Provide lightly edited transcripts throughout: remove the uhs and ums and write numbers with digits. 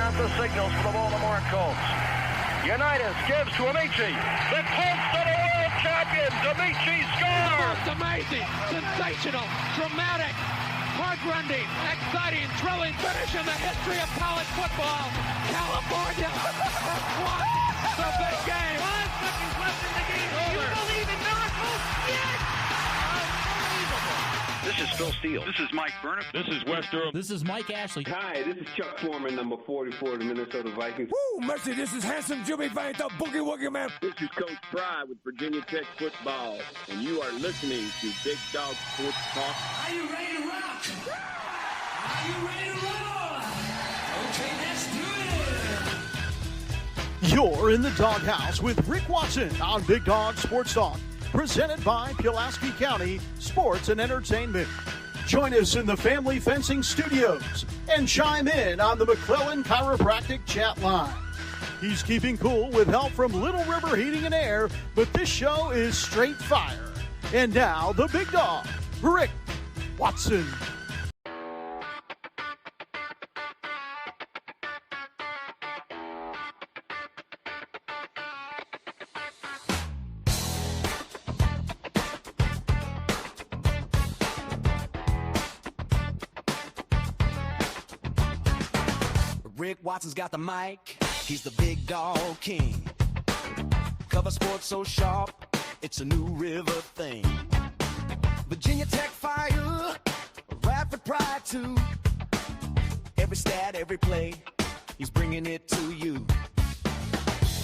out the signals for the Baltimore Colts. Unitas gives to Amici. The Colts are the world champions. Amici scores. It's amazing, sensational, dramatic, heart-rending, exciting, thrilling finish in the history of college football. California has won the big game. 5 seconds left in the game. You believe in miracles? Yes! Unbelievable. This is Phil Steele. This is Mike Burnop. This is Wes Durham. This is Mike Ashley. Hi, this is Chuck Foreman, number 44 of the Minnesota Vikings. Woo, mercy, this is handsome Jimmy Vine, the Boogie Woogie Man. This is Coach Fry with Virginia Tech Football, and you are listening to Big Dog Sports Talk. Are you ready to rock? Are you ready to roll? Okay, let's do it. You're in the doghouse with Rick Watson on Big Dog Sports Talk, presented by Pulaski County Sports and Entertainment. Join us in the Family Fencing Studios and chime in on the McClellan Chiropractic chat line. He's keeping cool with help from Little River Heating and Air, but this show is straight fire. And now, the big dog, Rick Watson. Rick Watson's got the mic, he's the big dog king. Cover sports so sharp, it's a new river thing. Virginia Tech fire, rapid pride too. Every stat, every play, he's bringing it to you.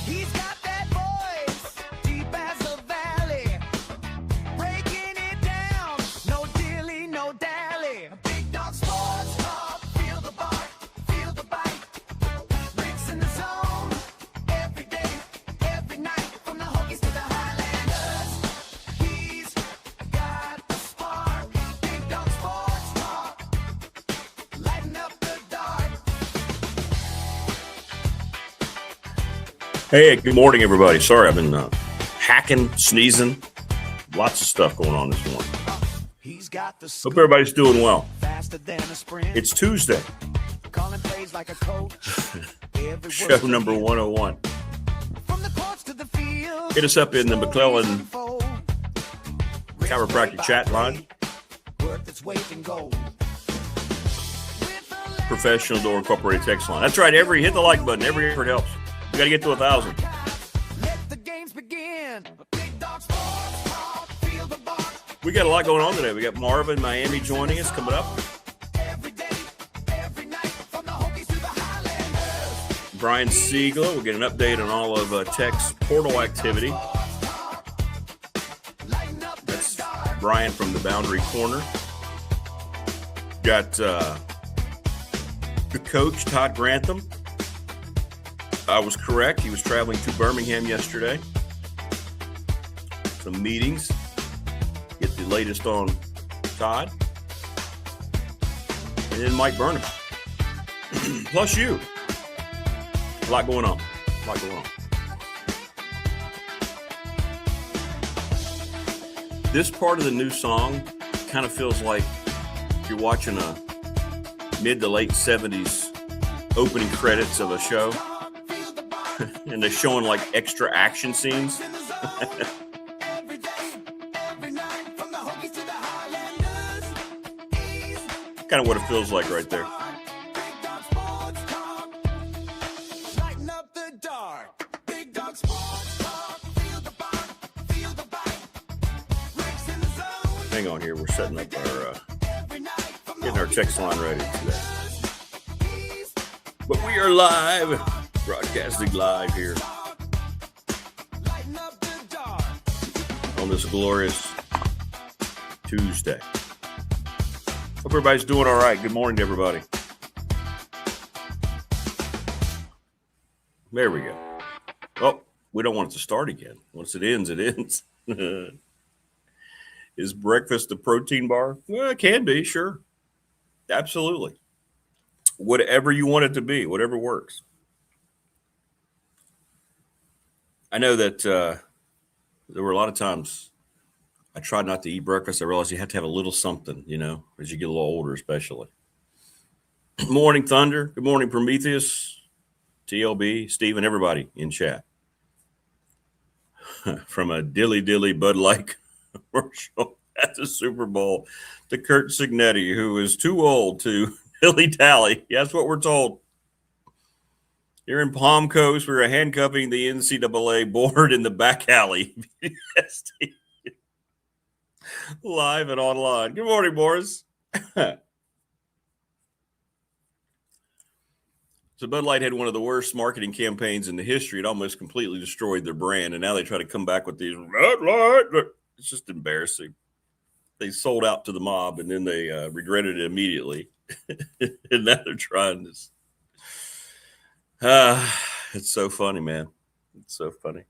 He's got that voice, deep as a valley, breaking it down, no dilly, no dally. Big dog sports talk, feel the bark, feel the bite. Rick's in the zone, every day, every night, from the Hokies to the Highlanders. He's got the spark, Big dog sports talk, lighten up the dark. Hey, good morning, everybody. Sorry, I've been hacking, sneezing. Lots of stuff going on this morning. He's got the Hope everybody's doing well. faster than a sprint. It's Tuesday, Calling plays like a coach. Every show word number 101. from the courts to the field. Hit us up in the McClellan Chiropractic chat line. Worth its weight in gold. Professional Door Incorporated text line. That's right. Hit the like button. Every effort helps. We got to get to 1,000. Let the games begin. Big dog sports talk, feel the bark. We got a lot going on today. We got Marva in Miami joining us coming up. Every day, every night, from the Hokies to the Highlanders. Brian Seigla. We'll get an update on all of Tech's portal activity. Lighten up the That's dark. Brian from the Boundary Corner. Got the coach, Todd Grantham. I was correct. He was traveling to Birmingham yesterday. Some meetings. Get the latest on Todd. And then Mike Burnop. Plus you. A lot going on. This part of the new song kind of feels like you're watching a mid to late 70s opening credits of a show. And they're showing like extra action scenes. Every day, every night, from the Hokies to the Highlanders. He's Kind of what it feels like right there. Big dog sports talk. Lighten up the dark. Big dog sports talk. Feel the bark, feel the bite. Rick's in the zone. Hang on here. We're setting up our, Every night, from the getting our Hokies text to the line ready today. Highlanders. He's But we are live. Broadcasting live here lighten up the dark. on this glorious Tuesday. Hope everybody's doing all right. Good morning to everybody. There we go. Oh, we don't want it to start again. Once it ends, it ends. Is breakfast a protein bar? Well, it can be, sure. Absolutely. Whatever you want it to be, whatever works. I know that there were a lot of times I tried not to eat breakfast. I realized you have to have a little something, as you get a little older, especially. Good morning, Thunder. Good morning, Prometheus. TLB, Steven, everybody in chat. From a dilly Bud Light commercial at the Super Bowl to Kurt Signetti, who is too old to dilly-dally. Yeah, that's what we're told. Here in Palm Coast, we were handcuffing the NCAA board in the back alley. BDST. Live and online. Good morning, Boris. So Bud Light had one of the worst marketing campaigns in the history. It almost completely destroyed their brand, and now they try to come back with these Bud Light. It's just embarrassing. They sold out to the mob, and then they regretted it immediately. And now they're trying this. It's so funny, man. It's so funny.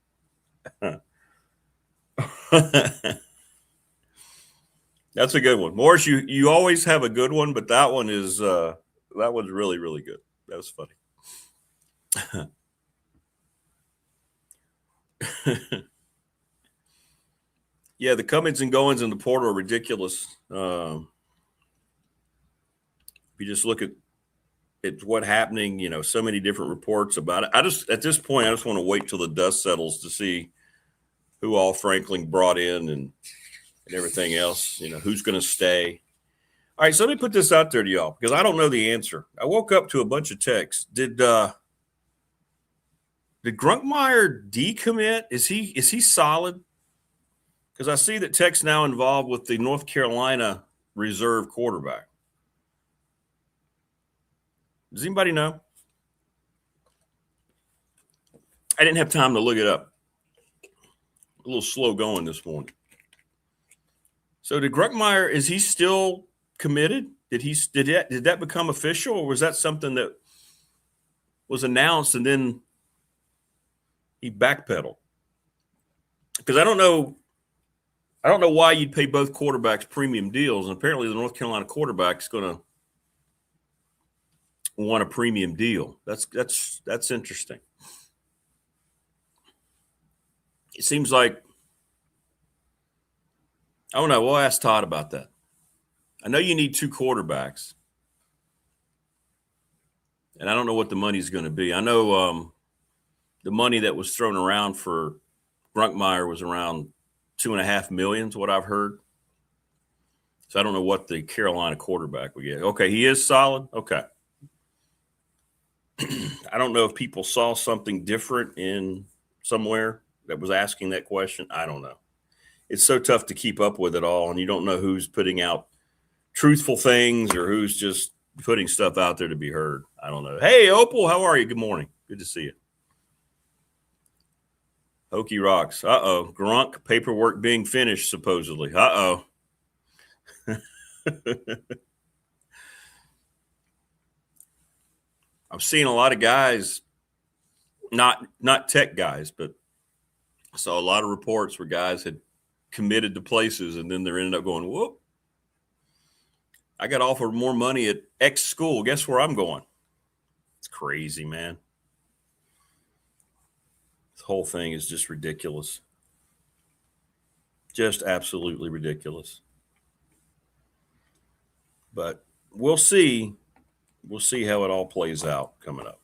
That's a good one. Morris, you always have a good one, but that one is that one's really, really good. That was funny. Yeah, the comings and goings in the portal are ridiculous. If you just look at what's happening, so many different reports about it. At this point, I just want to wait till the dust settles to see who all Franklin brought in and everything else, who's going to stay. All right, so let me put this out there to y'all because I don't know the answer. I woke up to a bunch of texts. Did Grunkmeyer decommit? Is he solid? Because I see that Tech's now involved with the North Carolina reserve quarterback. Does anybody know? I didn't have time to look it up. A little slow going this morning. So did Grunkmeyer, is he still committed? Did that become official, or was that something that was announced and then he backpedaled? Because I don't know why you'd pay both quarterbacks premium deals, and apparently the North Carolina quarterback is going to want a premium deal. That's interesting. It seems like, I don't know. We'll ask Todd about that. I know you need two quarterbacks, and I don't know what the money's going to be. I know the money that was thrown around for Grunkmeyer was around $2.5 million, is what I've heard. So I don't know what the Carolina quarterback would get. Okay, he is solid. Okay. I don't know if people saw something different in somewhere that was asking that question. I don't know. It's so tough to keep up with it all, and you don't know who's putting out truthful things or who's just putting stuff out there to be heard. I don't know. Hey, Opal, how are you? Good morning. Good to see you. Hokey rocks. Uh-oh. Grunk paperwork being finished, supposedly. Uh-oh. I'm seeing a lot of guys, not tech guys, but I saw a lot of reports where guys had committed to places and then they ended up going, whoop, I got offered more money at X school. Guess where I'm going? It's crazy, man. This whole thing is just ridiculous. Just absolutely ridiculous. But we'll see. We'll see how it all plays out coming up.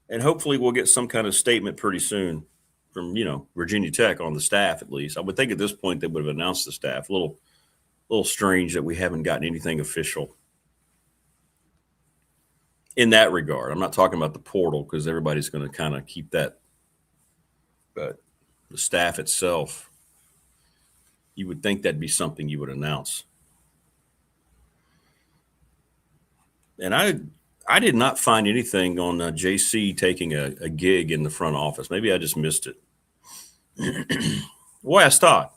And hopefully we'll get some kind of statement pretty soon from, Virginia Tech on the staff at least. I would think at this point they would have announced the staff. A little strange that we haven't gotten anything official in that regard. I'm not talking about the portal because everybody's going to kind of keep that. But the staff itself, you would think that'd be something you would announce. And I did not find anything on JC taking a gig in the front office. Maybe I just missed it. We'll ask Todd.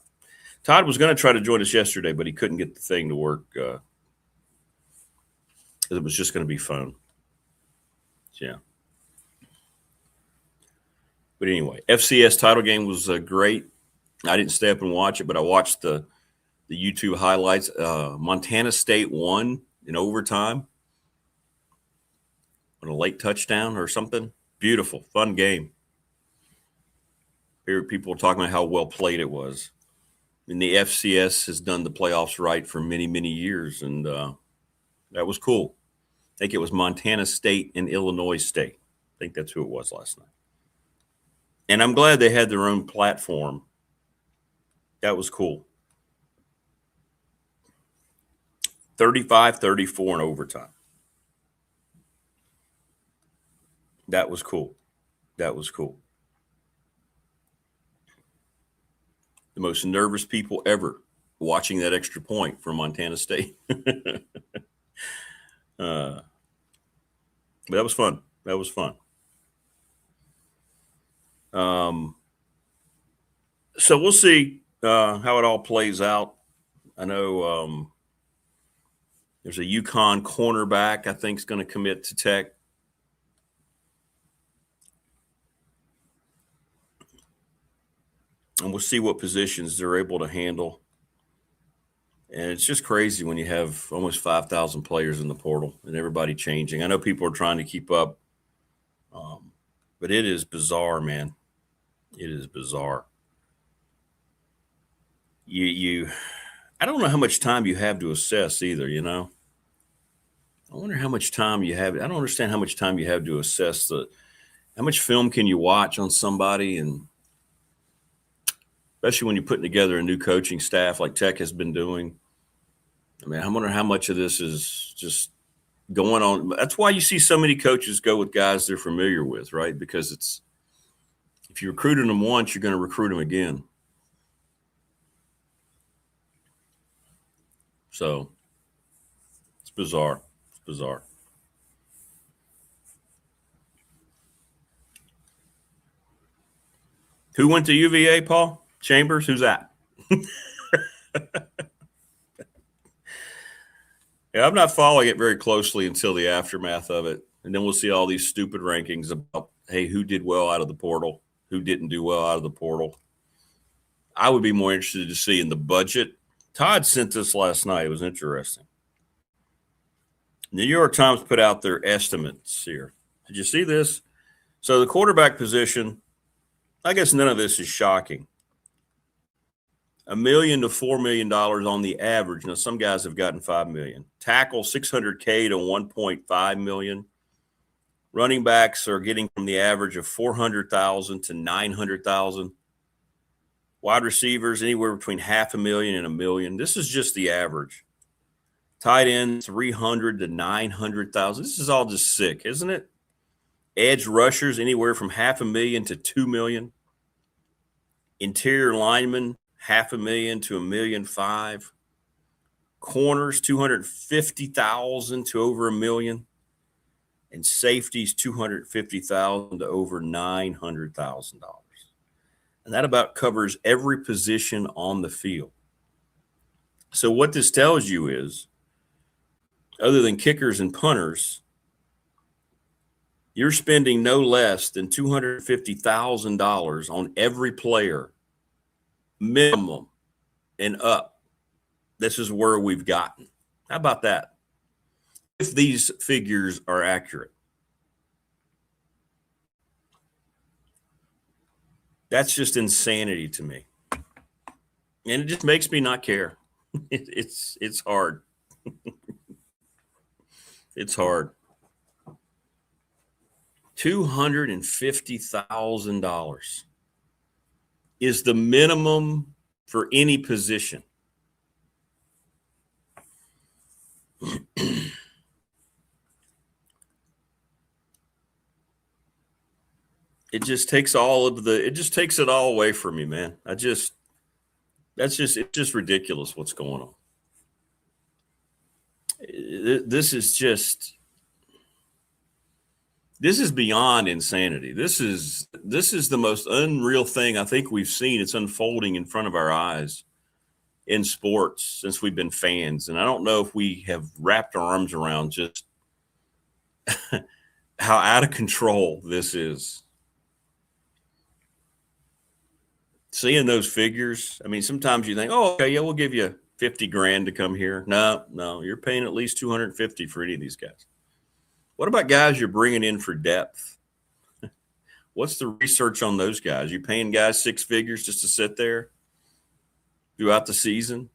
Todd was going to try to join us yesterday, but he couldn't get the thing to work. It was just going to be phone. Yeah. But anyway, FCS title game was great. I didn't stay up and watch it, but I watched the YouTube highlights. Montana State won in overtime on a late touchdown or something. Beautiful, fun game. People were talking about how well played it was. And the FCS has done the playoffs right for many, many years, and that was cool. I think it was Montana State and Illinois State. I think that's who it was last night. And I'm glad they had their own platform. That was cool. 35-34 in overtime. That was cool. That was cool. The most nervous people ever watching that extra point from Montana State. But that was fun. That was fun. So we'll see how it all plays out. I know there's a UConn cornerback I think is going to commit to Tech. And we'll see what positions they're able to handle. And it's just crazy when you have almost 5,000 players in the portal and everybody changing. I know people are trying to keep up, but it is bizarre, man. It is bizarre. I don't know how much time you have to assess either, you know. I wonder how much time you have. I don't understand how much time you have to assess how much film can you watch on somebody, and especially when you're putting together a new coaching staff like Tech has been doing. I mean, I wonder how much of this is just going on. That's why you see so many coaches go with guys they're familiar with, right? Because if you recruited them once, you're going to recruit them again. So it's bizarre. It's bizarre. Who went to UVA, Paul? Chambers? Who's that? Yeah, I'm not following it very closely until the aftermath of it. And then we'll see all these stupid rankings about, hey, who did well out of the portal, who didn't do well out of the portal. I would be more interested to see in the budget. Todd sent this last night. It was interesting. The New York Times put out their estimates here. Did you see this? So the quarterback position, I guess none of this is shocking. $1 million to $4 million on the average. Now, some guys have gotten $5 million. Tackle, $600K to $1.5 million. Running backs are getting from the average of $400,000 to $900,000. Wide receivers, anywhere between $500,000 and $1 million. This is just the average. Tight end, $300,000 to $900,000. This is all just sick, isn't it? Edge rushers, anywhere from $500,000 to $2 million. Interior linemen, $500,000 to $1.5 million. Corners, $250,000 to over $1 million. And safeties, $250,000 to over $900,000. And that about covers every position on the field. So what this tells you is, other than kickers and punters, you're spending no less than $250,000 on every player, minimum and up. This is where we've gotten. How about that? If these figures are accurate. That's just insanity to me. And it just makes me not care. It's hard. It's hard. $250,000 is the minimum for any position. It just takes it all away from me, man. It's just ridiculous what's going on. This is beyond insanity. This is the most unreal thing I think we've seen. It's unfolding in front of our eyes in sports since we've been fans. And I don't know if we have wrapped our arms around just how out of control this is. Seeing those figures, I mean, sometimes you think, oh, okay, yeah, we'll give you $50,000 to come here. No, you're paying at least $250 for any of these guys. What about guys you're bringing in for depth? What's the research on those guys? You paying guys six figures just to sit there throughout the season?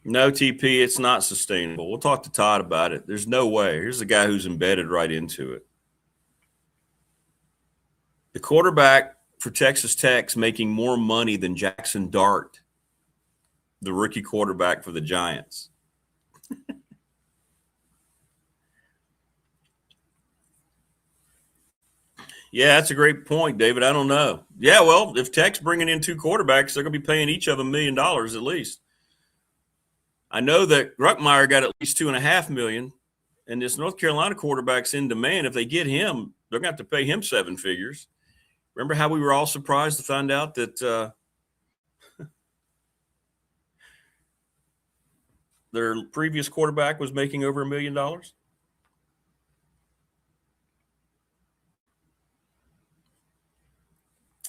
No, TP, it's not sustainable. We'll talk to Todd about it. There's no way. Here's a guy who's embedded right into it. The quarterback for Texas Tech's making more money than Jackson Dart, the rookie quarterback for the Giants. Yeah, that's a great point, David. I don't know. Yeah, well, if Tech's bringing in two quarterbacks, they're going to be paying each of them $1 million at least. I know that Ruckmeyer got at least $2.5 million, and this North Carolina quarterback's in demand. If they get him, they're going to have to pay him 7 figures. Remember how we were all surprised to find out that their previous quarterback was making over $1 million?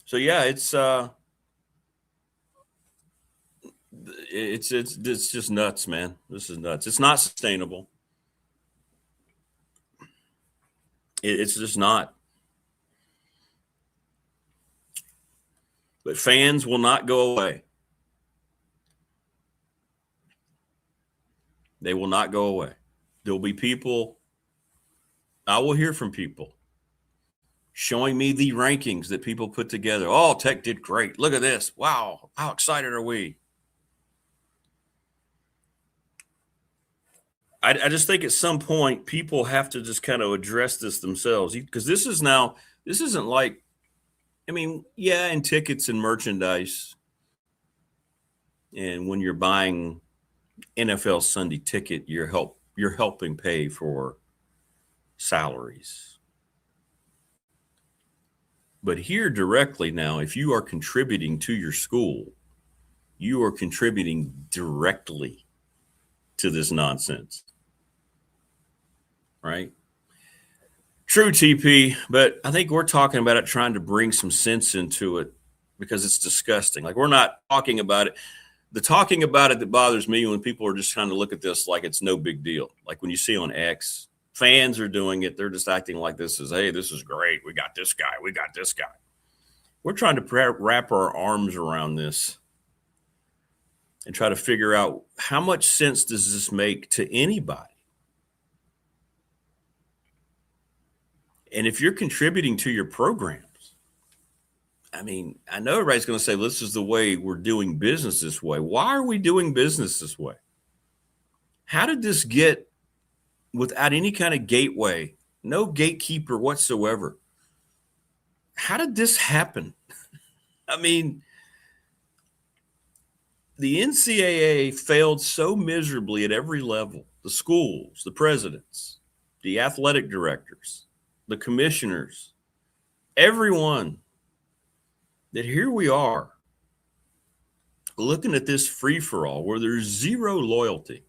So yeah, it's just nuts, man. This is nuts. It's not sustainable. It's just not. But fans will not go away. They will not go away. There will be people. I will hear from people showing me the rankings that people put together. Oh, Tech did great. Look at this. Wow. How excited are we? I just think at some point people have to just kind of address this themselves, because this isn't like, I mean, yeah, and tickets and merchandise. And when you're buying NFL Sunday ticket, you're helping pay for salaries. But here directly now, if you are contributing to your school, you are contributing directly to this nonsense. Right? True, TP, but I think we're talking about it, trying to bring some sense into it, because it's disgusting. Like, we're not talking about it. The talking about it that bothers me, when people are just trying to look at this like it's no big deal. Like when you see on X, fans are doing it. They're just acting like this is, hey, this is great. We got this guy. We got this guy. We're trying to wrap our arms around this and try to figure out, how much sense does this make to anybody? And if you're contributing to your programs, I mean, I know everybody's going to say, this is the way we're doing business this way. Why are we doing business this way? How did this get without any kind of gateway, no gatekeeper whatsoever? How did this happen? I mean, the NCAA failed so miserably at every level. The schools, the presidents, the athletic directors, the commissioners, everyone, that here we are looking at this free-for-all where there's zero loyalty.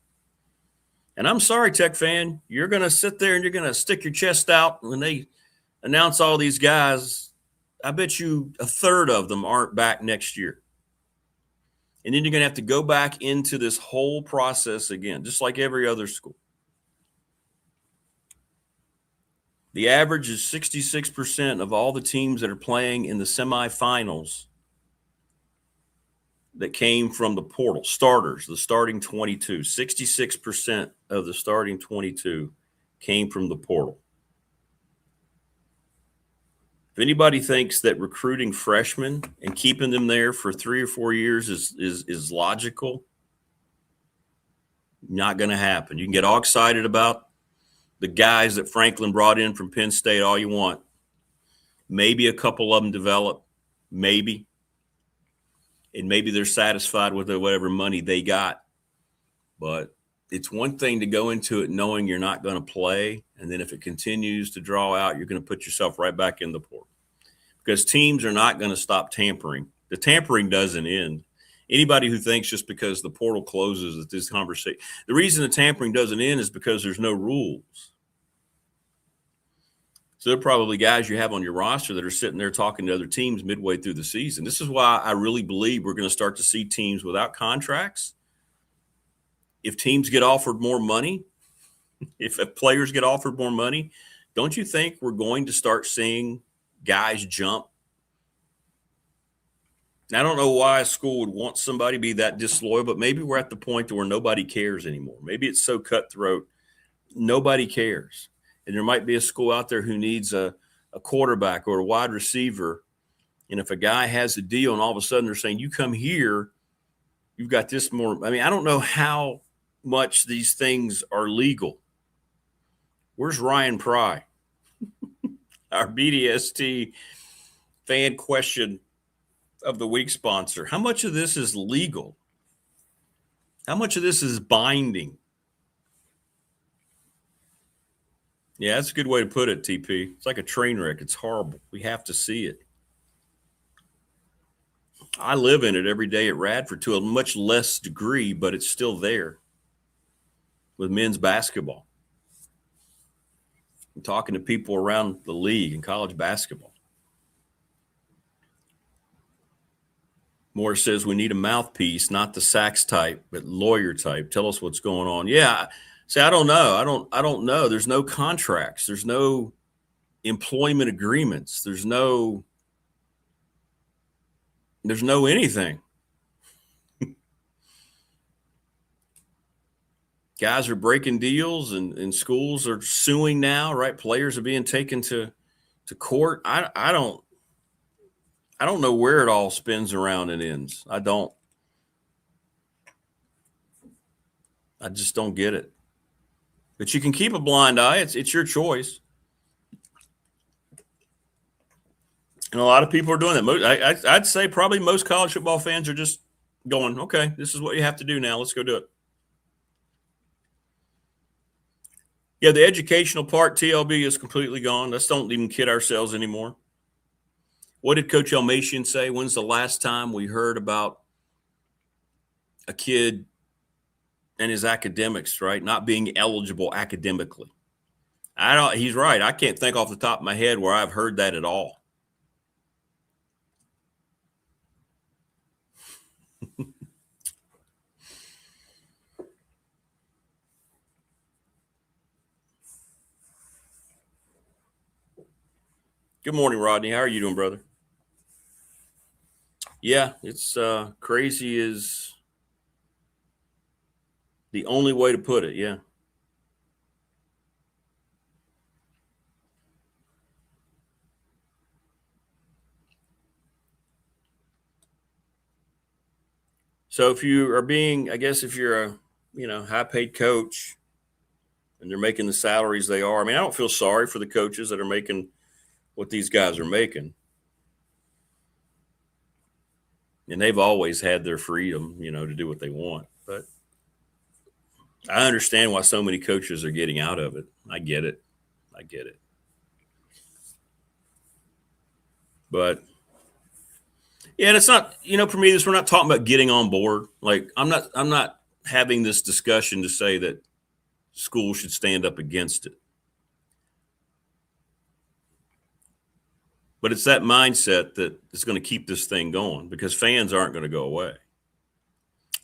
And I'm sorry, Tech fan, you're going to sit there and you're going to stick your chest out when they announce all these guys. I bet you a third of them aren't back next year. And then you're going to have to go back into this whole process again, just like every other school. The average is 66% of all the teams that are playing in the semifinals that came from the portal. Starters, the starting 22. 66% of the starting 22 came from the portal. If anybody thinks that recruiting freshmen and keeping them there for 3 or 4 years is logical, not going to happen. You can get all excited about the guys that Franklin brought in from Penn State all you want. Maybe a couple of them develop, maybe. And maybe they're satisfied with whatever money they got. But it's one thing to go into it knowing you're not going to play, and then if it continues to draw out, you're going to put yourself right back in the portal. Because teams are not going to stop tampering. The tampering doesn't end. Anybody who thinks just because the portal closes that this conversation, the reason the tampering doesn't end is because there's no rules. So there are probably guys you have on your roster that are sitting there talking to other teams midway through the season. This is why I really believe we're going to start to see teams without contracts. If teams get offered more money, if players get offered more money, don't you think we're going to start seeing guys jump I don't know why a school would want somebody to be that disloyal, but maybe we're at the point where nobody cares anymore. Maybe it's so cutthroat, nobody cares. And there might be a school out there who needs a quarterback or a wide receiver. And if a guy has a deal and all of a sudden they're saying, you come here, you've got this more. I mean, I don't know how much these things are legal. Where's Ryan Pry? Our BDST fan question of the week sponsor. How much of this is legal? How much of this is binding? Yeah, that's a good way to put it, TP. It's like a train wreck. It's horrible. We have to see it. I live in it every day at Radford to a much less degree, but it's still there with men's basketball. I'm talking to people around the league and college basketball. Moore says we need a mouthpiece, not the Sachs type, but lawyer type. Tell us what's going on. Yeah. See, I don't know. I don't know. There's no contracts. There's no employment agreements. There's no anything. Guys are breaking deals and schools are suing now, right? Players are being taken to court. I don't know where it all spins around and ends. I just don't get it. But you can keep a blind eye. It's your choice. And a lot of people are doing that. I'd say probably most college football fans are just going, okay, this is what you have to do now. Let's go do it. Yeah, the educational part, TLB, is completely gone. Let's don't even kid ourselves anymore. What did Coach Elmatian say? When's the last time we heard about a kid and his academics, right, not being eligible academically? He's right. I can't think off the top of my head where I've heard that at all. Good morning, Rodney. How are you doing, brother? Yeah, it's crazy is the only way to put it. Yeah. So if you are if you're a, high paid coach and they're making the salaries they are, I mean, I don't feel sorry for the coaches that are making what these guys are making. And they've always had their freedom, to do what they want. But I understand why so many coaches are getting out of it. I get it. But yeah, and it's not, for me, we're not talking about getting on board. Like I'm not having this discussion to say that schools should stand up against it. But it's that mindset that is going to keep this thing going because fans aren't going to go away.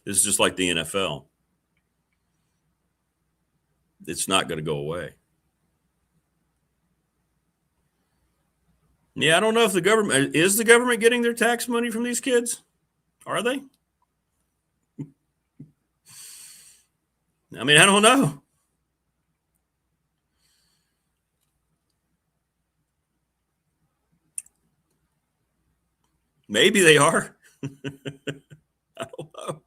This is just like the NFL. It's not going to go away. Yeah, I don't know if the government getting their tax money from these kids? Are they? I mean, I don't know. Maybe they are. I don't know.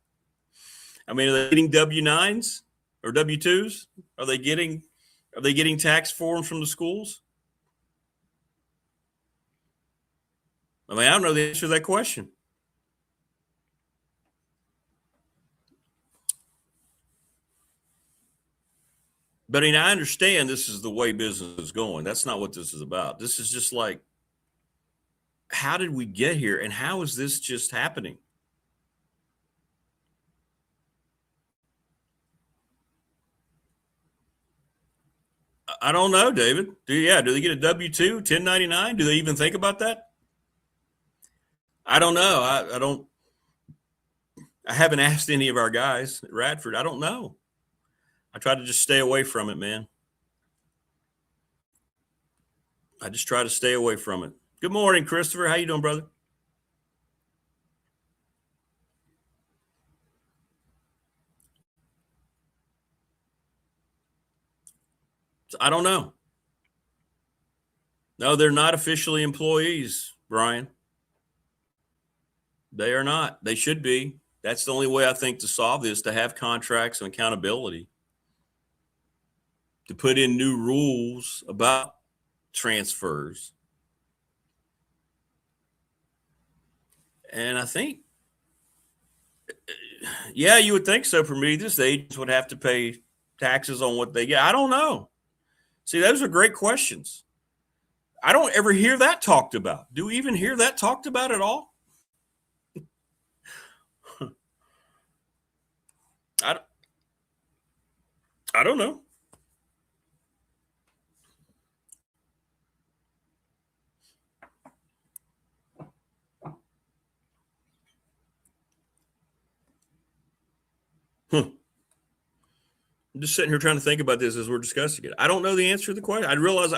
I mean, are they getting W-9s or W-2s? Are they getting tax forms from the schools? I mean, I don't know the answer to that question. But I mean, I understand this is the way business is going. That's not what this is about. This is just like, how did we get here? And how is this just happening? I don't know, David. Do they get a W-2, 1099? Do they even think about that? I don't know. I haven't asked any of our guys at Radford. I don't know. I try to just stay away from it, man. I just try to stay away from it. Good morning, Christopher. How you doing, brother? I don't know. No, they're not officially employees, Brian. They are not. They should be. That's the only way I think to solve this, to have contracts and accountability, to put in new rules about transfers. And I think, yeah, you would think so. For me, this agents would have to pay taxes on what they get. I don't know. See, those are great questions. I don't ever hear that talked about. Do we even hear that talked about at all? I don't know. I'm just sitting here trying to think about this as we're discussing it. I don't know the answer to the question. I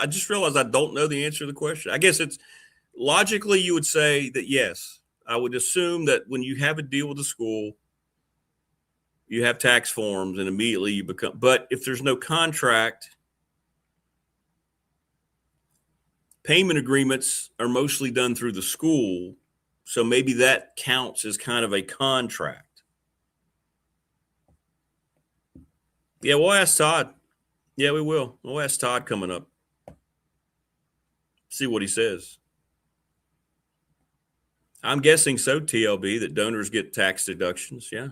just realized I don't know the answer to the question. I guess it's logically you would say that yes. I would assume that when you have a deal with the school, you have tax forms and immediately you become, but if there's no contract, payment agreements are mostly done through the school. So maybe that counts as kind of a contract. Yeah, we'll ask Todd. Yeah, we will. We'll ask Todd coming up. See what he says. I'm guessing so, TLB, that donors get tax deductions. Yeah.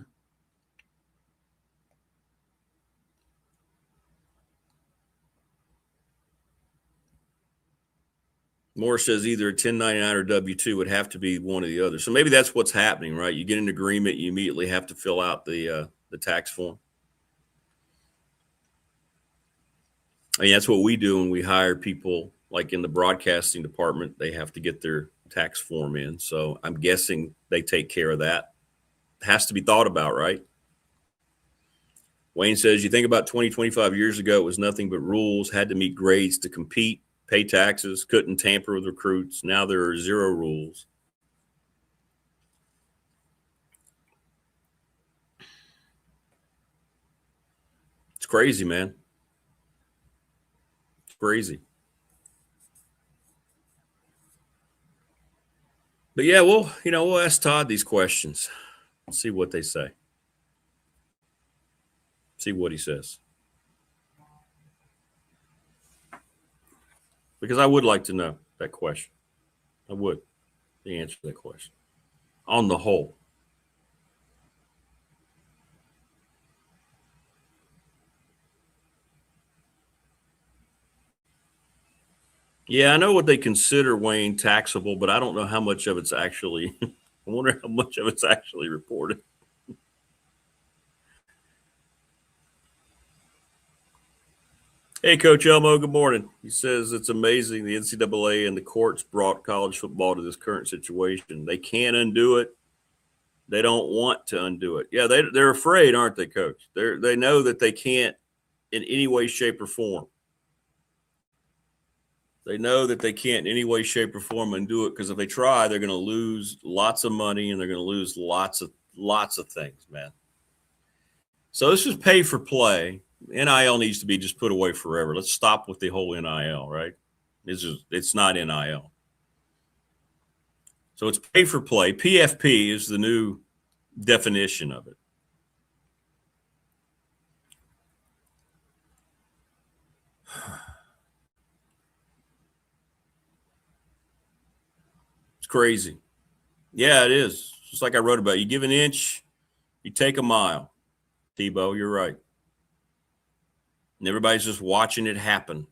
Moore says either a 1099 or W-2 would have to be one or the other. So maybe that's what's happening, right? You get an agreement, you immediately have to fill out the tax form. I mean, that's what we do when we hire people, like in the broadcasting department. They have to get their tax form in. So I'm guessing they take care of that. It has to be thought about, right? Wayne says, you think about 20, 25 years ago, it was nothing but rules, had to meet grades to compete, pay taxes, couldn't tamper with recruits. Now there are zero rules. It's crazy, man. It's crazy. But yeah, we'll ask Todd these questions, see what they say, see what he says. Because I would like to know that question. I would, the answer to that question on the whole. Yeah, I know what they consider, Wayne, taxable, but I don't know how much of it's actually, I wonder how much of it's actually reported. Hey, Coach Elmo, good morning. He says it's amazing the NCAA and the courts brought college football to this current situation. They can't undo it. They don't want to undo it. Yeah, they're afraid, aren't they, Coach? They know that they can't in any way, shape, or form. They know that they can't in any way, shape, or form undo it because if they try, they're going to lose lots of money and they're going to lose lots of things, man. So this is pay for play. NIL needs to be just put away forever. Let's stop with the whole NIL, right? It's not NIL. So it's pay for play. PFP is the new definition of it. It's crazy. Yeah, it is. Just like I wrote about. You give an inch, you take a mile. Tebow, you're right. And everybody's just watching it happen.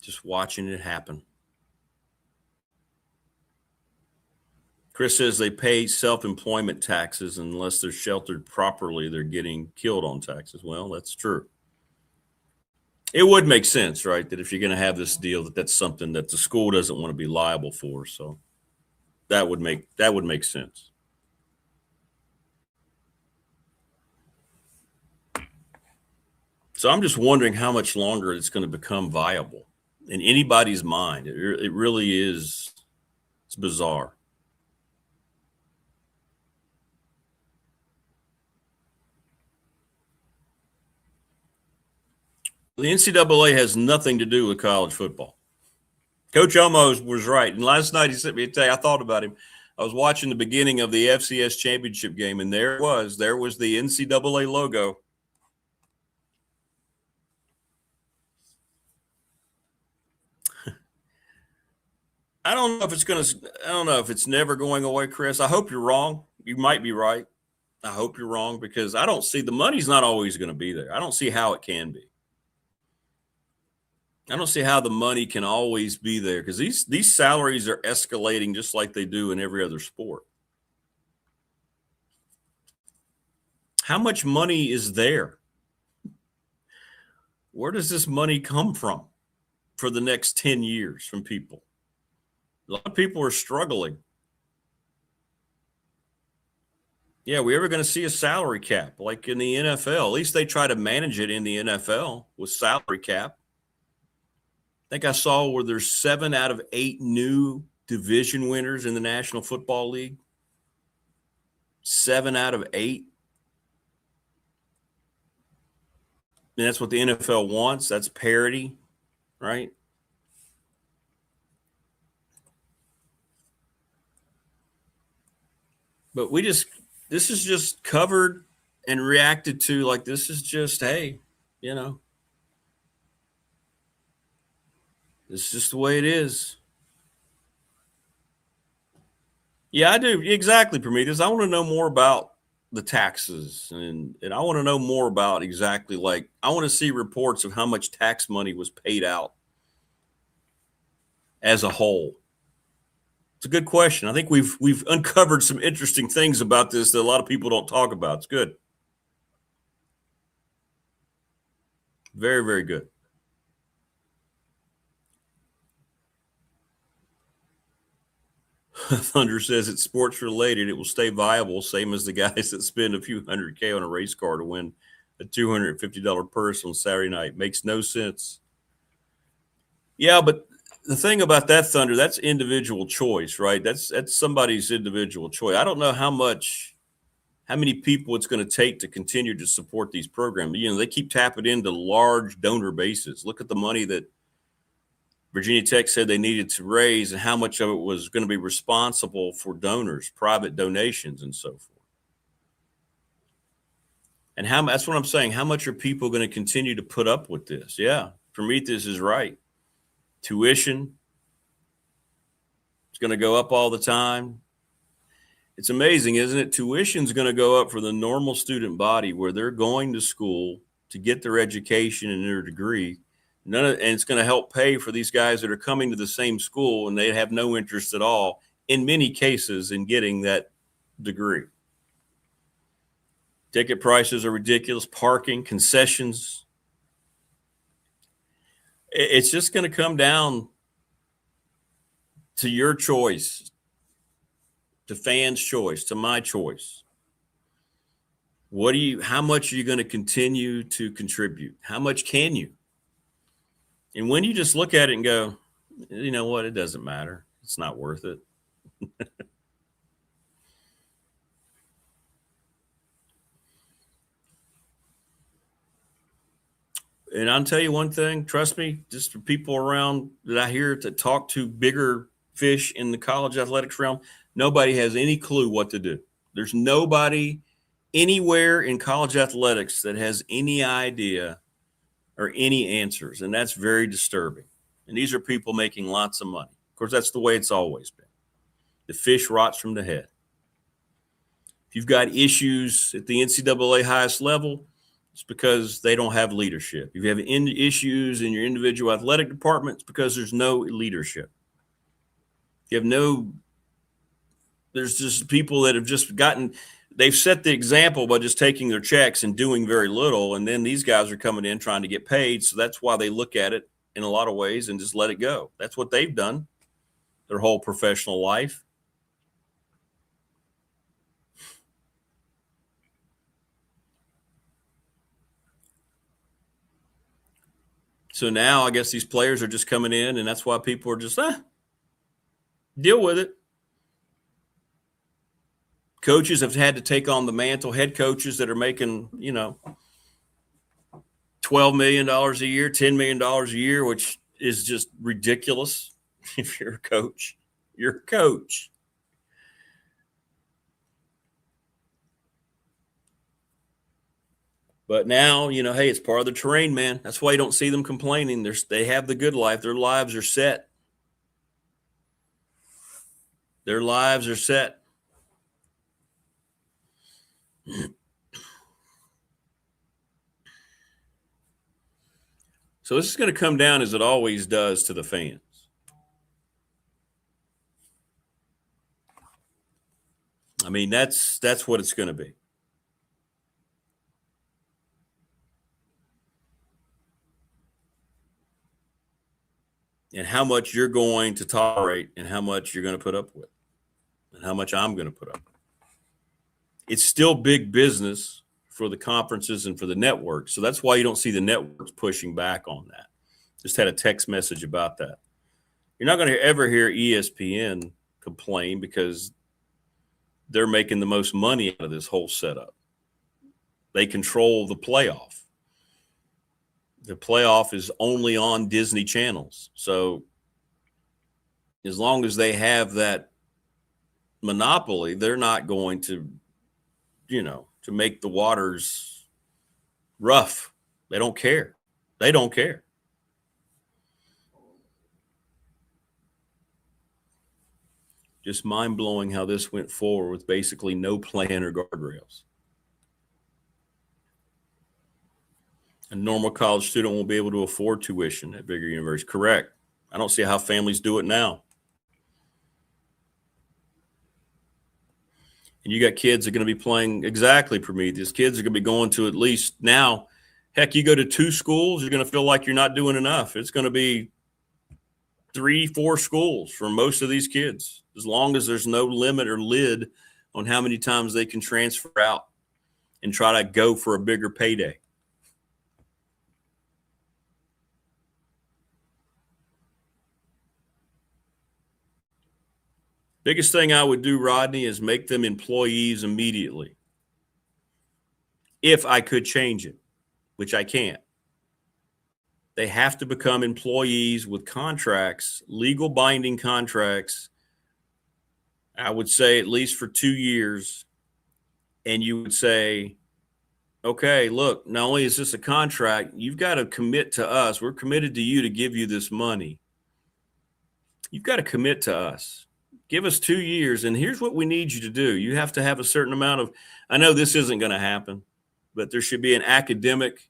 Just watching it happen. Chris says they pay self-employment taxes unless they're sheltered properly. They're getting killed on taxes. Well, that's true. It would make sense, right? That if you're going to have this deal, that's something that the school doesn't want to be liable for. So that would make sense. So I'm just wondering how much longer it's going to become viable in anybody's mind. It really is. It's bizarre. The NCAA has nothing to do with college football. Coach Elmo was right. And last night he sent me a text. I thought about him. I was watching the beginning of the FCS championship game, and there was the NCAA logo. I don't know if it's never going away, Chris. I hope you're wrong. You might be right. I hope you're wrong, because I don't see the money's not always going to be there. I don't see how it can be. I don't see how the money can always be there, because these salaries are escalating just like they do in every other sport. How much money is there? Where does this money come from for the next 10 years from people? A lot of people are struggling. Yeah, we ever going to see a salary cap like in the NFL? At least they try to manage it in the NFL with salary cap. I think I saw where there's 7 out of 8 new division winners in the National Football League. 7 out of 8. And that's what the NFL wants. That's parity, right? But this is just covered and reacted to like this is just, hey, this is just the way it is. Yeah, I do. Exactly, Prometheus. I want to know more about the taxes, and I want to know more about exactly, like, I want to see reports of how much tax money was paid out as a whole. It's a good question. I think we've uncovered some interesting things about this that a lot of people don't talk about. It's good. Very, very good. Thunder says it's sports related. It will stay viable, same as the guys that spend a few $100K on a race car to win a $250 purse on Saturday night. Makes no sense. Yeah, but the thing about that, Thunder, that's individual choice, right? That's somebody's individual choice. I don't know how many people it's going to take to continue to support these programs. They keep tapping into large donor bases. Look at the money that Virginia Tech said they needed to raise and how much of it was going to be responsible for donors, private donations, and so forth. And that's what I'm saying. How much are people going to continue to put up with this? Yeah, Prometheus is right. Tuition, it's going to go up all the time. It's amazing, isn't it? Tuition's going to go up for the normal student body where they're going to school to get their education and their degree. And it's going to help pay for these guys that are coming to the same school and they have no interest at all, in many cases, in getting that degree. Ticket prices are ridiculous. Parking, concessions. It's just going to come down to your choice, to fans' choice, to my choice. How much are you going to continue to contribute? How much can you? And when you just look at it and go, you know what, it doesn't matter. It's not worth it. And I'll tell you one thing, trust me, just for people around that I hear to talk to bigger fish in the college athletics realm, nobody has any clue what to do. There's nobody anywhere in college athletics that has any idea or any answers, and that's very disturbing. And these are people making lots of money. Of course, that's the way it's always been. The fish rots from the head. If you've got issues at the NCAA highest level, it's because they don't have leadership. If you have issues in your individual athletic department, it's because there's no leadership. If you have there's just people that have just they've set the example by just taking their checks and doing very little. And then these guys are coming in trying to get paid. So that's why they look at it in a lot of ways and just let it go. That's what they've done their whole professional life. So now I guess these players are just coming in, and that's why people are just, deal with it. Coaches have had to take on the mantle, head coaches that are making, $12 million a year, $10 million a year, which is just ridiculous. If you're a coach, you're a coach. But now, hey, it's part of the terrain, man. That's why you don't see them complaining. They have the good life. Their lives are set. Their lives are set. So this is going to come down, as it always does, to the fans. I mean, that's what it's going to be. And how much you're going to tolerate and how much you're going to put up with and how much I'm going to put up with. It's still big business for the conferences and for the networks. So that's why you don't see the networks pushing back on that. Just had a text message about that. You're not going to ever hear ESPN complain because they're making the most money out of this whole setup. They control the playoff. The playoff is only on Disney channels. So as long as they have that monopoly, they're not going to, to make the waters rough. They don't care. They don't care. Just mind-blowing how this went forward with basically no plan or guardrails. A normal college student won't be able to afford tuition at bigger universities. Correct. I don't see how families do it now. And you got kids that are going to be playing exactly Prometheus. Kids are going to be going to at least now. Heck, you go to 2 schools, you're going to feel like you're not doing enough. It's going to be 3, 4 schools for most of these kids, as long as there's no limit or lid on how many times they can transfer out and try to go for a bigger payday. Biggest thing I would do, Rodney, is make them employees immediately. If I could change it, which I can't. They have to become employees with contracts, legal binding contracts, I would say at least for 2 years. And you would say, okay, look, not only is this a contract, you've got to commit to us. We're committed to you to give you this money. You've got to commit to us. Give us 2 years, and here's what we need you to do. You have to have a certain amount of, I know this isn't going to happen, but there should be an academic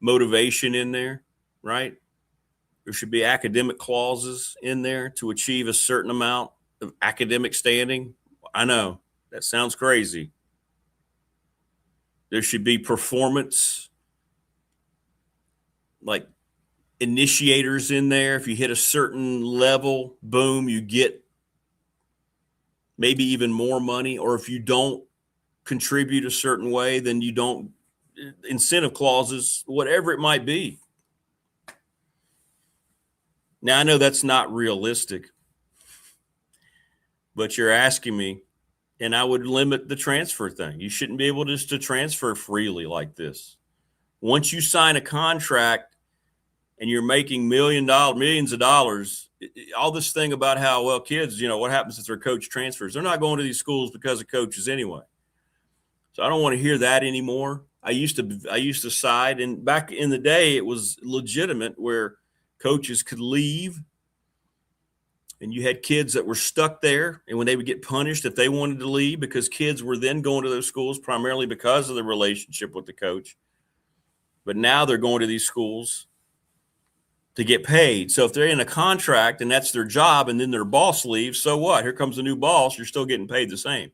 motivation in there, right? There should be academic clauses in there to achieve a certain amount of academic standing. I know that sounds crazy. There should be performance, like initiators in there. If you hit a certain level, boom, you get maybe even more money. Or if you don't contribute a certain way, then you don't, incentive clauses, whatever it might be. Now, I know that's not realistic, but you're asking me, and I would limit the transfer thing. You shouldn't be able just to transfer freely like this. Once you sign a contract and you're making millions of dollars, all this thing about how, well, kids, what happens if their coach transfers? They're not going to these schools because of coaches anyway. So I don't want to hear that anymore. I used to side, and back in the day, it was legitimate where coaches could leave, and you had kids that were stuck there, and when they would get punished if they wanted to leave, because kids were then going to those schools primarily because of the relationship with the coach. But now they're going to these schools to get paid. So if they're in a contract and that's their job, and then their boss leaves, so what? Here comes the new boss. You're still getting paid the same.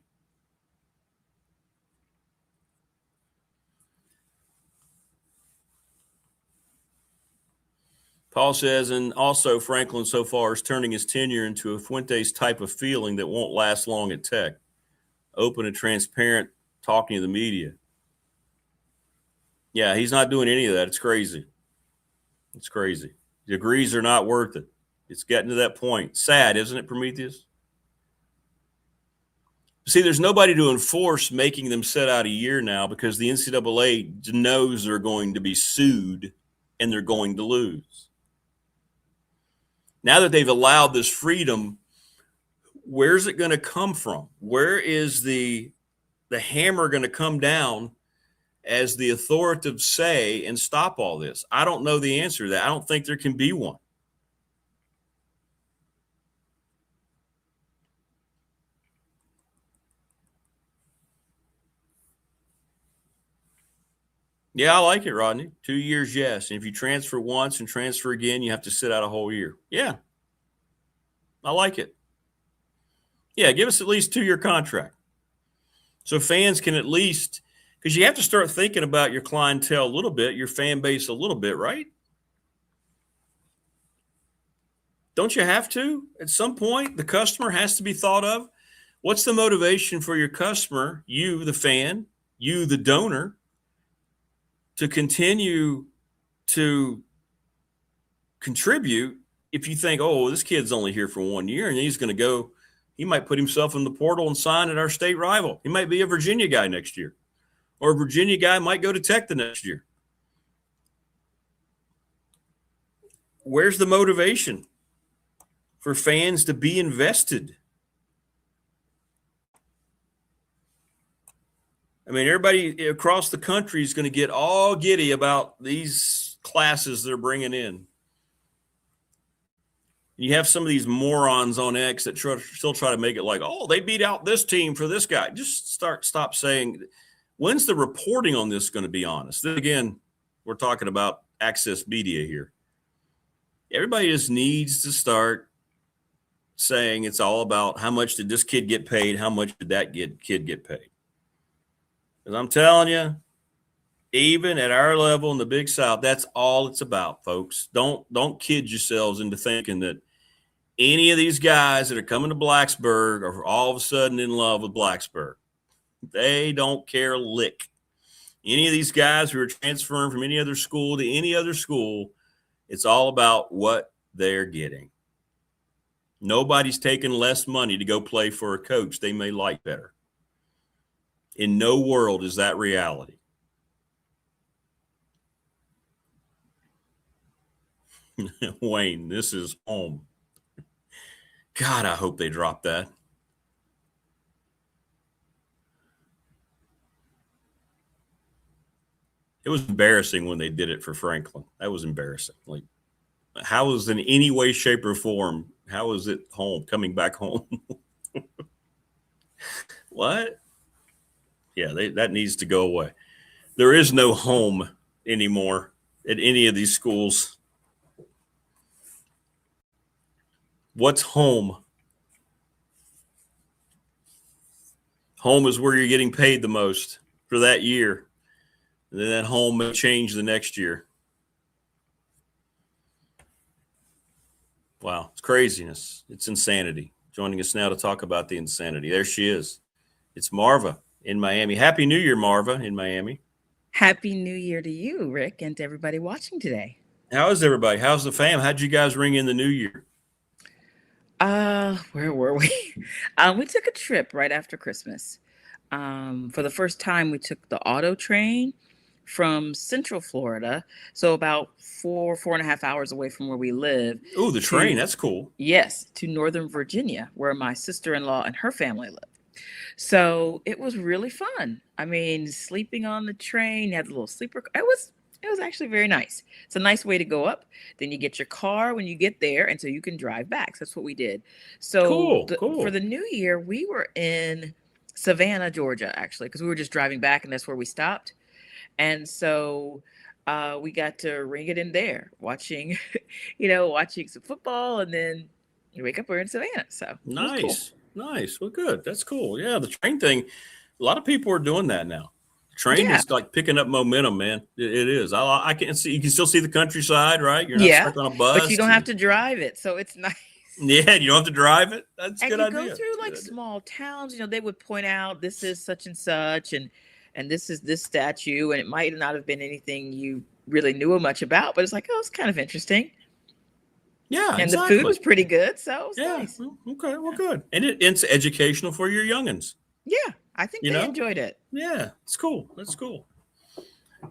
Paul says, and also Franklin so far is turning his tenure into a Fuentes type of feeling that won't last long at Tech. Open and transparent, talking to the media. Yeah, he's not doing any of that. It's crazy. It's crazy. Degrees are not worth it. It's getting to that point. Sad, isn't it, Prometheus? See, there's nobody to enforce making them sit out a year now because the NCAA knows they're going to be sued and they're going to lose. Now that they've allowed this freedom, where's it going to come from? Where is the hammer going to come down as the authoritative say and stop all this? I don't know the answer to that. I don't think there can be one. Yeah, I like it, Rodney. 2 years, yes. And if you transfer once and transfer again, you have to sit out a whole year. Yeah, I like it. Yeah, give us at least 2-year contract. So fans can at least, because you have to start thinking about your clientele a little bit, your fan base a little bit, right? Don't you have to? At some point, the customer has to be thought of. What's the motivation for your customer, you, the fan, you, the donor, to continue to contribute if you think, oh, this kid's only here for 1 year and he's going to go, he might put himself in the portal and sign at our state rival. He might be a Virginia guy next year, or a Virginia guy might go to Tech the next year. Where's the motivation for fans to be invested? I mean, everybody across the country is going to get all giddy about these classes they're bringing in. You have some of these morons on X that still try to make it like, oh, they beat out this team for this guy. Just stop saying, when's the reporting on this going to be honest? Then again, we're talking about access media here. Everybody just needs to start saying it's all about how much did this kid get paid? How much did that kid get paid? Because I'm telling you, even at our level in the Big South, that's all it's about, folks. Don't kid yourselves into thinking that any of these guys that are coming to Blacksburg are all of a sudden in love with Blacksburg. They don't care a lick. Any of these guys who are transferring from any other school to any other school, it's all about what they're getting. Nobody's taking less money to go play for a coach they may like better. In no world is that reality. Wayne, this is home. God, I hope they drop that. It was embarrassing when they did it for Franklin. That was embarrassing. Like, how is in any way, shape, or form, how is it home, coming back home? What? Yeah, that needs to go away. There is no home anymore at any of these schools. What's home? Home is where you're getting paid the most for that year. And then that home may change the next year. Wow, it's craziness. It's insanity. Joining us now to talk about the insanity. There she is. It's Marva in Miami. Happy New Year, Marva, in Miami. Happy New Year to you, Rick, and to everybody watching today. How is everybody? How's the fam? How'd you guys ring in the new year? Where were we? We took a trip right after Christmas. For the first time, we took the auto train from Central Florida, so about 4.5 hours away from where we live. Oh, the train, that's cool. Yes, to Northern Virginia, where my sister-in-law and her family live. So it was really fun. I mean, sleeping on the train, had a little sleeper. It was actually very nice. It's a nice way to go up. Then you get your car when you get there, and so you can drive back. So that's what we did. So cool. For the new year, we were in Savannah, Georgia, actually, because we were just driving back, and that's where we stopped. And so we got to ring it in there, watching some football, and then you wake up, we're in Savannah. So nice. Well, good. That's cool. Yeah, the train thing, a lot of people are doing that now. Train is like picking up momentum, man. It is. I can see, you can still see the countryside, right? You're not stuck on a bus. But you don't have to drive it, so it's nice. Yeah, you don't have to drive it. That's a good idea. And you go through like small towns, they would point out this is such and such, and this is this statue, and it might not have been anything you really knew much about, but it's like, oh, it's kind of interesting. Yeah, and the food was pretty good, so it was nice. Okay, well, good. And it's educational for your youngins. Yeah, I think they enjoyed it. Yeah, it's cool. That's cool.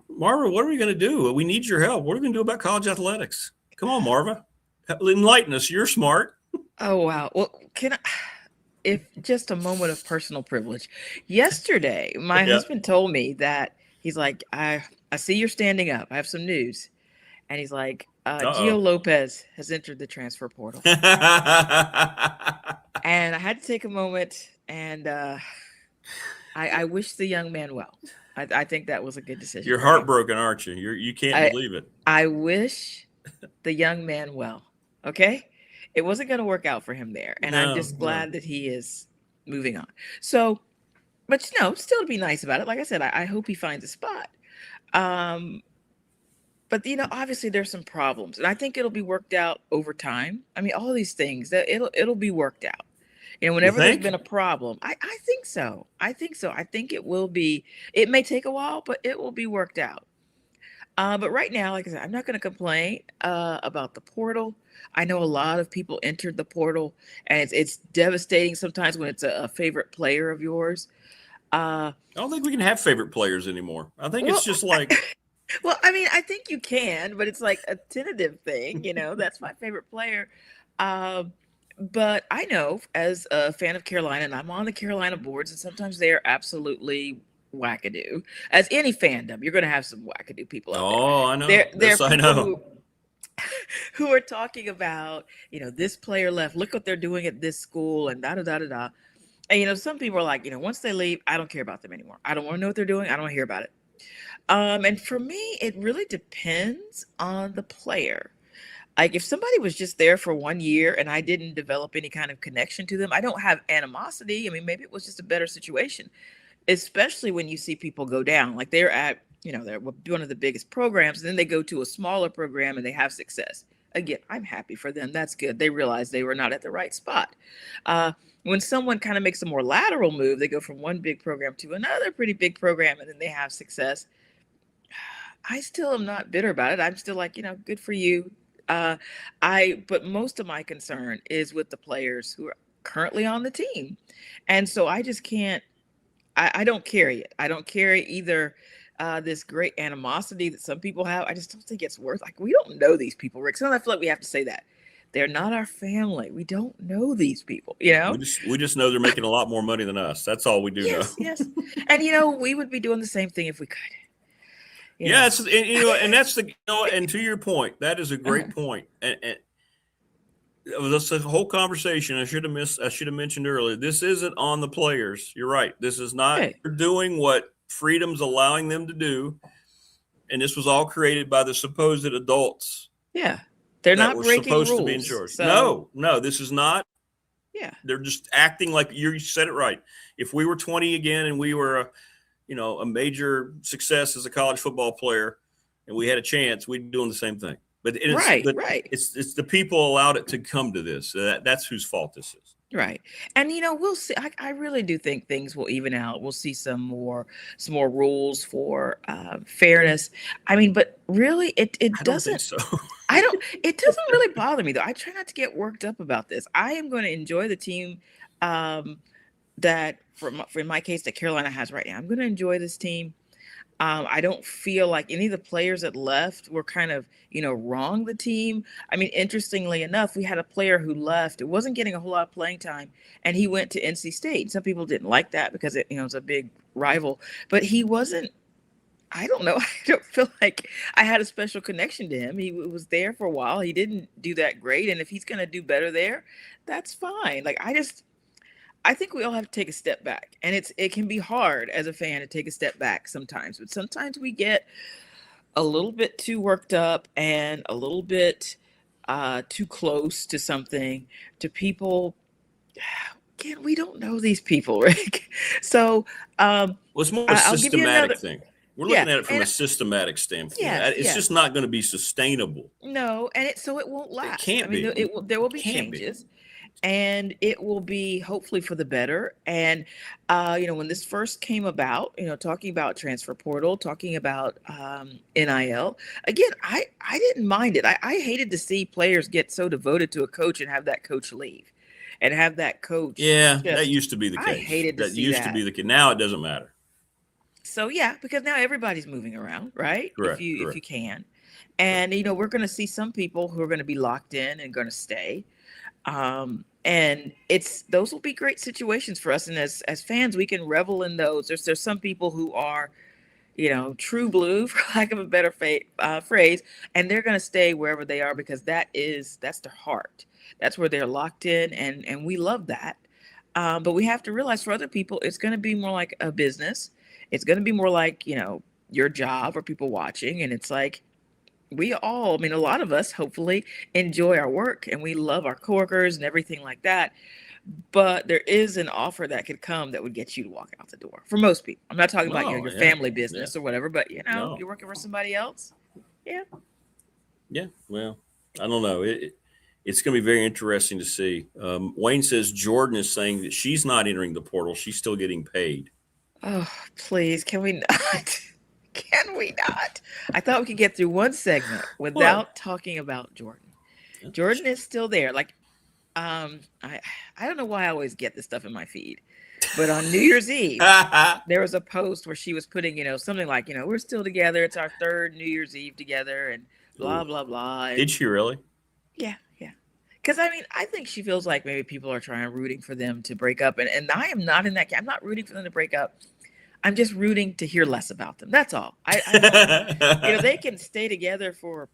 Marva, what are we going to do? We need your help. What are we going to do about college athletics? Come on, Marva. Enlighten us. You're smart. Oh, wow. Well, if just a moment of personal privilege. Yesterday, my husband told me that he's like, I see you're standing up. I have some news. And he's like, Gio Lopez has entered the transfer portal. And I had to take a moment, and I wish the young man well. I think that was a good decision. You're heartbroken, aren't you? You can't believe it. I wish the young man well. Okay? It wasn't going to work out for him there. And I'm just glad that he is moving on. So, but still to be nice about it. Like I said, I hope he finds a spot. But, obviously there's some problems, and I think it'll be worked out over time. I mean, all these things that it'll be worked out. Whenever there's been a problem, I think so. I think it will be. It may take a while, but it will be worked out. But right now, like I said, I'm not going to complain about the portal. I know a lot of people entered the portal, and it's devastating sometimes when it's a favorite player of yours. I don't think we can have favorite players anymore. I think it's just like. Well, I mean, I think you can, but it's like a tentative thing, that's my favorite player. But I know as a fan of Carolina, and I'm on the Carolina boards, and sometimes they are absolutely wackadoo. As any fandom, you're going to have some wackadoo people out there. Oh, I know. Yes, I know. Who are talking about, this player left, look what they're doing at this school, and da-da-da-da-da. And, some people are like, once they leave, I don't care about them anymore. I don't want to know what they're doing. I don't want to hear about it. And for me, it really depends on the player. Like if somebody was just there for 1 year and I didn't develop any kind of connection to them, I don't have animosity. I mean, maybe it was just a better situation, especially when you see people go down. Like they're at, they're one of the biggest programs, and then they go to a smaller program and they have success. Again, I'm happy for them. That's good. They realized they were not at the right spot. When someone kind of makes a more lateral move, they go from one big program to another pretty big program, and then they have success. I still am not bitter about it. I'm still like, good for you. But most of my concern is with the players who are currently on the team. And so I just can't, I don't carry it. I don't carry either this great animosity that some people have. I just don't think it's worth, we don't know these people, Rick. Sometimes I feel like we have to say that. They're not our family. We don't know these people, We just know they're making a lot more money than us. That's all we do know. Yes. And, we would be doing the same thing if we could. Yes, and that's the and to your point, that is a great point. And that's the whole conversation. I should have mentioned earlier. This isn't on the players. You're right. This is not doing what freedom's allowing them to do, and this was all created by the supposed adults. Yeah, they're not breaking supposed rules. To be in charge. So. No, this is not. Yeah, they're just acting like you said it right. If we were 20 again and we were a major success as a college football player and we had a chance, we'd be doing the same thing. But it's it's the people allowed it to come to this. That's whose fault this is. Right. And, we'll see. I really do think things will even out. We'll see some more rules for fairness. I mean, but really it doesn't. Think so. It doesn't really bother me though. I try not to get worked up about this. I am going to enjoy the team that in my case that Carolina has right now. I'm going to enjoy this team. I don't feel like any of the players that left were kind of, wrong the team. I mean, interestingly enough, we had a player who left. It wasn't getting a whole lot of playing time, and he went to NC State. Some people didn't like that because it was a big rival, but he wasn't. I don't know. I don't feel like I had a special connection to him. He was there for a while. He didn't do that great, and if he's going to do better there, that's fine. I think we all have to take a step back, and it can be hard as a fan to take a step back sometimes, but sometimes we get a little bit too worked up and a little bit too close to something, to people. Again, we don't know these people, Rick. So it's more a systematic thing. We're looking at it from a systematic standpoint. It's just not going to be sustainable. No, and it won't last. It can't be. There will be changes. And it will be hopefully for the better. And, when this first came about, talking about transfer portal, talking about NIL, again, I didn't mind it. I hated to see players get so devoted to a coach and have that coach leave. and have that coach. Yeah, that used to be the case. I hated to see to be the case. Now it doesn't matter. So yeah, because now everybody's moving around, right? Correct, If you can. And we're going to see some people who are going to be locked in and going to stay. And those will be great situations for us. And as fans, we can revel in those. There's some people who are, true blue, for lack of a better phrase, and they're going to stay wherever they are because that's their heart. That's where they're locked in, and we love that. But we have to realize for other people, it's going to be more like a business. It's going to be more like, your job or people watching. And it's like, a lot of us hopefully enjoy our work and we love our coworkers and everything like that. But there is an offer that could come that would get you to walk out the door for most people. I'm not talking about your family business or whatever, but you're working for somebody else. Yeah. Yeah. Well, I don't know. It's going to be very interesting to see. Wayne says Jordan is saying that she's not entering the portal. She's still getting paid. Oh, please. Can we not? Can we not? I thought we could get through one segment without talking about Jordan. Yeah. Jordan is still there. Like, I don't know why I always get this stuff in my feed, but on New Year's Eve, there was a post where she was putting, something like, we're still together. It's our third New Year's Eve together and blah, blah, blah. And, did she really? Yeah. Because, I think she feels like maybe people are rooting for them to break up. And I am not in that camp. I'm not rooting for them to break up. I'm just rooting to hear less about them. That's all. They can stay together for,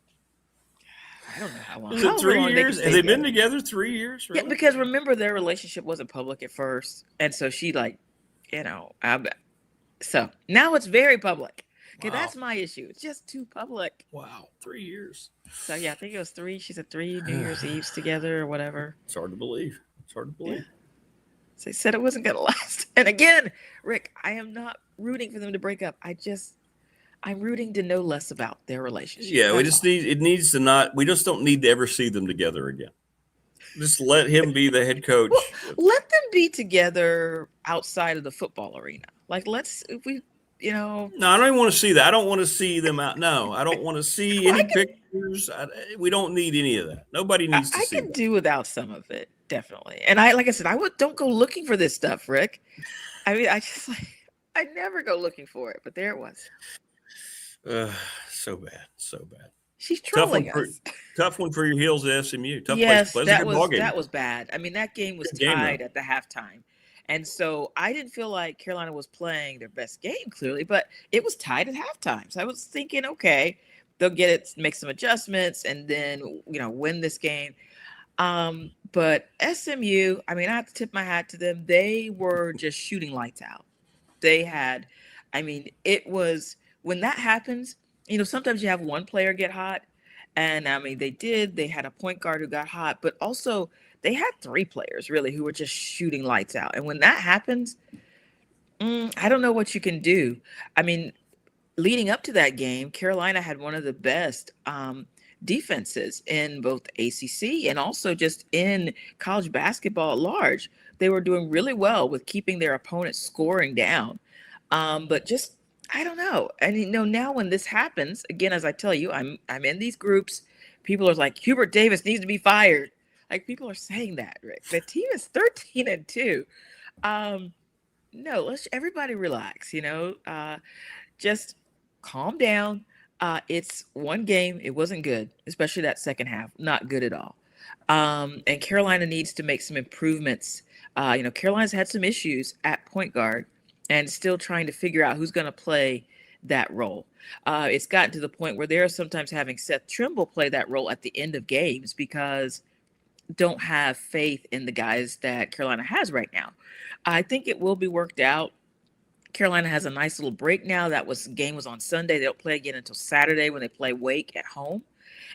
I don't know how long. Is it 3 years? Have they been together 3 years? Really? Yeah, because remember their relationship wasn't public at first. And so she so now it's very public. Okay, that's my issue. It's just too public. Wow, 3 years. So yeah, I think it was 3. She said 3 New Year's Eves together or whatever. It's hard to believe. Yeah. So they said it wasn't going to last. And again, Rick, I am not rooting for them to break up. I'm rooting to know less about their relationship. Yeah, we just don't need to ever see them together again. Just let him be the head coach. Well, let them be together outside of the football arena. Like, No, I don't even want to see that. I don't want to see them out. No, I don't want to see any pictures. We don't need any of that. Nobody needs to see I can do without some of it, definitely. And like I said, don't go looking for this stuff, Rick. I never go looking for it, but there it was. So bad. She's trolling us. Tough one for your heels at SMU. Yes, that was bad. That game was tied at the halftime. And so I didn't feel like Carolina was playing their best game, clearly, but it was tied at halftime. So I was thinking, okay, they'll get it, make some adjustments, and then, win this game. But SMU, I have to tip my hat to them. They were just shooting lights out. They had, it was, when that happens, sometimes you have one player get hot. And they had a point guard who got hot, but also they had 3 players really who were just shooting lights out. And when that happens, I don't know what you can do. Leading up to that game, Carolina had one of the best defenses in both ACC and also just in college basketball at large. They were doing really well with keeping their opponents scoring down. But just, I don't know. And now when this happens, again, as I tell you, I'm in these groups. People are like, Hubert Davis needs to be fired. Like, people are saying that, Rick. The team is 13-2. No, everybody relax, just calm down. It's one game. It wasn't good, especially that second half. Not good at all. And Carolina needs to make some improvements. Carolina's had some issues at point guard and still trying to figure out who's going to play that role. It's gotten to the point where they're sometimes having Seth Trimble play that role at the end of games because don't have faith in the guys that Carolina has right now. I think it will be worked out. Carolina has a nice little break now. Game was on Sunday. They don't play again until Saturday when they play Wake at home.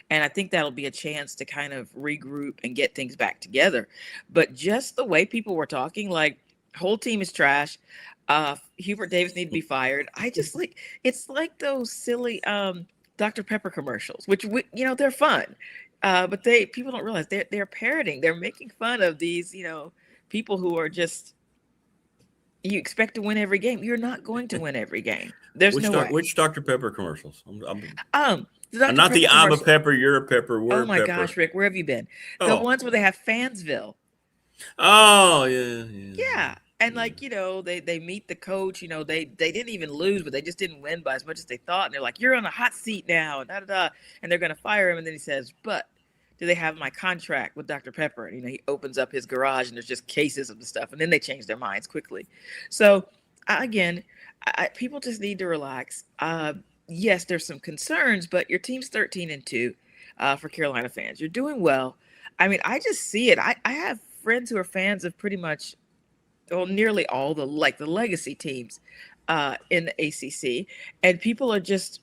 And I think that'll be a chance to kind of regroup and get things back together. But just the way people were talking, like, whole team is trash. Hubert Davis need to be fired. It's like those silly Dr. Pepper commercials, which they're fun. But people don't realize they're parroting. They're making fun of these, people who are just, you expect to win every game. You're not going to win every game. There's no way. Which Dr. Pepper commercials? I'm not the I'm a pepper, you're a pepper, we're a pepper. Oh my gosh, Rick, where have you been? The ones where they have Fansville. Oh, yeah. Yeah. And like, they meet the coach, they didn't even lose, but they just didn't win by as much as they thought. And they're like, you're on a hot seat now, and da da da. And they're gonna fire him. And then he says, but do they have my contract with Dr. Pepper? And he opens up his garage and there's just cases of the stuff. And then they change their minds quickly. So again, people just need to relax. Yes, there's some concerns, but your team's 13-2 for Carolina fans. You're doing well. I mean, I just see it. I have friends who are fans of pretty much, well, nearly all the legacy teams in the ACC, and people are just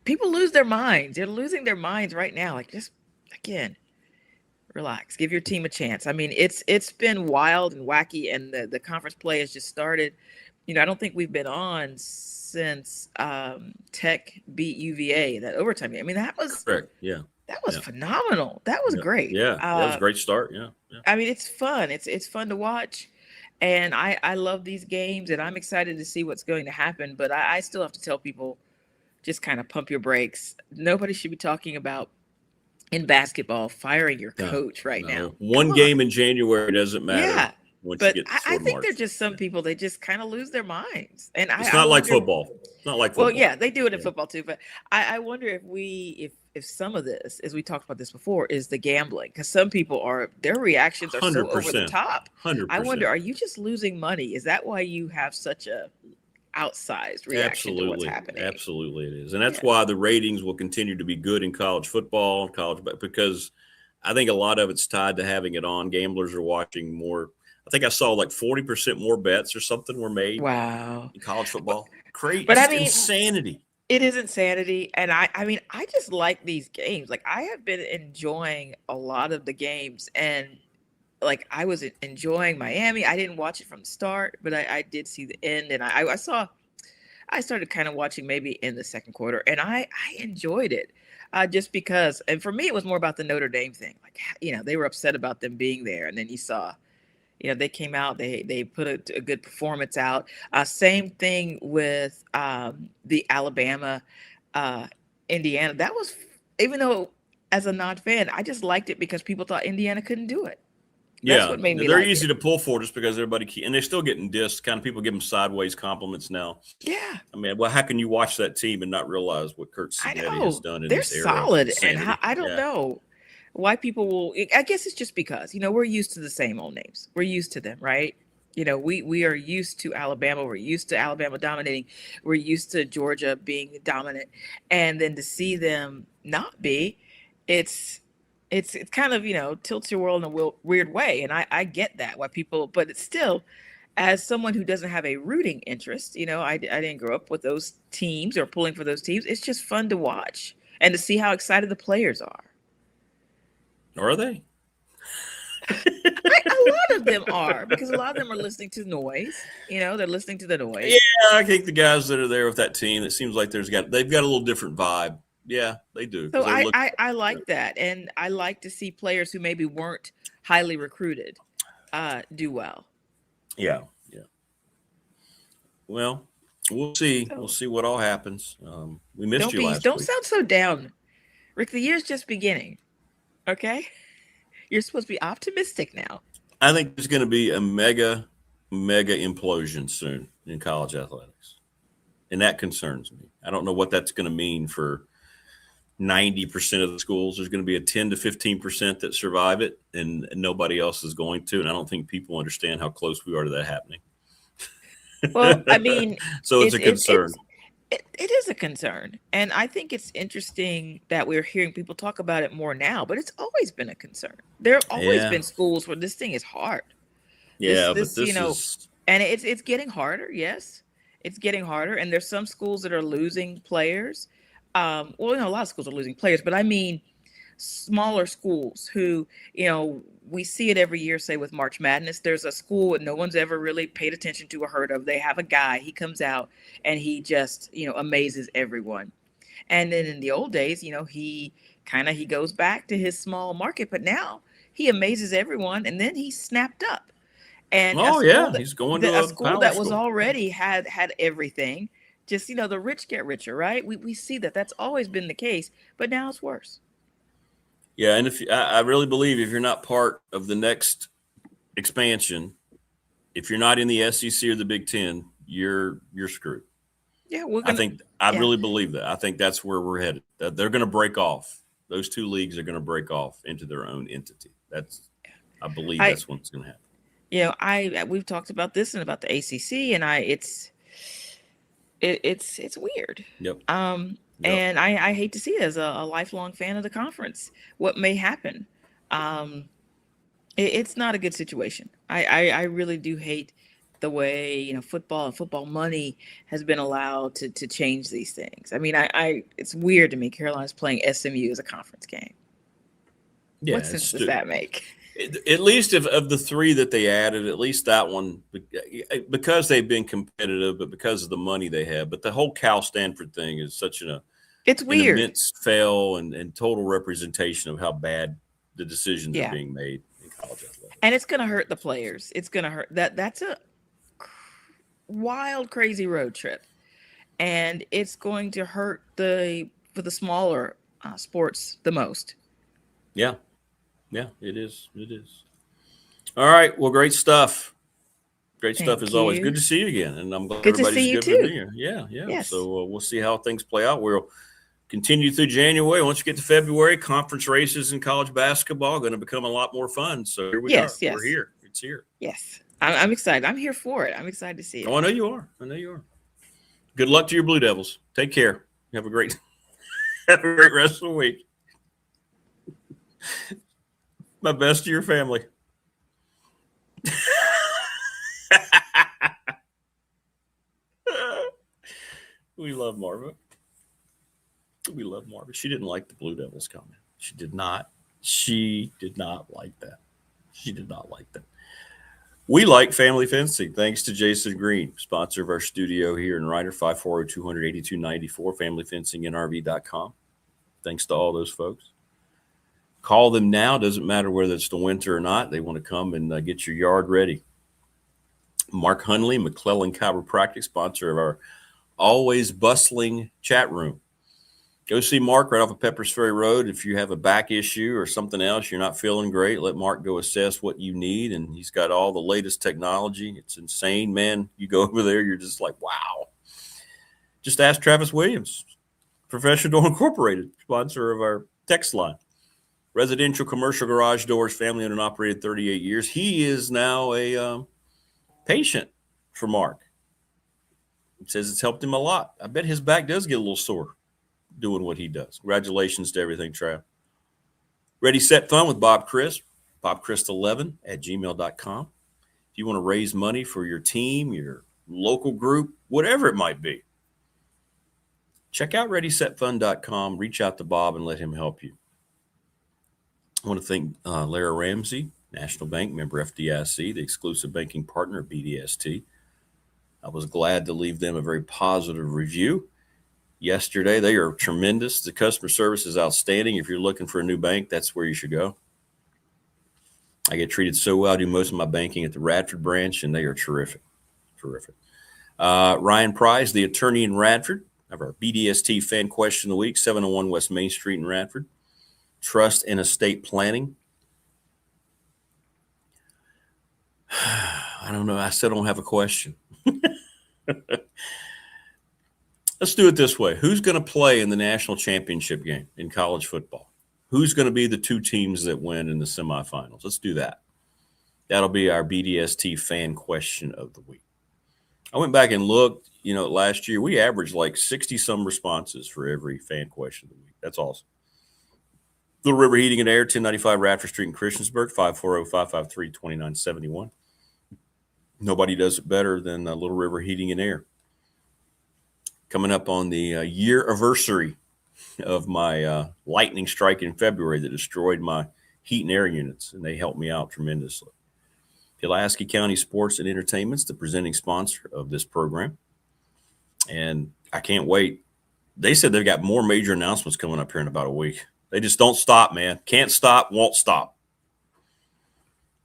people lose their minds. They're losing their minds right now. Like, just again, relax. Give your team a chance. I mean, it's been wild and wacky, and the conference play has just started. I don't think we've been on since Tech beat UVA, that overtime game. I mean, that was correct. Yeah. That was phenomenal. That was great. Yeah, that was a great start. Yeah. I mean, it's fun. It's fun to watch. And I love these games, and I'm excited to see what's going to happen. But I still have to tell people, just kind of pump your brakes. Nobody should be talking about, in basketball, firing your coach right now. One game in January doesn't matter. Yeah. But I think they're just some people, they just kind of lose their minds. And it's not like football. It's not like football. Well, yeah, they do it in football too. But I wonder if some of this, as we talked about this before, is the gambling. Because some people their reactions are 100%, so over the top. 100%. I wonder, are you just losing money? Is that why you have such a outsized reaction to what's happening? Absolutely it is. And that's why the ratings will continue to be good in college football, because I think a lot of it's tied to having it on. Gamblers are watching more. I think I saw like 40% more bets or something were made. Wow. In college football. Crazy. But I mean, insanity. It is insanity. And I mean, I just like these games. Like, I have been enjoying a lot of the games, and like, I was enjoying Miami. I didn't watch it from the start, but I did see the end, and I started kind of watching maybe in the second quarter, and I enjoyed it. Just because, and for me, it was more about the Notre Dame thing. Like, they were upset about them being there, and then you saw, they came out, they put a good performance out. Same thing with the Alabama, Indiana. That was, even though as a non-fan, I just liked it because people thought Indiana couldn't do it. That's what made me they're like easy it. to pull for just because everybody and they're still getting dissed. Kind of people give them sideways compliments now. Yeah. I mean, well, how can you watch that team and not realize what Kurt Cignetti has done in this they're era? solid, and I don't know why people will. I guess it's just because we're used to the same old names. We're used to them, right? We are used to Alabama. We're used to Alabama dominating. We're used to Georgia being dominant, and then to see them not be, it's kind of, tilts your world in a weird way. And I get that, why people, but it's still, as someone who doesn't have a rooting interest, I didn't grow up with those teams or pulling for those teams. It's just fun to watch and to see how excited the players are. Are they? A lot of them are, because a lot of them are listening to noise. They're listening to the noise. Yeah, I think the guys that are there with that team, it seems like they've got a little different vibe. Yeah, they do. So I like that, and I like to see players who maybe weren't highly recruited do well. Yeah. Well, we'll see. We'll see what all happens. We missed you last week. Don't sound so down, Rick. The year's just beginning. Okay, you're supposed to be optimistic now. I think there's going to be a mega implosion soon in college athletics, and that concerns me. I don't know what that's going to mean for 90% of the schools. There's going to be a 10 to 15% that survive it, and nobody else is going to. And I don't think people understand how close we are to that happening. Well, I mean, so it's a concern. It is a concern. And I think it's interesting that we're hearing people talk about it more now, but it's always been a concern. There have always been schools where this thing is hard. Yeah, but this is... And it's getting harder. Yes, it's getting harder. And there's some schools that are losing players. A lot of schools are losing players, but I mean smaller schools who, we see it every year, say with March Madness. There's a school that no one's ever really paid attention to or heard of. They have a guy, he comes out and he just, amazes everyone. And then in the old days, he goes back to his small market, but now he amazes everyone, and then he snapped up. And he's going to a school that was already had everything. Just, the rich get richer, right? We see that. That's always been the case, but now it's worse. Yeah, and I really believe if you're not part of the next expansion, if you're not in the SEC or the Big Ten, you're screwed. Yeah, I really believe that. I think that's where we're headed. That they're going to break off. Those two leagues are going to break off into their own entity. I believe that's what's going to happen. You know, we've talked about this and about the ACC, and it's weird. Yep. And I hate to see it as a lifelong fan of the conference, what may happen. It's not a good situation. I really do hate the way, you know, football and football money has been allowed to change these things. I mean, it's weird to me. Carolina's playing SMU as a conference game. Yeah, what sense does that make? At least of the three that they added, at least that one, because they've been competitive, but because of the money they have. But the whole Cal Stanford thing is such it's weird, an immense fail and total representation of how bad the decisions are being made in college athletics. And it's going to hurt the players. It's going to hurt that's a wild, crazy road trip, and it's going to hurt for the smaller sports the most. Yeah, it is. All right, well, great stuff. Great stuff as always. Good to see you again, and I'm glad everybody's good for you. Yeah. Yes. So we'll see how things play out. We'll continue through January. Once you get to February, conference races in college basketball are going to become a lot more fun. So here we are. Yes. We're here. It's here. Yes. I'm excited. I'm here for it. I'm excited to see it. Oh, I know you are. Good luck to your Blue Devils. Take care. Have a great rest of the week. My best to your family. We love Marva. She didn't like the Blue Devils comment. She did not like that. We like family fencing. Thanks to Jason Green, sponsor of our studio here in Ryder, 540-200-8294, familyfencingnrv.com. Thanks to all those folks. Call them now. Doesn't matter whether it's the winter or not. They want to come and get your yard ready. Mark Hunley, McClellan Chiropractic, sponsor of our always bustling chat room. Go see Mark right off of Peppers Ferry Road. If you have a back issue or something else, you're not feeling great, let Mark go assess what you need. And he's got all the latest technology. It's insane, man. You go over there, you're just like, wow. Just ask Travis Williams, Professional Incorporated, sponsor of our text line. Residential commercial garage doors, family owned and operated 38 years. He is now a patient for Mark. He says it's helped him a lot. I bet his back does get a little sore doing what he does. Congratulations to everything, Trav. Ready, Set, Fun with Bob Christ, bobchrist11@gmail.com. If you want to raise money for your team, your local group, whatever it might be, check out readysetfun.com. Reach out to Bob and let him help you. I want to thank Lara Ramsey, National Bank, member FDIC, the exclusive banking partner of BDST. I was glad to leave them a very positive review yesterday. They are tremendous. The customer service is outstanding. If you're looking for a new bank, that's where you should go. I get treated so well. I do most of my banking at the Radford branch, and they are terrific. Ryan Price, the attorney in Radford, of our BDST fan question of the week, 701 West Main Street in Radford. Trust and estate planning. I don't know. I still don't have a question. Let's do it this way. Who's going to play in the national championship game in college football? Who's going to be the two teams that win in the semifinals? Let's do that. That'll be our BDST fan question of the week. I went back and looked, last year we averaged like 60-some responses for every fan question of the week. That's awesome. Little River Heating and Air, 1095 Radford Street in Christiansburg, 540-553-2971. Nobody does it better than Little River Heating and Air. Coming up on the year anniversary of my lightning strike in February that destroyed my heat and air units, and they helped me out tremendously. Pulaski County Sports and Entertainment's the presenting sponsor of this program, and I can't wait. They said they've got more major announcements coming up here in about a week. They just don't stop, man. Can't stop, won't stop.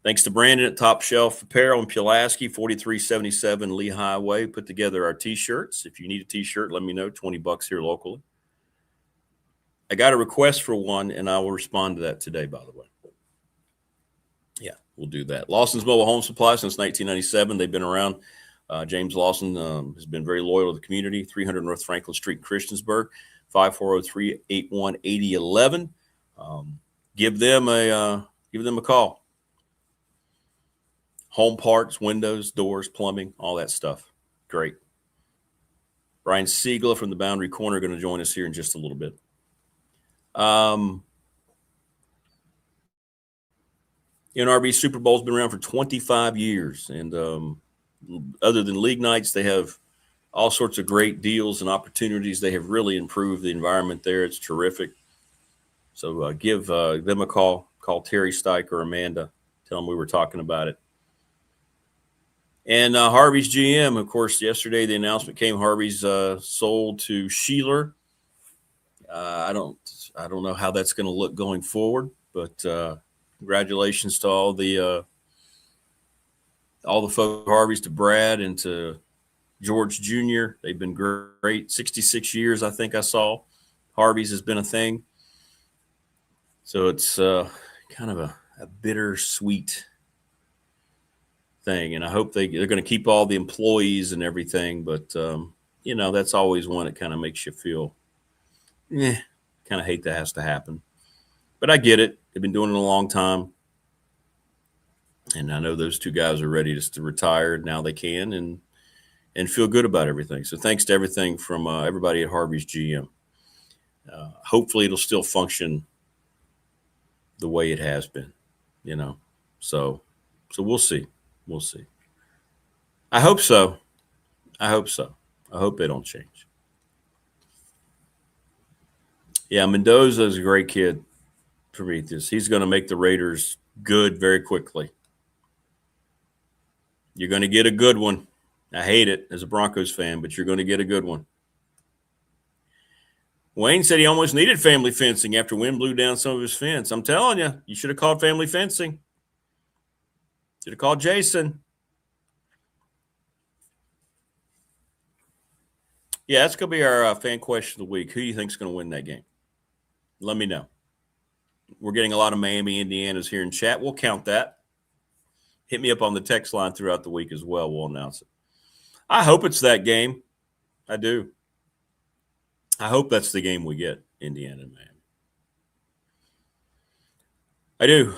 Thanks to Brandon at Top Shelf Apparel in Pulaski, 4377 Lee Highway. Put together our T-shirts. If you need a T-shirt, let me know. $20 here locally. I got a request for one, and I will respond to that today, by the way. Yeah, we'll do that. Lawson's Mobile Home Supply since 1997. They've been around. James Lawson has been very loyal to the community. 300 North Franklin Street, Christiansburg, 5403-881-8011. Give them a call. Home parts, windows, doors, plumbing, all that stuff. Great. Brian Seigla from the Boundary Corner going to join us here in just a little bit. NRB Super Bowl's been around for 25 years, and other than league nights, they have all sorts of great deals and opportunities. They have really improved the environment there. It's terrific. So give them a call. Call Terry Stike or Amanda. Tell them we were talking about it. And Harvey's GM, of course, yesterday the announcement came. Harvey's sold to Sheeler. I don't know how that's going to look going forward, but congratulations to all the folks, Harvey's, to Brad and to George Jr. They've been great. 66 years, I think I saw. Harvey's has been a thing. So it's kind of a bittersweet thing. And I hope they're going to keep all the employees and everything. But, that's always one that kind of makes you feel, kind of hate that has to happen. But I get it. They've been doing it a long time. And I know those two guys are ready to retire. Now they can and feel good about everything. So thanks to everything from everybody at Harvey's GM. Hopefully it'll still function the way it has been, So we'll see. We'll see. I hope so. I hope they don't change. Yeah, Mendoza is a great kid, Prometheus. He's going to make the Raiders good very quickly. You're going to get a good one. I hate it as a Broncos fan, but you're going to get a good one. Wayne said he almost needed family fencing after wind blew down some of his fence. I'm telling you, you should have called family fencing. Should have called Jason. Yeah, that's going to be our fan question of the week. Who do you think is going to win that game? Let me know. We're getting a lot of Miami, Indiana's here in chat. We'll count that. Hit me up on the text line throughout the week as well. We'll announce it. I hope it's that game. I do. I hope that's the game we get, Indiana and Miami. I do.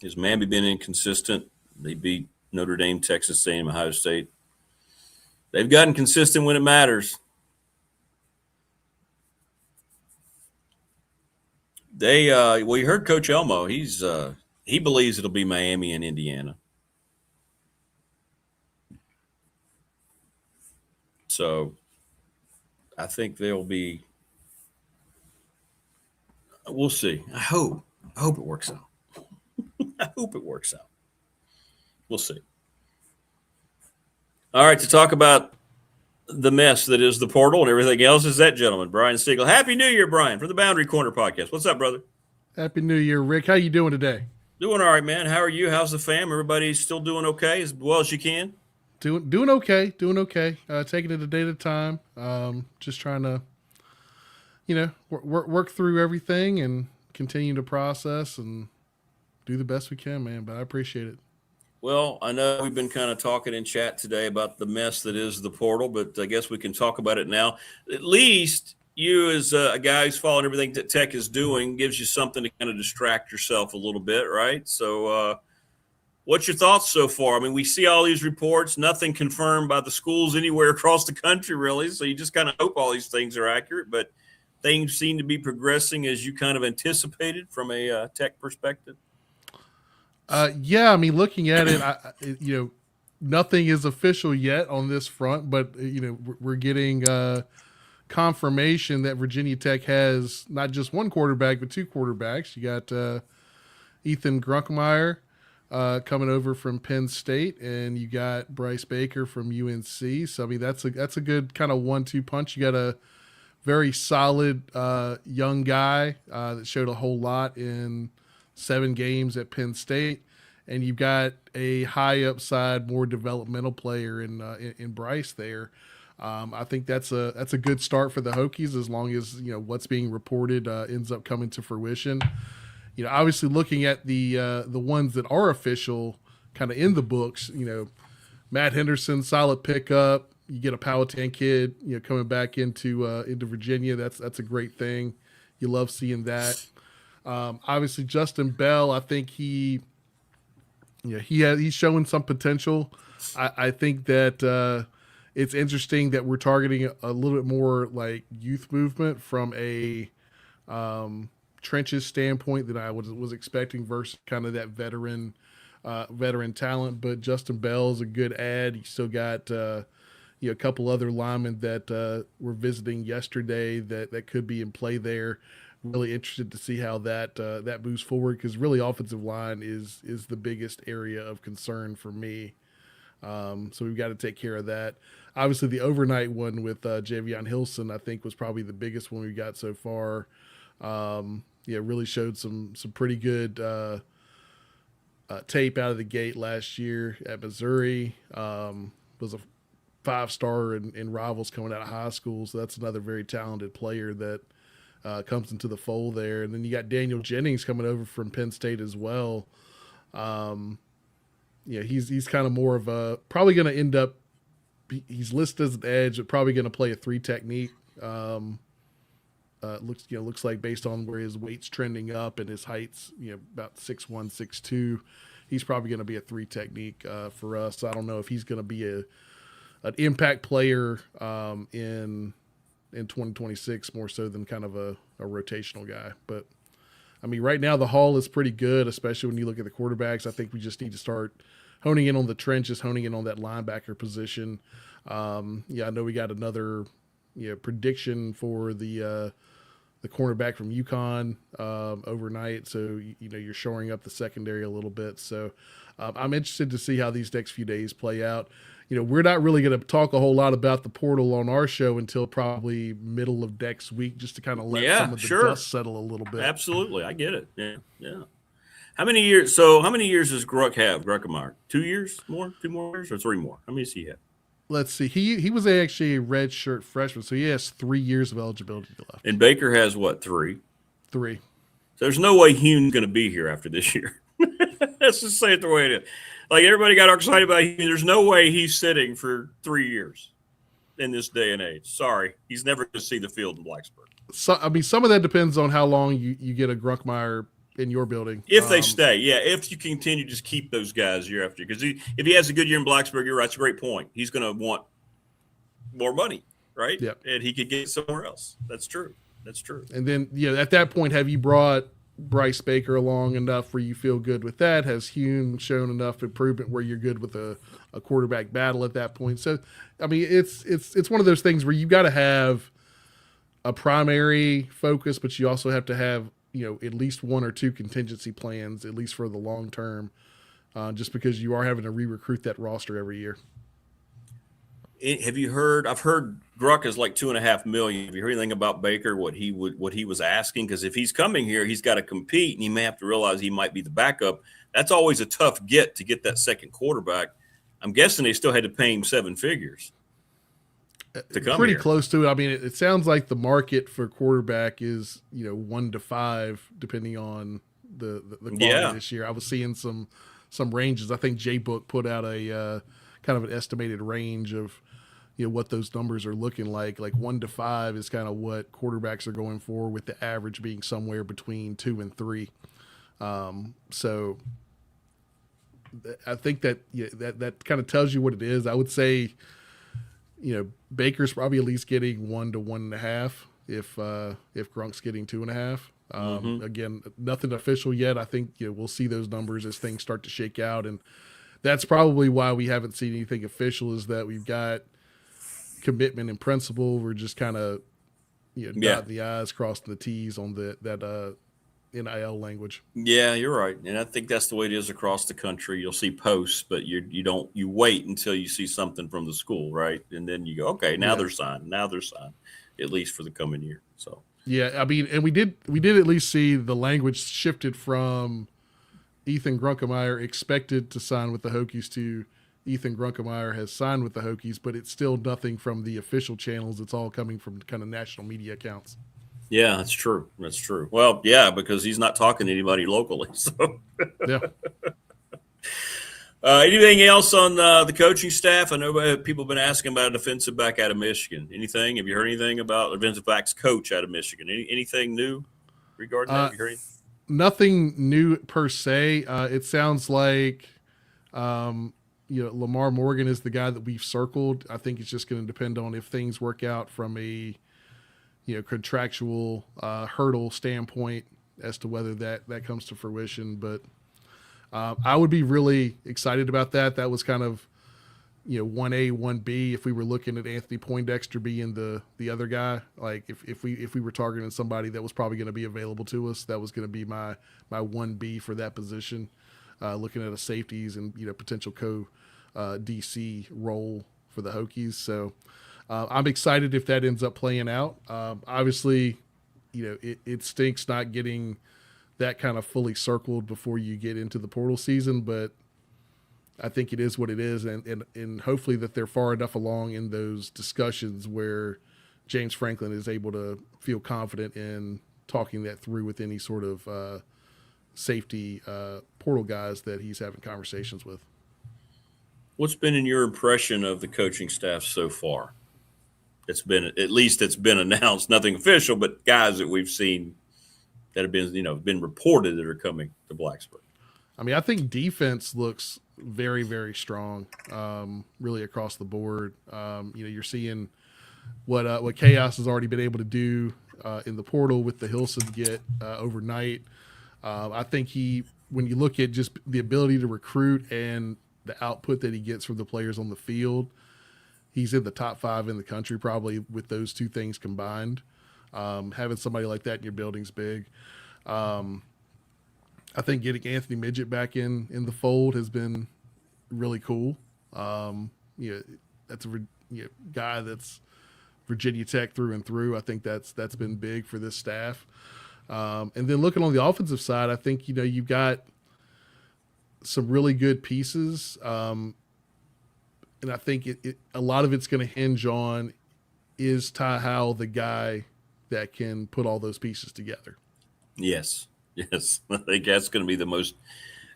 Has Miami been inconsistent? They beat Notre Dame, Texas A&M, Ohio State. They've gotten consistent when it matters. We heard Coach Elmo. He believes it'll be Miami and Indiana. So I think they'll be. We'll see. I hope it works out. I hope it works out. We'll see. All right, to talk about the mess that is the portal and everything else is that gentleman, Brian Seigla. Happy New Year, Brian, from the Boundary Corner podcast. What's up, brother? Happy New Year, Rick. How you doing today? Doing all right, man. How are you? How's the fam? Everybody still doing okay as well as you can? Doing okay. Taking it a day at a time. Just trying to, work through everything and continue to process and do the best we can, man. But I appreciate it. Well, I know we've been kind of talking in chat today about the mess that is the portal, but I guess we can talk about it now. At least you, as a guy who's following everything that Tech is doing, gives you something to kind of distract yourself a little bit, right? So what's your thoughts so far? I mean, we see all these reports, nothing confirmed by the schools anywhere across the country, really. So you just kind of hope all these things are accurate, but things seem to be progressing as you kind of anticipated from a Tech perspective. Yeah, I mean, looking at it, nothing is official yet on this front, but we're getting confirmation that Virginia Tech has not just one quarterback but two quarterbacks. You got Ethan Grunkmeyer coming over from Penn State, and you got Bryce Baker from UNC. So I mean, that's a good kind of 1-2 punch. You got a very solid young guy that showed a whole lot in 7 games at Penn State, and you've got a high upside, more developmental player in Bryce there. I think that's a good start for the Hokies, as long as what's being reported ends up coming to fruition. Obviously looking at the ones that are official, kind of in the books. Matt Henderson, solid pickup. You get a Powhatan kid, coming back into Virginia. That's a great thing. You love seeing that. Obviously Justin Bell, I think he's showing some potential. I think that it's interesting that we're targeting a little bit more like youth movement from a trenches standpoint than I was expecting versus kind of that veteran talent. But Justin Bell is a good ad. You still got a couple other linemen that were visiting yesterday that could be in play there. Really interested to see how that moves forward, because really offensive line is the biggest area of concern for me. So we've got to take care of that. Obviously, the overnight one with Javion Hilson, I think, was probably the biggest one we got so far. Really showed some pretty good tape out of the gate last year at Missouri. Was a 5-star in rivals coming out of high school, so that's another very talented player that comes into the fold there. And then you got Daniel Jennings coming over from Penn State as well. He's kind of more of a, probably going to end up, he's listed as an edge, but probably going to play a 3 technique. Looks like, based on where his weight's trending up and his height's about 6'1", 6'2", he's probably going to be a 3 technique for us. So I don't know if he's going to be an impact player in 2026 more so than kind of a rotational guy. But I mean, right now the haul is pretty good, especially when you look at the quarterbacks. I think we just need to start honing in on the trenches, honing in on that linebacker position. I know we got another prediction for the cornerback from UConn overnight. So, you're shoring up the secondary a little bit. So I'm interested to see how these next few days play out. We're not really going to talk a whole lot about the portal on our show until probably middle of next week, just to kind of let some of the dust settle a little bit. Absolutely. I get it. Yeah. How many years does Gruck have, Gruckemeyer? 2 years more? 2 more years or 3 more? How many does he have? Let's see. He was actually a red shirt freshman, so he has 3 years of eligibility left. And Baker has what, 3? 3. So there's no way Hume's going to be here after this year. Let's just say it the way it is. Like, everybody got excited about Hume. There's no way he's sitting for 3 years in this day and age. Sorry. He's never going to see the field in Blacksburg. So, I mean, some of that depends on how long you get a Gruckmeyer in your building. If they stay, if you continue to just keep those guys year after year. Because if he has a good year in Blacksburg, you're right, it's a great point. He's going to want more money, right? Yep. And he could get it somewhere else. That's true. And then, at that point, have you brought Bryce Baker along enough where you feel good with that? Has Hume shown enough improvement where you're good with a quarterback battle at that point? So, I mean, it's one of those things where you've got to have a primary focus, but you also have to have at least 1 or 2 contingency plans, at least for the long term, just because you are having to re-recruit that roster every year. Have you heard? I've heard Gruck is like $2.5 million. Have you heard anything about Baker? What he was asking? Because if he's coming here, he's got to compete, and he may have to realize he might be the backup. That's always a tough to get that second quarterback. I'm guessing they still had to pay him 7 figures to come pretty here. Close to it. I mean, it sounds like the market for quarterback is 1 to 5, depending on the quality this year. I was seeing some ranges. I think J-Book put out a kind of an estimated range of what those numbers are looking like. Like 1 to 5 is kind of what quarterbacks are going for, with the average being somewhere between 2 and 3. So I think that that kind of tells you what it is. I would say, Baker's probably at least getting 1 to 1.5 if Grunk's getting 2.5. Again, nothing official yet. I think we'll see those numbers as things start to shake out, and that's probably why we haven't seen anything official, is that we've got commitment in principle. We're just kind of dotting the I's, crossing the T's on that NIL language. Yeah, you're right, and I think that's the way it is across the country. You'll see posts, but you wait until you see something from the school, right? And then you go, okay, now they're signed. Now they're signed, at least for the coming year. So Yeah, I mean, and we did at least see the language shifted from Ethan Grunkemeyer expected to sign with the Hokies to Ethan Grunkemeyer has signed with the Hokies, but it's still nothing from the official channels. It's all coming from kind of national media accounts. Yeah, that's true. That's true. Well, yeah, because he's not talking to anybody locally. So, yeah. Anything else on the coaching staff? I know people have been asking about a defensive back out of Michigan. Anything? Have you heard anything about a defensive backs coach out of Michigan? Anything new regarding that? Have you heard anything? Nothing new per se. It sounds like, Lamar Morgan is the guy that we've circled. I think it's just going to depend on if things work out from a, contractual hurdle standpoint as to whether that comes to fruition. But I would be really excited about that. That was kind of, 1A, 1B. If we were looking at Anthony Poindexter being the other guy, like if we were targeting somebody that was probably going to be available to us, that was going to be my 1B for that position. Looking at a safeties and potential DC role for the Hokies. So I'm excited if that ends up playing out. Obviously, it stinks not getting that kind of fully circled before you get into the portal season, but I think it is what it is, and hopefully that they're far enough along in those discussions where James Franklin is able to feel confident in talking that through with any sort of safety portal guys that he's having conversations with. What's been in your impression of the coaching staff so far? It's been announced, nothing official, but guys that we've seen that have been reported that are coming to Blacksburg. I mean, I think defense looks very, very strong, really across the board. You're seeing what Chaos has already been able to do in the portal with the Hilson get overnight. I think when you look at just the ability to recruit and the output that he gets from the players on the field, he's in the top 5 in the country, probably with those two things combined. Having somebody like that in your building's big. I think getting Anthony Midget back in the fold has been really cool. That's a guy that's Virginia Tech through and through. I think that's been big for this staff. And then looking on the offensive side, I think you've got some really good pieces, and I think a lot of it's going to hinge on, is Ty Howell the guy that can put all those pieces together? Yes. I think that's going to be the most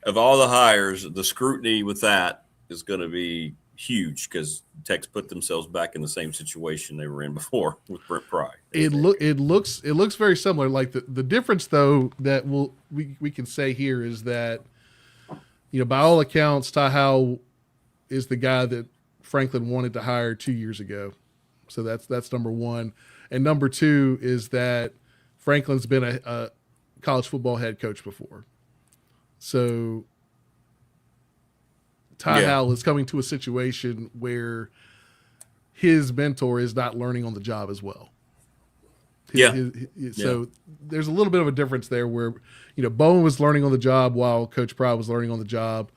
of all the hires. The scrutiny with that is going to be huge because Tech's put themselves back in the same situation they were in before with Brent Pry. It looks very similar. Like the difference though that we can say here is that by all accounts Ty Howell is the guy that Franklin wanted to hire 2 years ago. So that's number one. And number two is that Franklin's been a college football head coach before. So Ty Howell is coming to a situation where his mentor is not learning on the job as well. So there's a little bit of a difference there where, Bowen was learning on the job while Coach Pry was learning on the job.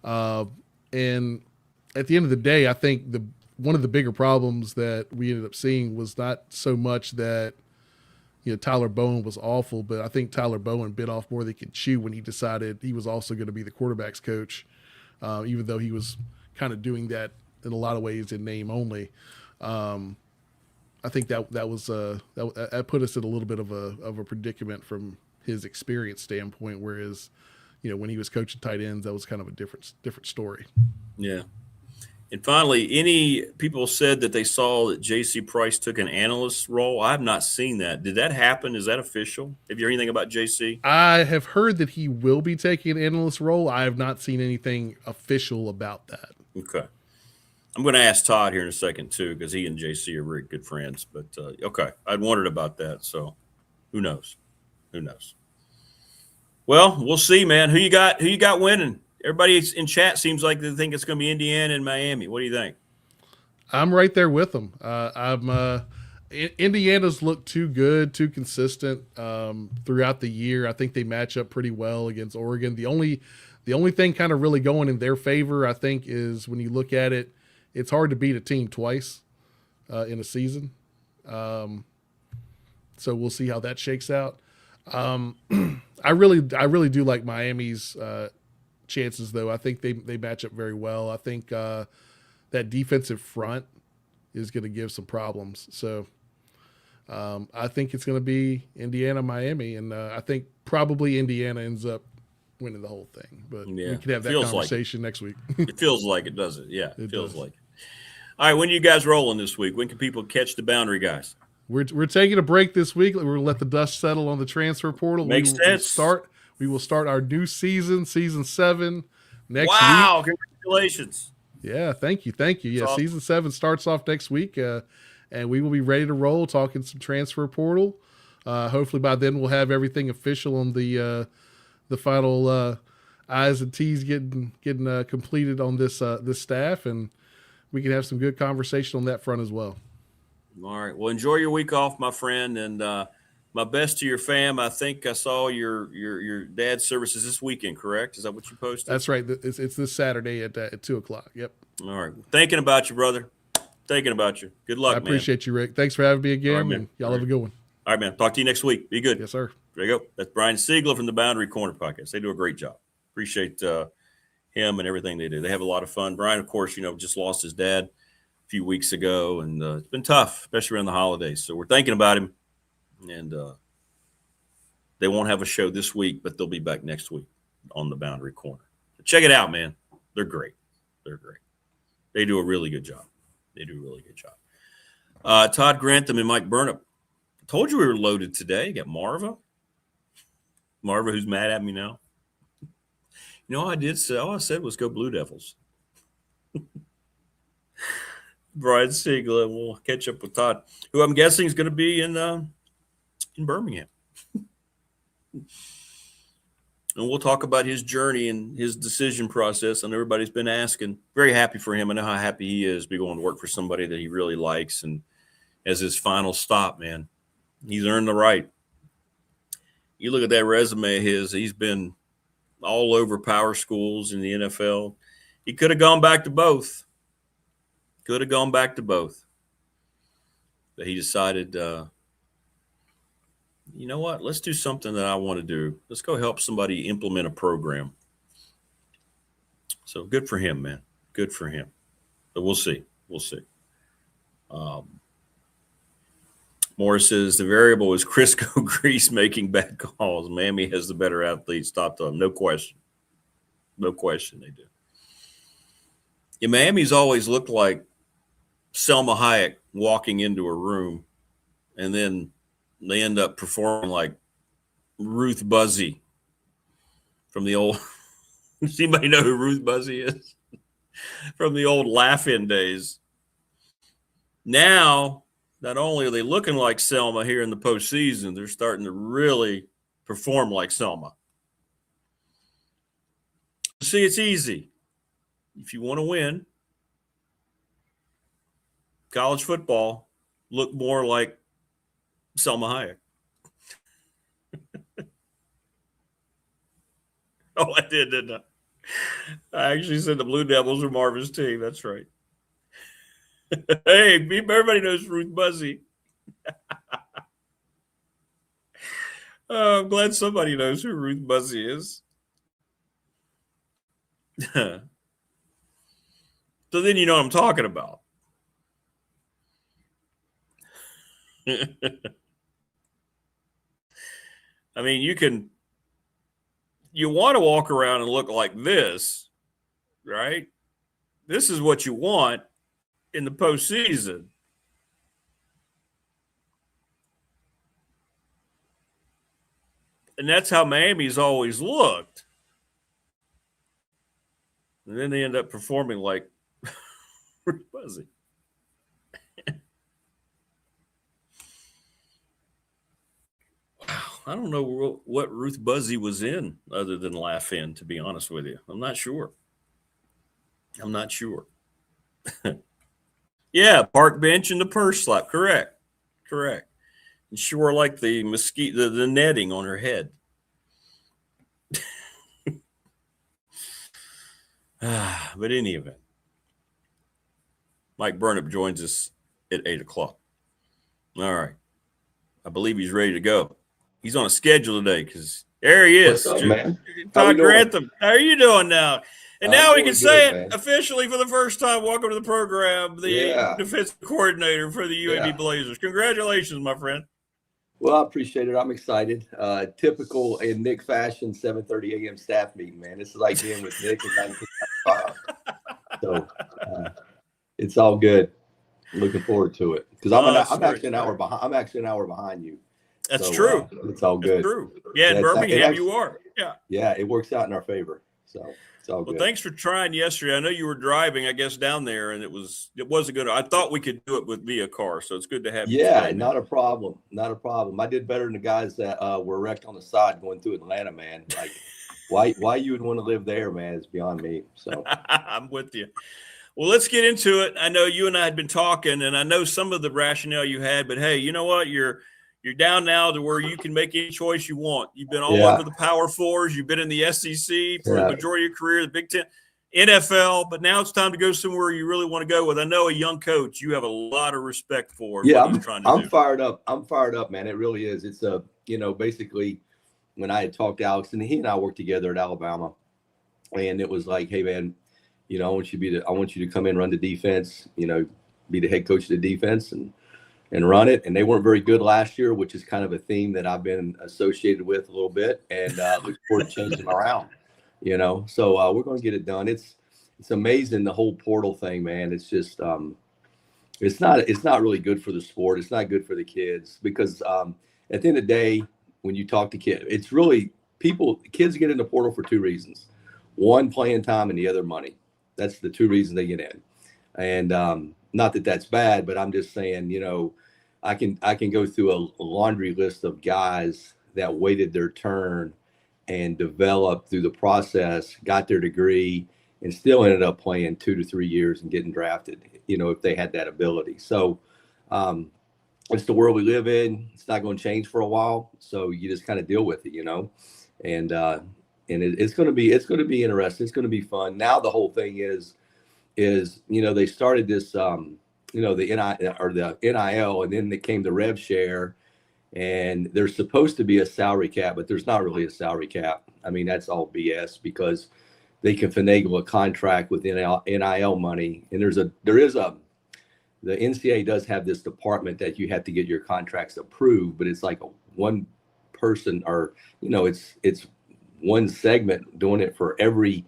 And at the end of the day, I think one of the bigger problems that we ended up seeing was not so much that, Tyler Bowen was awful, but I think Tyler Bowen bit off more than he could chew when he decided he was also going to be the quarterback's coach, even though he was kind of doing that in a lot of ways in name only. I think that put us in a little bit of a predicament from his experience standpoint, whereas, when he was coaching tight ends, that was kind of a different story. Yeah. And finally, any people said that they saw that J.C. Price took an analyst role. I have not seen that. Did that happen? Is that official? Have you heard anything about J.C.? I have heard that he will be taking an analyst role. I have not seen anything official about that. Okay. I'm going to ask Todd here in a second, too, because he and J.C. are very good friends. But, okay, I'd wondered about that. So who knows? Well, we'll see, man. Who you got winning? Everybody in chat seems like they think it's going to be Indiana and Miami. What do you think? I'm right there with them. Indiana's looked too good, too consistent throughout the year. I think they match up pretty well against Oregon. The only thing kind of really going in their favor, I think, is when you look at it, it's hard to beat a team twice in a season. So we'll see how that shakes out. I really do like Miami's chances, though. I think they match up very well. I think that defensive front is going to give some problems. So I think it's going to be Indiana, Miami, and I think probably Indiana ends up winning the whole thing. But we can have that conversation next week. It feels like it, does it? Yeah, it feels does. like it. All right, when are you guys rolling this week? When can people catch the Boundary guys? We're taking a break this week. We're going to let the dust settle on the transfer portal. Makes sense. We will start our new season 7, next week. Wow, congratulations. Yeah, thank you. Yeah, awesome. Season 7 starts off next week, and we will be ready to roll, talking some transfer portal. Hopefully by then we'll have everything official on the final I's and T's getting completed on this staff, and we can have some good conversation on that front as well. All right. Well, enjoy your week off, my friend, and my best to your fam. I think I saw your dad's services this weekend, correct? Is that what you posted? That's right. It's this Saturday at 2:00. Yep. All right. Thinking about you, brother. Thinking about you. Good luck, man. I appreciate you, Rick. Thanks for having me again. All right, man. And y'all have a good one. All right, man. Talk to you next week. Be good. Yes, sir. There you go. That's Brian Seigla from the Boundary Corner podcast. They do a great job. Appreciate him and everything they do. They have a lot of fun. Brian, of course, just lost his dad a few weeks ago, and it's been tough, especially around the holidays. So we're thinking about him, and they won't have a show this week, but they'll be back next week on the Boundary Corner. So check it out, man. They're great. They're great. They do a really good job. Todd Grantham and Mike Burnop. I told you we were loaded today. You got Marva, who's mad at me now. All I said was go Blue Devils. Brian Seigla, and we'll catch up with Todd, who I'm guessing is going to be in Birmingham. And we'll talk about his journey and his decision process. And everybody's been asking. Very happy for him. I know how happy he is to be going to work for somebody that he really likes. And as his final stop, man, he's earned the right. You look at that resume of his, he's been all over power schools in the NFL. He could have gone back to both. But he decided, you know what? Let's do something that I want to do. Let's go help somebody implement a program. So good for him, man. Good for him. But we'll see. Morris says the variable is Crisco Grease making bad calls. Miami has the better athletes. Stop them. No question. They do. Yeah, Miami's always looked like Selma Hayek walking into a room, and then they end up performing like Ruth Buzzy from the old. Does anybody know who Ruth Buzzy is? From the old Laugh-In days. Now, not only are they looking like Selma here in the postseason, they're starting to really perform like Selma. See, it's easy. If you want to win, college football, look more like Selma Hayek. Oh, I did, didn't I? I actually said the Blue Devils are Marva's team. That's right. Hey, everybody knows Ruth Buzzy. I'm glad somebody knows who Ruth Buzzy is. So then you know what I'm talking about. I mean, you want to walk around and look like this, right? This is what you want in the postseason. And that's how Miami's always looked. And then they end up performing like Ruth Buzzy. I don't know what Ruth Buzzy was in other than Laugh-In, to be honest with you. I'm not sure. Yeah, park bench and the purse slap. Correct. And she wore like the mosquito, the netting on her head. But in any event, Mike Burnop joins us at 8:00. All right. I believe he's ready to go. He's on a schedule today because there he is. What's up, man? Todd Grantham. How are you doing now? And now we can say it man. officially for the first time. Welcome to the program, the defensive coordinator for the UAB Blazers. Congratulations, my friend. Well, I appreciate it. I'm excited. Typical in Nick fashion, 7:30 a.m. staff meeting, man. This is like being with Nick in 1995. So it's all good. Looking forward to it because I'm actually an hour behind. I'm actually an hour behind you. That's true. It's all good. That's true. Yeah, in Birmingham, you are. Yeah. Yeah, it works out in our favor. So it's all good. Well, thanks for trying yesterday. I know you were driving, I guess, down there, and it was a good. I thought we could do it via car, so it's good to have you. Yeah, not a problem. Not a problem. I did better than the guys that were wrecked on the side going through Atlanta, man. Like, why you would want to live there, man? It's beyond me. So I'm with you. Well, let's get into it. I know you and I had been talking, and I know some of the rationale you had, but hey, you know what? You're down now to where you can make any choice you want. You've been all over the Power Fours. You've been in the SEC for the majority of your career, the Big Ten, NFL, but now it's time to go somewhere you really want to go with. I know a young coach you have a lot of respect for. Yeah, I'm fired up. I'm fired up, man. It really is. It's basically when I had talked to Alex, and he and I worked together at Alabama, and it was like, hey, man, I want you to come in, run the defense, be the head coach of the defense and run it. And they weren't very good last year, which is kind of a theme that I've been associated with a little bit, and look forward to changing them around, So we're going to get it done. It's amazing, the whole portal thing, man. It's just it's not really good for the sport. It's not good for the kids because at the end of the day, when you talk to kids, it's really kids get in the portal for two reasons. One, playing time, and the other, money. That's the two reasons they get in. And not that that's bad, but I'm just saying, I can go through a laundry list of guys that waited their turn and developed through the process, got their degree, and still ended up playing 2 to 3 years and getting drafted, if they had that ability. So it's the world we live in. It's not going to change for a while. So you just kind of deal with it, and it's going to be interesting. It's going to be fun. Now the whole thing is they started this the NIL, and then they came the rev share, and there's supposed to be a salary cap, but there's not really a salary cap. I mean, that's all BS because they can finagle a contract with NIL money, and the NCAA does have this department that you have to get your contracts approved, but it's like one person, or it's one segment doing it for every,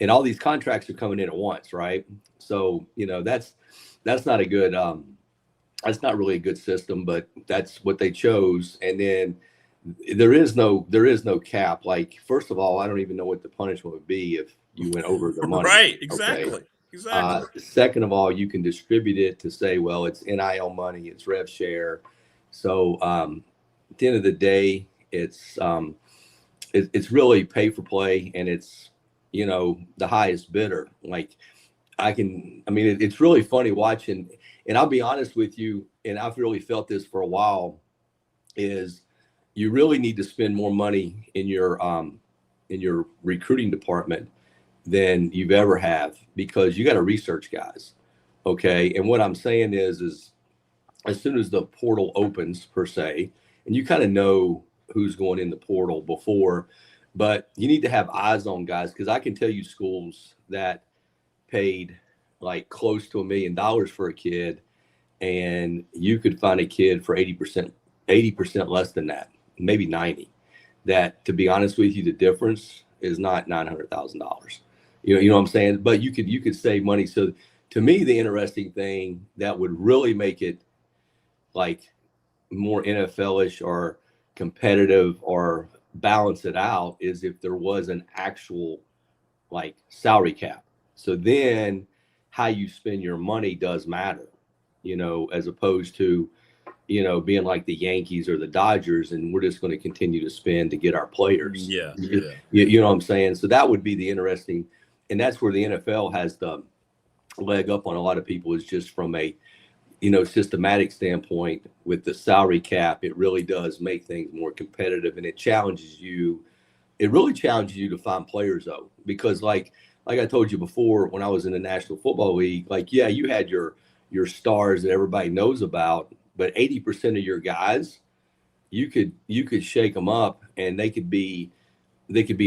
and all these contracts are coming in at once, right? So that's not a good that's not really a good system, but that's what they chose. And then there is no cap. Like, first of all, I don't even know what the punishment would be if you went over the money. Right, exactly. Okay? Exactly. Second of all, you can distribute it to say, well, it's NIL money, it's rev share. So at the end of the day, it's really pay for play, and it's the highest bidder. It's really funny watching, and I'll be honest with you, and I've really felt this for a while, is you really need to spend more money in your recruiting department than you've ever have, because you got to research guys. Okay. And what I'm saying is as soon as the portal opens per se, and you kind of know who's going in the portal before, but you need to have eyes on guys. Cause I can tell you schools that paid like close to $1 million for a kid, and you could find a kid for 80% less than that, maybe 90. That, to be honest with you, the difference is not $900,000. You know what I'm saying? But you could save money. So to me, the interesting thing that would really make it like more NFL-ish or competitive or balance it out is if there was an actual like salary cap. So then how you spend your money does matter, as opposed to, being like the Yankees or the Dodgers, and we're just going to continue to spend to get our players. Yeah. You know what I'm saying? So that would be the interesting, and that's where the NFL has the leg up on a lot of people, is just from a, systematic standpoint with the salary cap. It really does make things more competitive, and it challenges you. It really challenges you to find players though, because like I told you before, when I was in the National Football League, you had your stars that everybody knows about, but 80% of your guys you could shake them up and they could be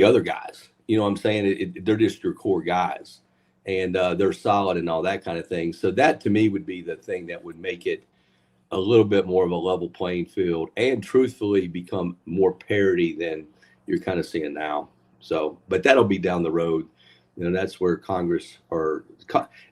other guys. You know what I'm saying? They're just your core guys, and they're solid and all that kind of thing. So that to me would be the thing that would make it a little bit more of a level playing field, and truthfully become more parity than you're kind of seeing now. So, but that'll be down the road. You know, that's where Congress at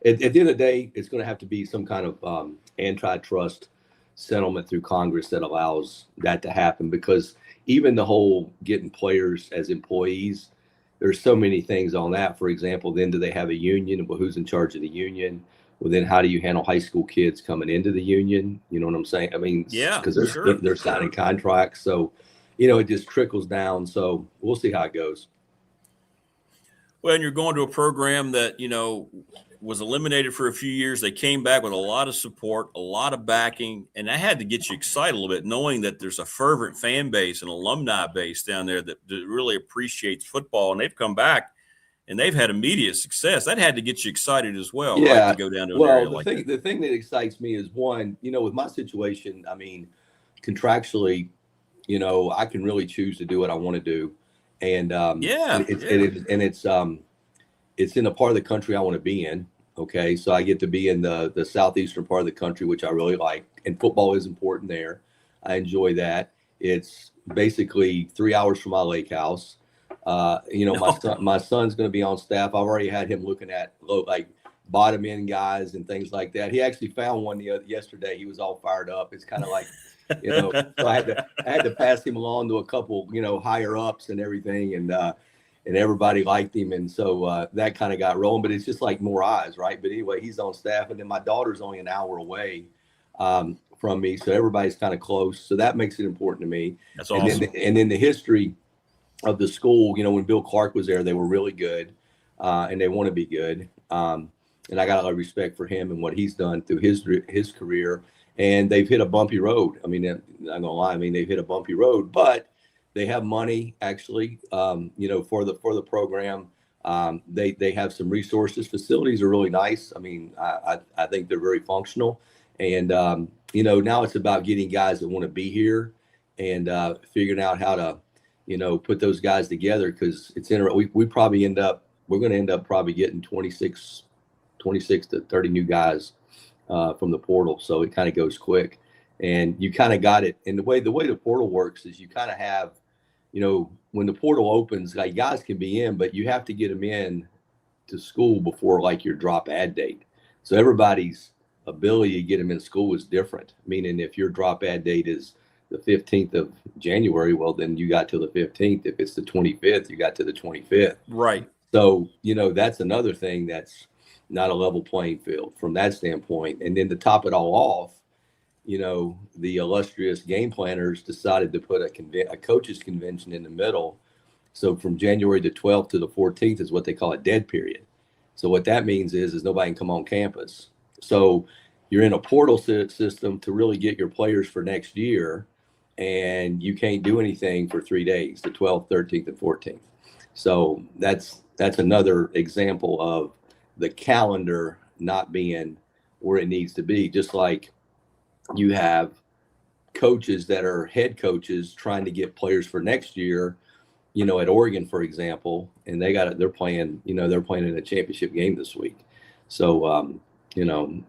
the end of the day, it's going to have to be some kind of antitrust settlement through Congress that allows that to happen, because even the whole getting players as employees, there's so many things on that. For example, then do they have a union? Well, who's in charge of the union? Well, then how do you handle high school kids coming into the union? You know what I'm saying? I mean, yeah, because they're signing contracts. So, you know, it just trickles down. So we'll see how it goes. Well, and you're going to a program that, you know, was eliminated for a few years. They came back with a lot of support, a lot of backing, and that had to get you excited a little bit, knowing that there's a fervent fan base and alumni base down there that really appreciates football, and they've come back and they've had immediate success. That had to get you excited as well, yeah. Right, to go down to an area like that. The thing that excites me is, one, you know, with my situation, I mean, contractually, you know, I can really choose to do what I want to do. And it's in a part of the country I want to be in. Okay, so I get to be in the southeastern part of the country, which I really like, and football is important there. I enjoy that. It's basically 3 hours from my lake house. You know, my son's going to be on staff. I've already had him looking at like bottom end guys and things like that. He actually found one yesterday. He was all fired up. It's kind of like, you know, so I had to pass him along to a couple, you know, higher ups and everything, and everybody liked him, and so that kind of got rolling. But it's just like more eyes, right? But anyway, he's on staff, and then my daughter's only an hour away from me, so everybody's kind of close. So that makes it important to me. That's awesome. And then the history of the school, you know, when Bill Clark was there, they were really good, and they want to be good. And I got a lot of respect for him and what he's done through his career. And they've hit a bumpy road. I mean, I'm not gonna lie. I mean, they've hit a bumpy road, but they have money actually, you know, for the program. They have some resources. Facilities are really nice. I mean, I think they're very functional. And you know, now it's about getting guys that want to be here and figuring out how to, you know, put those guys together, because it's we probably we're going to end up probably getting 26 to 30 new guys from the portal. So it kind of goes quick, and you kind of got it. And the way the portal works is you kind of have, you know, when the portal opens, like guys can be in, but you have to get them in to school before like your drop add date. So everybody's ability to get them in school is different. Meaning if your drop add date is the 15th of January, well, then you got till the 15th. If it's the 25th, you got to the 25th. Right. So, you know, that's another thing that's not a level playing field from that standpoint. And then to top it all off, you know, the illustrious game planners decided to put a coaches convention in the middle. So from January the 12th to the 14th is what they call a dead period. So what that means is nobody can come on campus. So you're in a portal system to really get your players for next year, and you can't do anything for 3 days, the 12th, 13th, and 14th. So that's another example of the calendar not being where it needs to be. Just like you have coaches that are head coaches trying to get players for next year, you know, at Oregon, for example, and they're playing in a championship game this week. So, you know,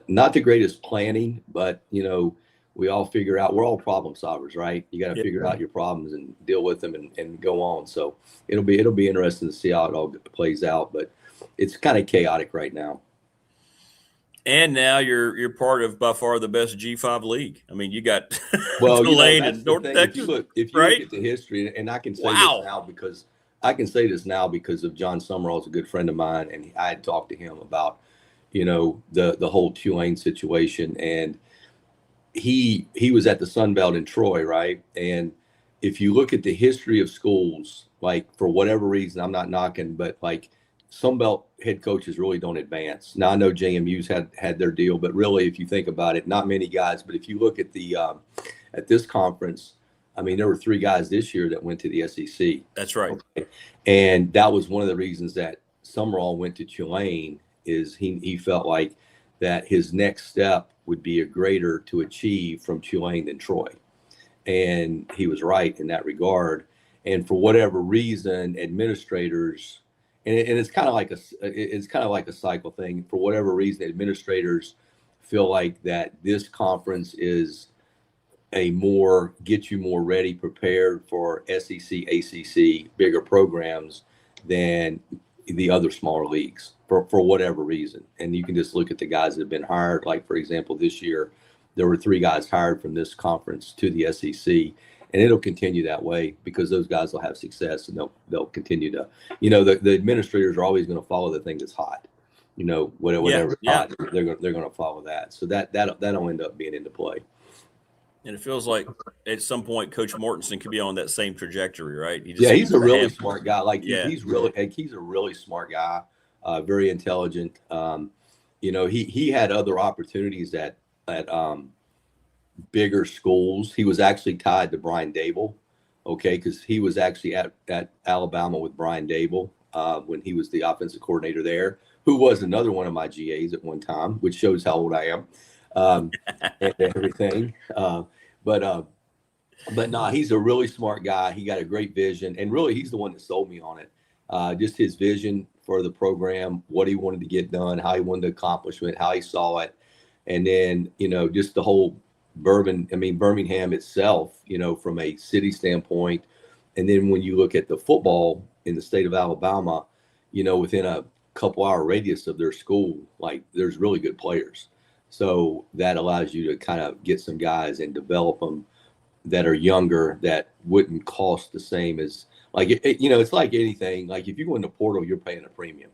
not the greatest planning, but, you know, we all figure out, we're all problem solvers, right? You got to figure out your problems and deal with them and go on. So it'll be interesting to see how it all plays out, but it's kind of chaotic right now. And now you're part of by far the best G5 league. I mean, you got Tulane and North Texas. If you look at the history, and I can say this now because of John Summerall is a good friend of mine, and I had talked to him about, you know, the whole Tulane situation, and he was at the Sun Belt in Troy, right? And if you look at the history of schools, like for whatever reason, I'm not knocking, but like Sun Belt head coaches really don't advance. Now I know JMU's had their deal, but really, if you think about it, not many guys. But if you look at at this conference, I mean, there were 3 guys this year that went to the SEC. That's right. Okay? And that was one of the reasons that Summerall went to Tulane, is he felt like that his next step would be a greater to achieve from Tulane than Troy. And he was right in that regard. And for whatever reason, administrators, and it's kind of like a cycle thing. For whatever reason, administrators feel like that this conference is get you more ready, prepared for SEC, ACC, bigger programs than the other smaller leagues for whatever reason. And you can just look at the guys that have been hired. Like, for example, this year, there were 3 guys hired from this conference to the SEC, and it'll continue that way because those guys will have success and they'll continue to, the administrators are always going to follow the thing that's hot, whatever hot, they're going to follow that. So that'll end up being into play. And it feels like at some point, Coach Mortensen could be on that same trajectory, right? He's a really smart guy. He's a really smart guy, very intelligent. He had other opportunities at bigger schools. He was actually tied to Brian Dable, because he was actually at Alabama with Brian Dable when he was the offensive coordinator there, who was another one of my GAs at one time, which shows how old I am. And everything. But no, he's a really smart guy. He got a great vision, and really he's the one that sold me on it. Just his vision for the program, what he wanted to get done, how he wanted to accomplish it, how he saw it. And then, just the whole Birmingham itself, from a city standpoint. And then when you look at the football in the state of Alabama, within a couple hour radius of their school, there's really good players. So that allows you to kind of get some guys and develop them that are younger that wouldn't cost the same as it's like anything. Like if you go in the portal, you're paying a premium.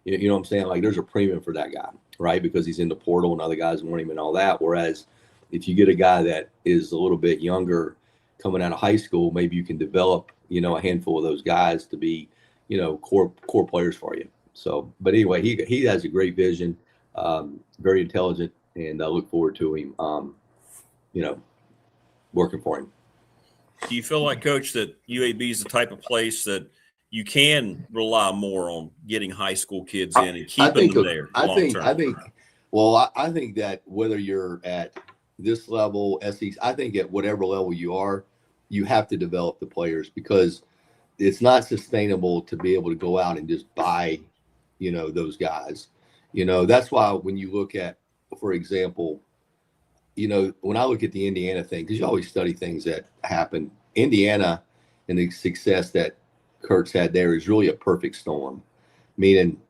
You know what I'm saying? There's a premium for that guy, right? Because he's in the portal and other guys want him and all that. Whereas if you get a guy that is a little bit younger coming out of high school, maybe you can develop, a handful of those guys to be, core players for you. So, but anyway, he has a great vision, very intelligent. And I look forward to him, working for him. Do you feel like, Coach, that UAB is the type of place that you can rely more on getting high school kids in and keeping them there long term? I think that whether you're at this level, SEC, I think at whatever level you are, you have to develop the players because it's not sustainable to be able to go out and just buy, those guys. That's why when you look at, for example, when I look at the Indiana thing, because you always study things that happen, Indiana and the success that Kurt's had there is really a perfect storm. Meaning,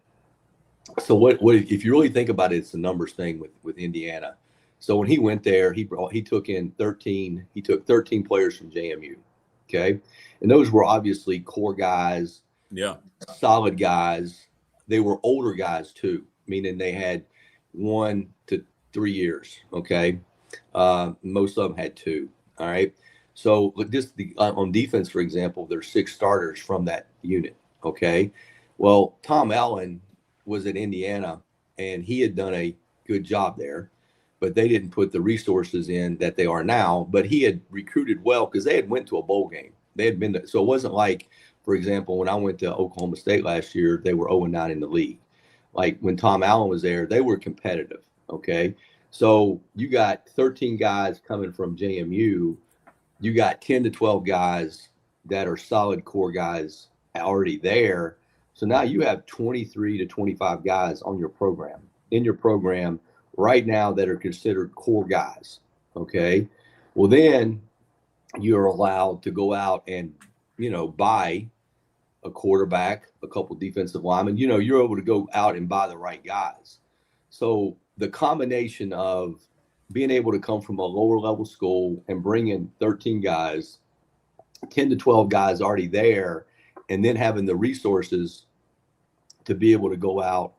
so what if you really think about it, it's a numbers thing with Indiana. So when he went there, he took 13 players from JMU. Okay. And those were obviously core guys. Yeah. Solid guys. They were older guys too, meaning they had 1 to 3 years. Okay. Most of them had 2. All right. So just on defense, for example, there's 6 starters from that unit. Okay. Well, Tom Allen was at Indiana and he had done a good job there, but they didn't put the resources in that they are now, but he had recruited well because they had went to a bowl game. They had been to, so it wasn't like, for example, when I went to Oklahoma State last year, they were 0-9 in the league. Like when Tom Allen was there, they were competitive. Okay. So you got 13 guys coming from JMU. You got 10 to 12 guys that are solid core guys already there. So now you have 23 to 25 guys in your program right now that are considered core guys. Okay. Well, then you're allowed to go out and, buy a quarterback, a couple defensive linemen, you're able to go out and buy the right guys. So the combination of being able to come from a lower level school and bring in 13 guys, 10 to 12 guys already there, and then having the resources to be able to go out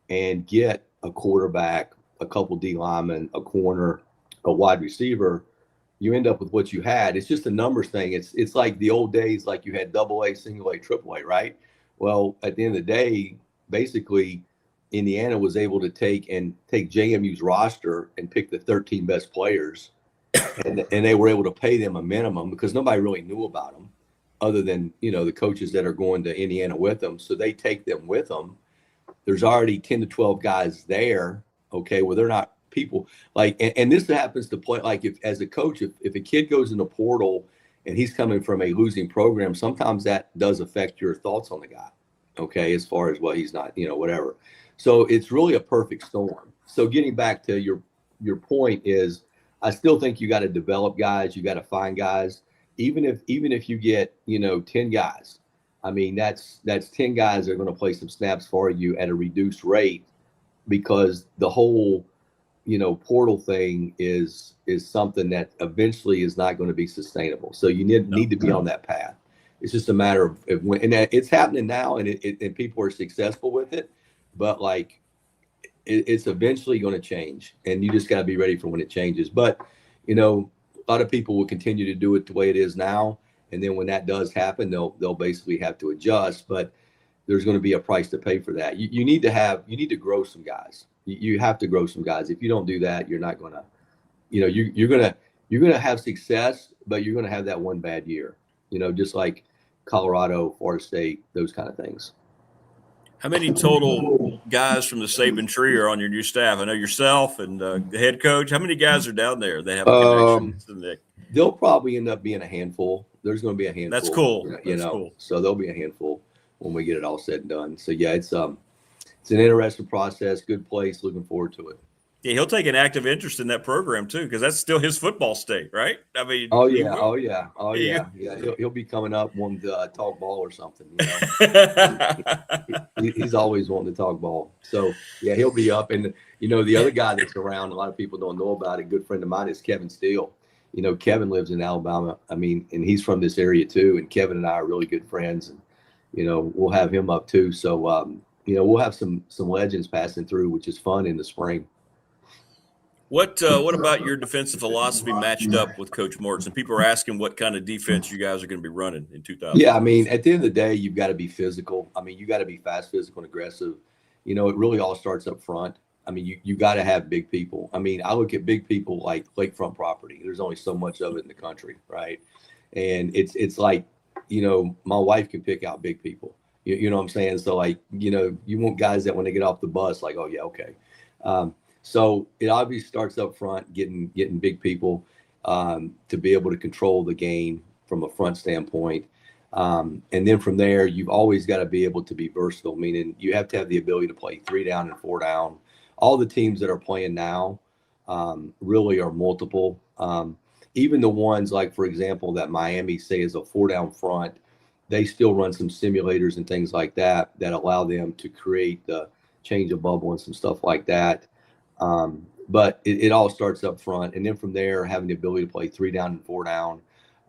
and get a quarterback, a couple D linemen, a corner, a wide receiver, you end up with what you had. It's just a numbers thing. It's like the old days, like you had AA, single A, triple A, right? Well, at the end of the day, basically Indiana was able to take JMU's roster and pick the 13 best players, and they were able to pay them a minimum because nobody really knew about them other than, the coaches that are going to Indiana with them. So they take them with them. There's already 10 to 12 guys there. Okay. Well, they're not people like, and this happens to play like if as a coach, if a kid goes in the portal and he's coming from a losing program, sometimes that does affect your thoughts on the guy. Okay, as far as he's not, whatever. So it's really a perfect storm. So getting back to your point is, I still think you got to develop guys, you got to find guys, even if you get 10 guys. I mean, that's 10 guys that are going to play some snaps for you at a reduced rate, because the whole portal thing is something that eventually is not going to be sustainable. So you need to be on that path. It's just a matter of when, and it's happening now, and and people are successful with it, but like it's eventually going to change, and you just got to be ready for when it changes. But a lot of people will continue to do it the way it is now, and then when that does happen, they'll basically have to adjust. But there's going to be a price to pay for that. You need to grow some guys. You have to grow some guys. If you don't do that, you're not going to, you're going to have success, but you're going to have that one bad year, just like Colorado, Florida State, those kind of things. How many total guys from the Saban tree are on your new staff? I know yourself and the head coach. How many guys are down there? They have a connection to the Nick. They'll probably end up being a handful. There's going to be a handful. That's cool. Cool. So there'll be a handful when we get it all said and done. So yeah, it's an interesting process. Good place. Looking forward to it. Yeah, he'll take an active interest in that program too, because that's still his football state, right? I mean, oh yeah. He'll be coming up wanting to talk ball or something. He's always wanting to talk ball. So yeah, he'll be up. And the other guy that's around, a lot of people don't know about it. A good friend of mine is Kevin Steele. Kevin lives in Alabama. I mean, and he's from this area too. And Kevin and I are really good friends. And we'll have him up too. So we'll have some legends passing through, which is fun in the spring. What about your defensive philosophy matched up with Coach Morton? People are asking what kind of defense you guys are going to be running in 2000. Yeah, I mean, at the end of the day, you've got to be physical. I mean, you got to be fast, physical, and aggressive. It really all starts up front. I mean, you got to have big people. I mean, I look at big people like lakefront property. There's only so much of it in the country, right? And it's like, my wife can pick out big people. You know what I'm saying? So like, you want guys that when they get off the bus, like, oh yeah, okay. So it obviously starts up front, getting big people to be able to control the game from a front standpoint. And then from there, you've always got to be able to be versatile, meaning you have to have the ability to play 3 down and 4 down. All the teams that are playing now really are multiple. Even the ones like, for example, that Miami say is a 4 down front, they still run some simulators and things like that allow them to create the change of bubble and some stuff like that. But it all starts up front, and then from there, having the ability to play 3 down and 4 down.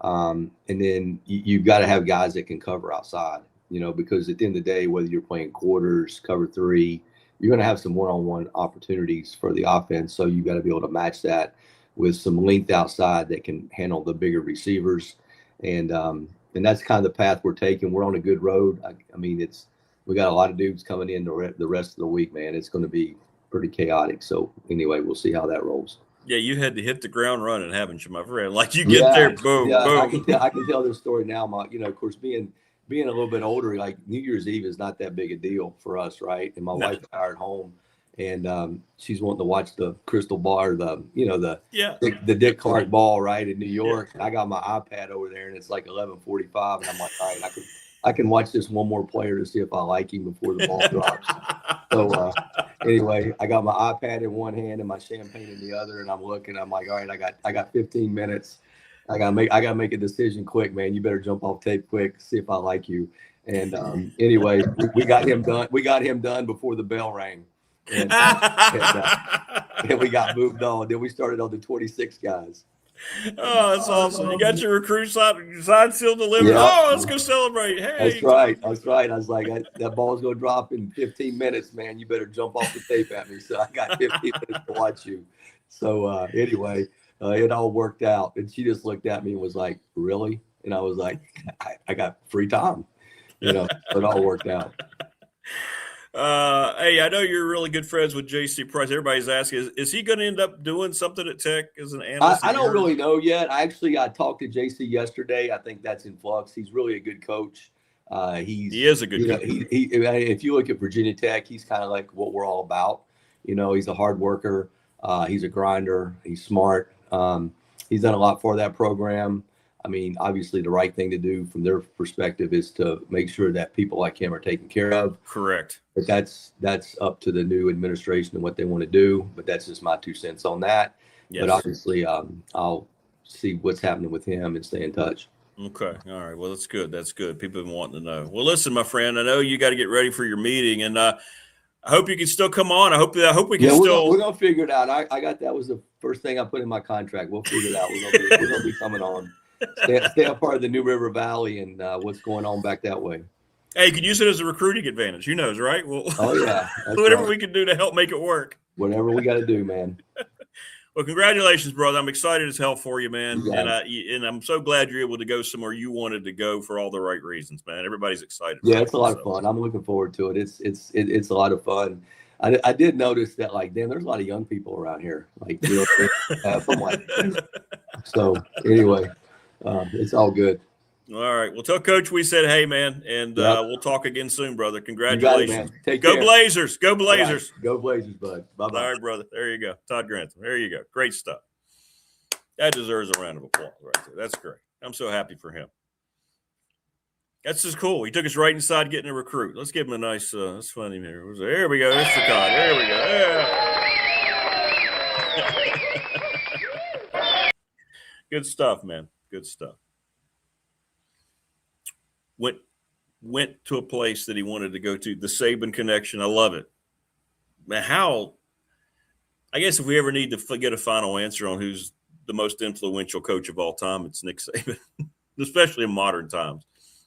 And then you've got to have guys that can cover outside, because at the end of the day, whether you're playing quarters, cover 3, you're going to have some one-on-one opportunities for the offense. So you've got to be able to match that with some length outside that can handle the bigger receivers. And that's kind of the path we're taking. We're on a good road. I mean, we got a lot of dudes coming in the rest of the week, man. It's going to be pretty chaotic. So anyway, we'll see how that rolls. Yeah, you had to hit the ground running, haven't you, my friend? Like you get there, boom, boom. I can tell this story now. Of course, being a little bit older, like New Year's Eve is not that big a deal for us, right? And my wife and I are at home, and she's wanting to watch the crystal ball, or the Dick Clark ball, right, in New York. Yeah. And I got my iPad over there, and it's like 11:45, and I'm like, all right, I can watch this one more player to see if I like him before the ball drops. So anyway, I got my iPad in one hand and my champagne in the other, and I'm looking. I'm like, all right, I got 15 minutes. I gotta make a decision quick, man. You better jump off tape quick, see if I like you. And anyway, we got him done. We got him done before the bell rang, and we got moved on. Then we started on the 26 guys. Oh, that's awesome. You got your recruit sign sealed delivered. Yeah. Oh, let's go celebrate. Hey. That's right. I was like, that ball's going to drop in 15 minutes, man. You better jump off the tape at me. So I got 15 minutes to watch you. So anyway, it all worked out. And she just looked at me and was like, really? And I was like, I got free time. So it all worked out. Hey, I know you're really good friends with JC Price. Everybody's asking, is he going to end up doing something at Tech as an analyst? I don't really know yet. I talked to JC yesterday. I think that's in flux. He's really a good coach. He is a good coach. If you look at Virginia Tech, he's kind of like what we're all about. He's a hard worker. He's a grinder. He's smart. He's done a lot for that program. I mean, obviously, the right thing to do from their perspective is to make sure that people like him are taken care of. Correct. But that's up to the new administration and what they want to do. But that's just my 2 cents on that. Yes. But obviously, I'll see what's happening with him and stay in touch. Okay. All right. Well, that's good. That's good. People have been wanting to know. Well, listen, my friend, I know you got to get ready for your meeting, and I hope you can still come on. I hope we can still. We're gonna figure it out. I got that was the first thing I put in my contract. We'll figure it out. We're gonna be coming on. Stay a part of the New River Valley and what's going on back that way. Hey, you can use it as a recruiting advantage. Who knows, right? Well, oh yeah, whatever we can do to help make it work. Whatever we got to do, man. Well, congratulations, brother. I'm excited as hell for you, man. And I'm so glad you're able to go somewhere you wanted to go for all the right reasons, man. Everybody's excited. Yeah, it's a lot of fun. I'm looking forward to it. It's a lot of fun. I did notice that, like, damn, there's a lot of young people around here. Like, you know, from like, so anyway, it's all good. All right. Well, tell Coach we said hey, man, and we'll talk again soon, brother. Congratulations. Go care. Blazers. Go Blazers. Right. Go Blazers, bud. Bye-bye. All right, brother. There you go. Todd Grantham. There you go. Great stuff. That deserves a round of applause right there. That's great. I'm so happy for him. That's just cool. He took us right inside getting a recruit. Let's give him a nice, that's funny here. There we go. That's for Todd. There we go. Yeah. Good stuff, man. Good stuff. Went to a place that he wanted to go to, the Saban connection. I love it. Man, I guess if we ever need to get a final answer on who's the most influential coach of all time, it's Nick Saban, especially in modern times.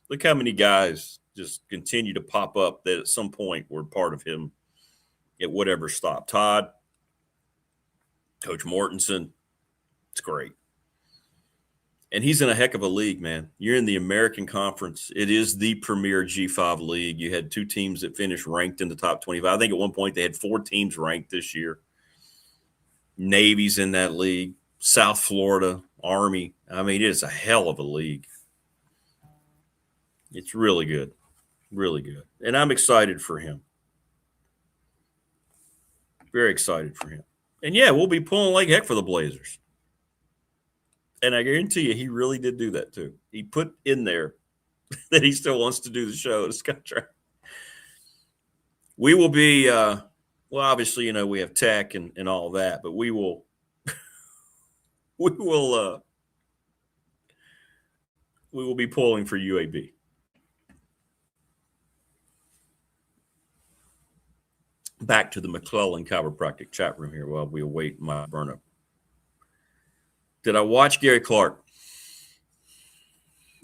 Look how many guys just continue to pop up that at some point were part of him at whatever stop. Todd, Coach Mortensen, it's great. And he's in a heck of a league, man. You're in the American Conference. It is the premier G5 league. You had 2 teams that finished ranked in the top 25. I think at one point they had 4 teams ranked this year. Navy's in that league. South Florida, Army. I mean, it is a hell of a league. It's really good. Really good. And I'm excited for him. Very excited for him. And, yeah, we'll be pulling like heck for the Blazers. And I guarantee you, he really did do that too. He put in there that he still wants to do the show. It's contract. We will be, well, obviously, you know, we have tech and all that, but we will be pulling for UAB. Back to the McClellan chiropractic chat room here while we await my Burnop. Did I watch Gary Clark?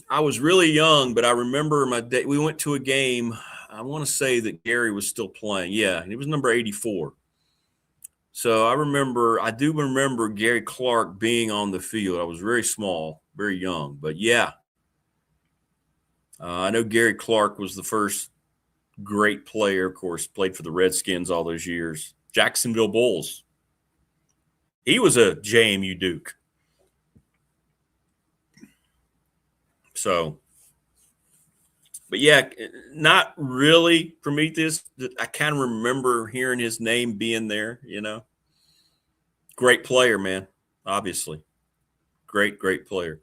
I was really young, but I remember my day. We went to a game. I want to say that Gary was still playing. Yeah, he was number 84. So I do remember Gary Clark being on the field. I was very small, very young, but yeah. I know Gary Clark was the first great player, of course, played for the Redskins all those years. Jacksonville Bulls. He was a JMU Duke. So, but yeah, not really Prometheus. I kind of remember hearing his name being there, you know. Great player, man, obviously. Great player.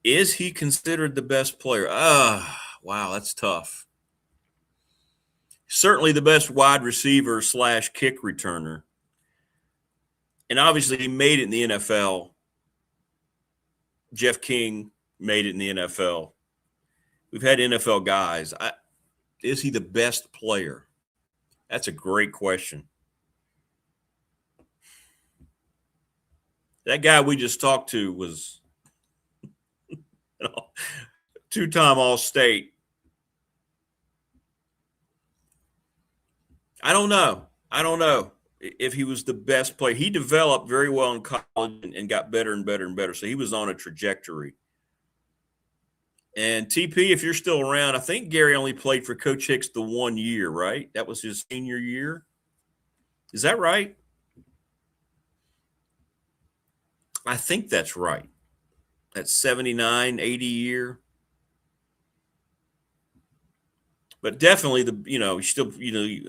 Is he considered the best player? Wow, that's tough. Certainly the best wide receiver / kick returner. And obviously he made it in the NFL. Jeff King made it in the NFL. We've had NFL guys. Is he the best player? That's a great question. That guy we just talked to was 2-time All-State. I don't know if he was the best player. He developed very well in college and got better and better and better. So he was on a trajectory. And TP, if you're still around, I think Gary only played for Coach Hicks the 1 year, right? That was his senior year. Is that right? I think that's right. That 79, 80 year. But definitely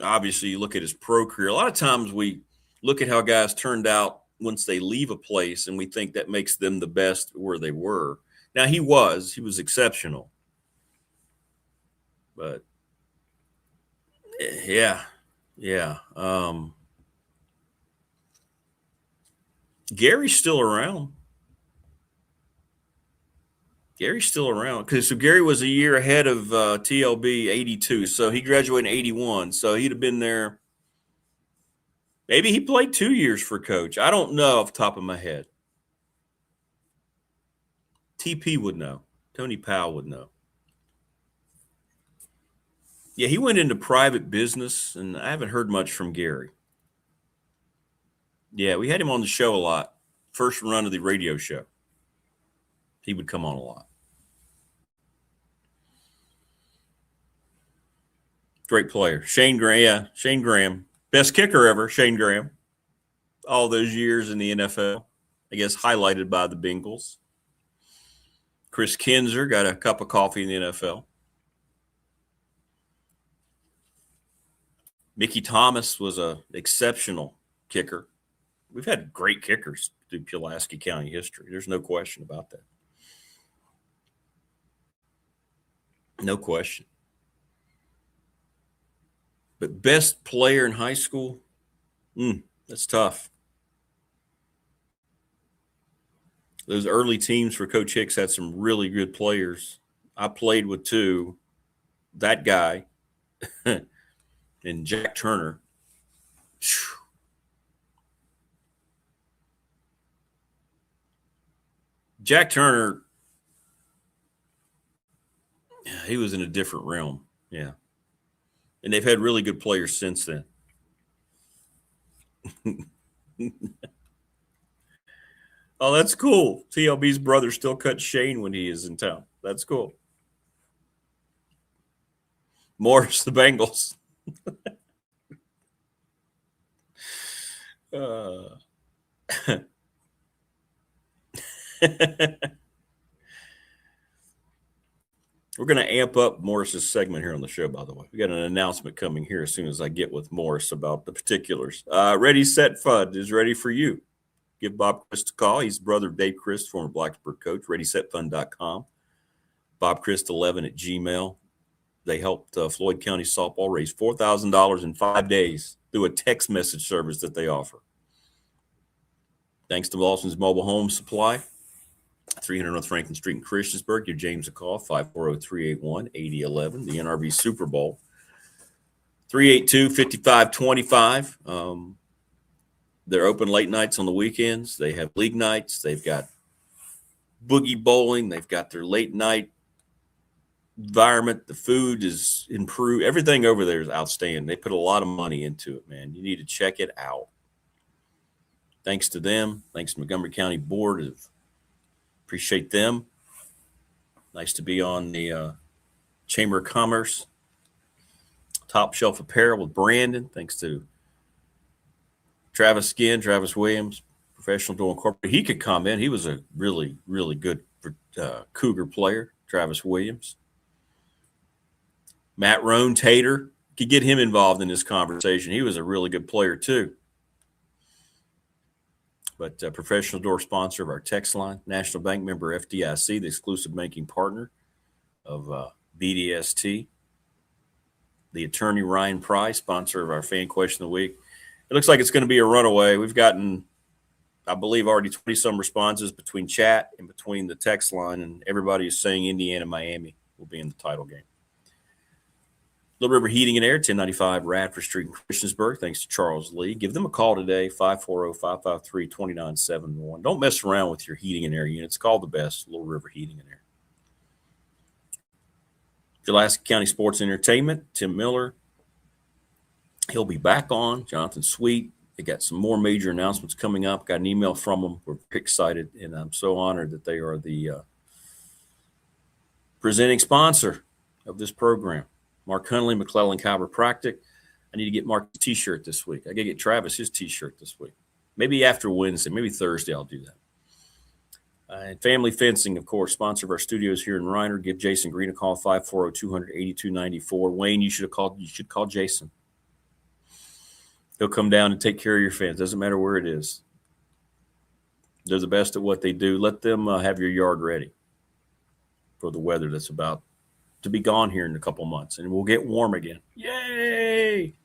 obviously you look at his pro career. A lot of times we look at how guys turned out once they leave a place, and we think that makes them the best where they were. Now, he was exceptional. But, yeah. Gary's still around. So Gary was a year ahead of TLB 82. So he graduated in 81. So he'd have been there. Maybe he played 2 years for Coach. I don't know off the top of my head. TP would know. Tony Powell would know. Yeah, he went into private business, and I haven't heard much from Gary. Yeah, we had him on the show a lot. First run of the radio show. He would come on a lot. Great player. Shane Graham. Best kicker ever, Shane Graham. All those years in the NFL. I guess highlighted by the Bengals. Chris Kinzer got a cup of coffee in the NFL. Mickey Thomas was an exceptional kicker. We've had great kickers through Pulaski County history. There's no question about that. No question. But best player in high school, that's tough. Those early teams for Coach Hicks had some really good players. I played with two. That guy and Jack Turner. Jack Turner, he was in a different realm. Yeah. And they've had really good players since then. Oh, that's cool. TLB's brother still cuts Shane when he is in town. That's cool. Morris, the Bengals. We're going to amp up Morris's segment here on the show, by the way. We got an announcement coming here as soon as I get with Morris about the particulars. Ready, Set, Fund is ready for you. Give Bob Christ a call. He's brother of Dave Christ, former Blacksburg coach, ReadySetFund.com. BobChrist11@gmail. They helped Floyd County Softball raise $4,000 in 5 days through a text message service that they offer. Thanks to Lawson's Mobile Home Supply. 300 North Franklin Street in Christiansburg. Give James a call, 540-381-8011. The NRV Super Bowl, 382-5525. They're open late nights on the weekends. They have league nights. They've got boogie bowling. They've got their late night environment. The food is improved. Everything over there is outstanding. They put a lot of money into it, man. You need to check it out. Thanks to them. Thanks to Montgomery County Board. Appreciate them. Nice to be on the Chamber of Commerce. Top Shelf Apparel with Brandon. Thanks to Travis Williams, Professional Door Incorporated. He could comment. He was a really, really good Cougar player, Travis Williams. Matt Roan Tater. Could get him involved in this conversation. He was a really good player, too. But Professional Door sponsor of our text line, National Bank member FDIC, the exclusive banking partner of BDST. The attorney Ryan Price, sponsor of our Fan Question of the Week. It looks like it's going to be a runaway. We've gotten, I believe, already 20-some responses between chat and between the text line, and everybody is saying Indiana, Miami will be in the title game. Little River Heating and Air, 1095 Radford Street in Christiansburg. Thanks to Charles Lee. Give them a call today, 540-553-2971. Don't mess around with your heating and air units. Call the best, Little River Heating and Air. Pulaski County Sports and Entertainment, Tim Miller. He'll be back on. Jonathan Sweet. They got some more major announcements coming up. Got an email from them. We're excited, and I'm so honored that they are the presenting sponsor of this program. Mark Hunley, McClellan Chiropractic. I need to get Mark's T-shirt this week. I got to get Travis his T-shirt this week. Maybe after Wednesday, maybe Thursday I'll do that. And Family Fencing, of course, sponsor of our studios here in Reiner. Give Jason Green a call, 540-200-8294. Wayne, you should call Jason. They'll come down and take care of your fence. Doesn't matter where it is. They're the best at what they do. Let them have your yard ready for the weather that's about to be gone here in a couple months, and we'll get warm again. Yay!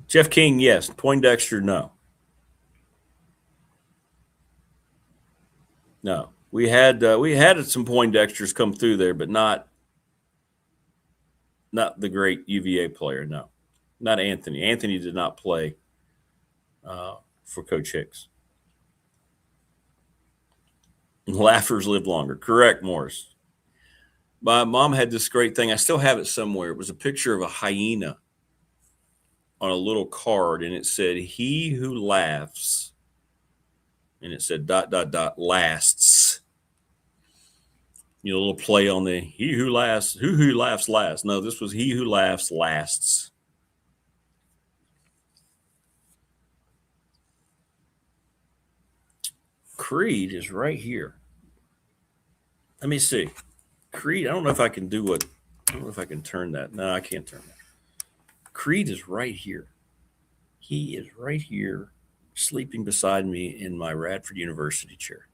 Jeff King, yes. Poindexter, no. No. We had some Poindexters come through there, but not the great UVA player, no. Not Anthony. Anthony did not play for Coach Hicks. Laughers live longer. Correct, Morris. My mom had this great thing. I still have it somewhere. It was a picture of a hyena on a little card, and it said, "He who laughs," and it said ... lasts. You know, a little play on the "he who laughs," who laughs last. No, this was "he who laughs lasts." Creed is right here. Let me see. Creed, I don't know if I can turn that. No, I can't turn that. Creed is right here. He is right here, sleeping beside me in my Radford University chair.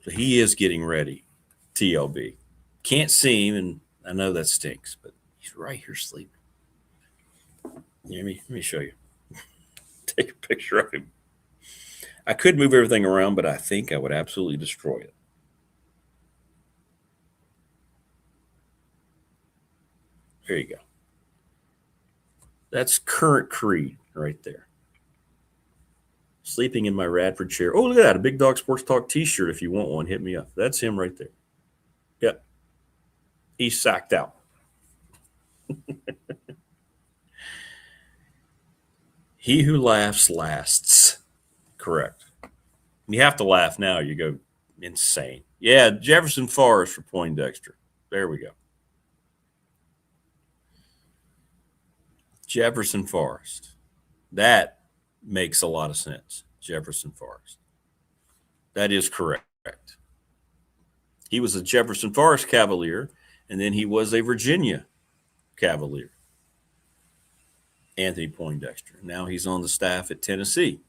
So he is getting ready, TLB. Can't see him, and I know that stinks, but he's right here sleeping. Let me show you. Take a picture of him. I could move everything around, but I think I would absolutely destroy it. There you go. That's current Creed right there. Sleeping in my Radford chair. Oh, look at that. A Big Dog Sports Talk t-shirt. If you want one, hit me up. That's him right there. Yep. He's sacked out. He who laughs lasts. Correct. You have to laugh now. You go insane. Yeah, Jefferson Forest for Poindexter. There we go. Jefferson Forest. That makes a lot of sense. Jefferson Forest. That is correct. He was a Jefferson Forest Cavalier, and then he was a Virginia Cavalier. Anthony Poindexter. Now he's on the staff at Tennessee,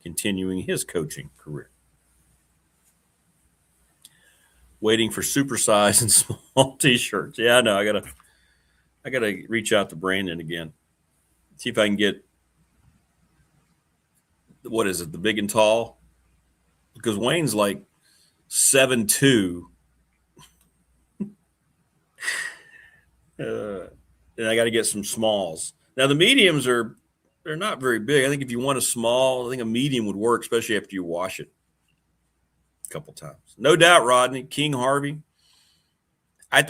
continuing his coaching career. Waiting for supersize and small t-shirts. Yeah, I know. I gotta reach out to Brandon again. See if I can get, what is it, the big and tall? Because Wayne's like 7'2". And I got to get some smalls. Now the mediums they're not very big. I think if you want a small, I think a medium would work, especially after you wash it a couple times. No doubt, Rodney. King Harvey.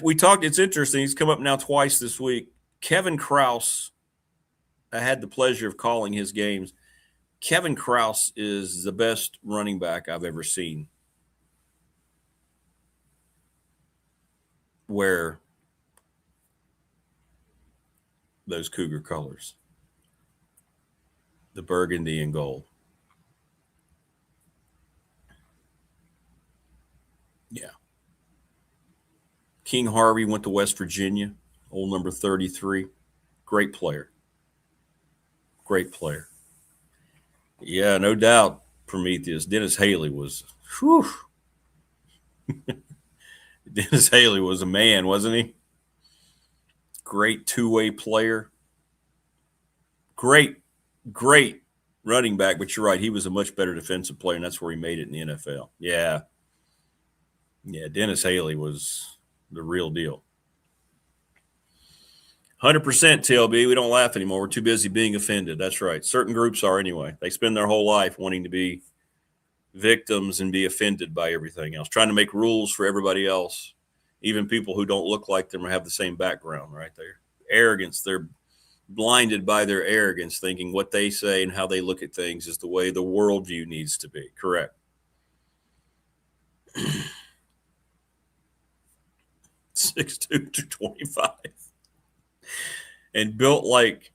We talked, it's interesting. He's come up now twice this week. Kevin Krause, I had the pleasure of calling his games. Kevin Krause is the best running back I've ever seen. Wear those Cougar colors, the burgundy and gold. Yeah. King Harvey went to West Virginia, old number 33. Great player. Great player. Yeah, no doubt, Prometheus. Dennis Haley was, whew. Dennis Haley was a man, wasn't he? Great two-way player. Great running back, but you're right. He was a much better defensive player, and that's where he made it in the NFL. Yeah. Yeah, Dennis Haley was the real deal. 100% TLB. We don't laugh anymore. We're too busy being offended. That's right. Certain groups are anyway. They spend their whole life wanting to be victims and be offended by everything else, trying to make rules for everybody else, even people who don't look like them or have the same background, right there. Arrogance. They're blinded by their arrogance, thinking what they say and how they look at things is the way the worldview needs to be. Correct. 6'2" to 25. And built like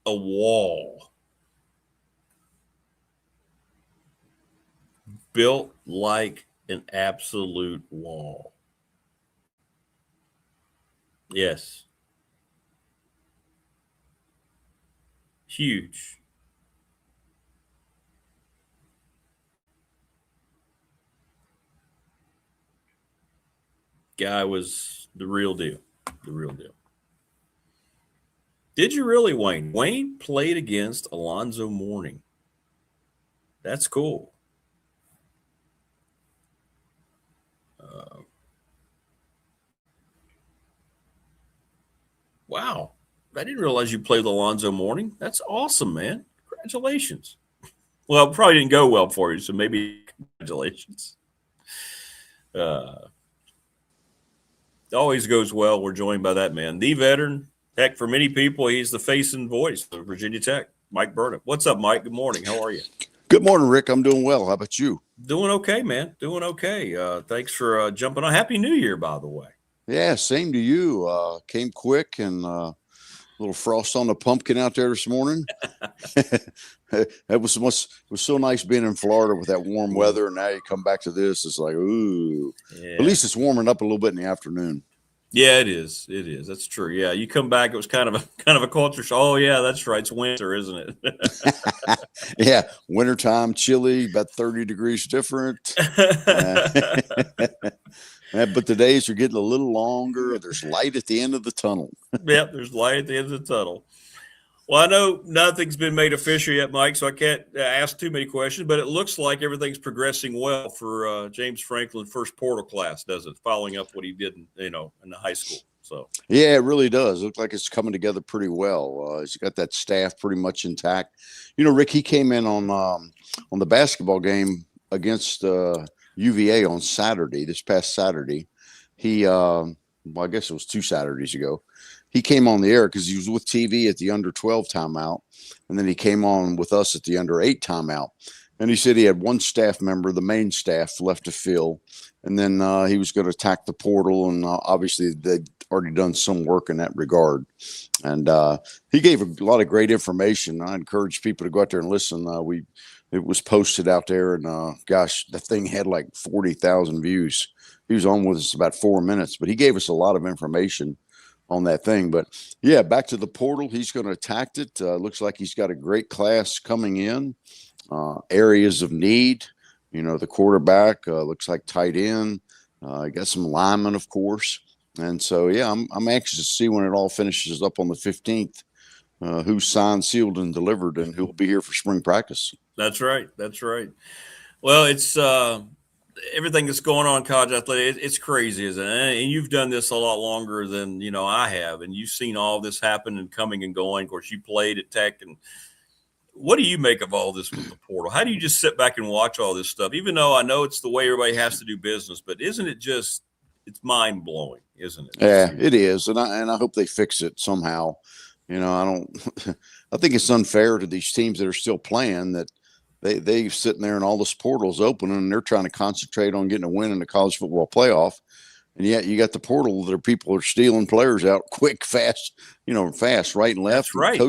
a wall. Built like an absolute wall. Yes. Huge. Guy was the real deal. The real deal. Did you really, Wayne? Wayne played against Alonzo Mourning. That's cool. Wow. I didn't realize you played with Alonzo Mourning. That's awesome, man. Congratulations. Well, it probably didn't go well for you, so maybe congratulations. Always goes well. We're joined by that man, the veteran. Heck, for many people, he's the face and voice of Virginia Tech, Mike Burnop. What's up, Mike? Good morning. How are you? Good morning, Rick. I'm doing well. How about you? Doing okay, man. Doing okay. Thanks for jumping on. Happy New Year, by the way. Yeah, same to you. Came quick and a little frost on the pumpkin out there this morning. It was so nice being in Florida with that warm weather, and now you come back to this. It's like, ooh. Yeah. At least it's warming up a little bit in the afternoon. Yeah, it is. It is. That's true. Yeah, you come back. It was kind of a culture shock. Oh, yeah, that's right. It's winter, isn't it? Yeah, wintertime, chilly, about 30 degrees different. But the days are getting a little longer. There's light at the end of the tunnel. Yep, there's light at the end of the tunnel. Well, I know nothing's been made official yet, Mike, so I can't ask too many questions, but it looks like everything's progressing well for James Franklin's first portal class, does it? Following up what he did, in the high school. So yeah, it really does. Look like it's coming together pretty well. He's got that staff pretty much intact. Rick, he came in on the basketball game against UVA on Saturday, this past Saturday. He, I guess it was 2 Saturdays ago. He came on the air because he was with TV at the under 12 timeout. And then he came on with us at the under 8 timeout. And he said he had one staff member, the main staff, left to fill. And then he was going to attack the portal. And obviously they'd already done some work in that regard. And he gave a lot of great information. I encourage people to go out there and listen. It was posted out there. And gosh, the thing had like 40,000 views. He was on with us about 4 minutes, but he gave us a lot of information on that thing. But yeah, back to the portal. He's going to attack it. Looks like he's got a great class coming in. Areas of need, the quarterback, looks like tight end. Got some linemen, of course. And so, yeah, I'm anxious to see when it all finishes up on the 15th, who's signed, sealed, and delivered, and who will be here for spring practice. That's right. That's right. Well, it's everything that's going on in college athletics, it's crazy, isn't it? And you've done this a lot longer than, I have, and you've seen all this happen and coming and going. Of course, you played at Tech. And what do you make of all this with the portal? How do you just sit back and watch all this stuff? Even though I know it's the way everybody has to do business, but isn't it just, it's mind blowing, isn't it? Yeah, it is. And I hope they fix it somehow. I think it's unfair to these teams that are still playing that they sitting there and all this portal's open and they're trying to concentrate on getting a win in the college football playoff. And yet you got the portal that people are stealing players out quick, fast, fast, right and left. That's right.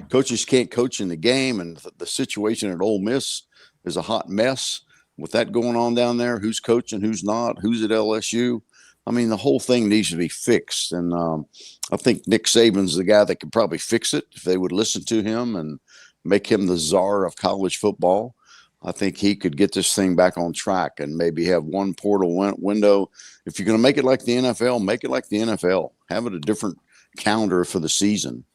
Coaches can't coach in the game. And the situation at Ole Miss is a hot mess with that going on down there. Who's coaching, who's not, who's at LSU. I mean, the whole thing needs to be fixed. And I think Nick Saban's the guy that could probably fix it if they would listen to him and make him the czar of college football. I think he could get this thing back on track and maybe have one portal window. If you're going to make it like the NFL, make it like the NFL. Have it a different calendar for the season.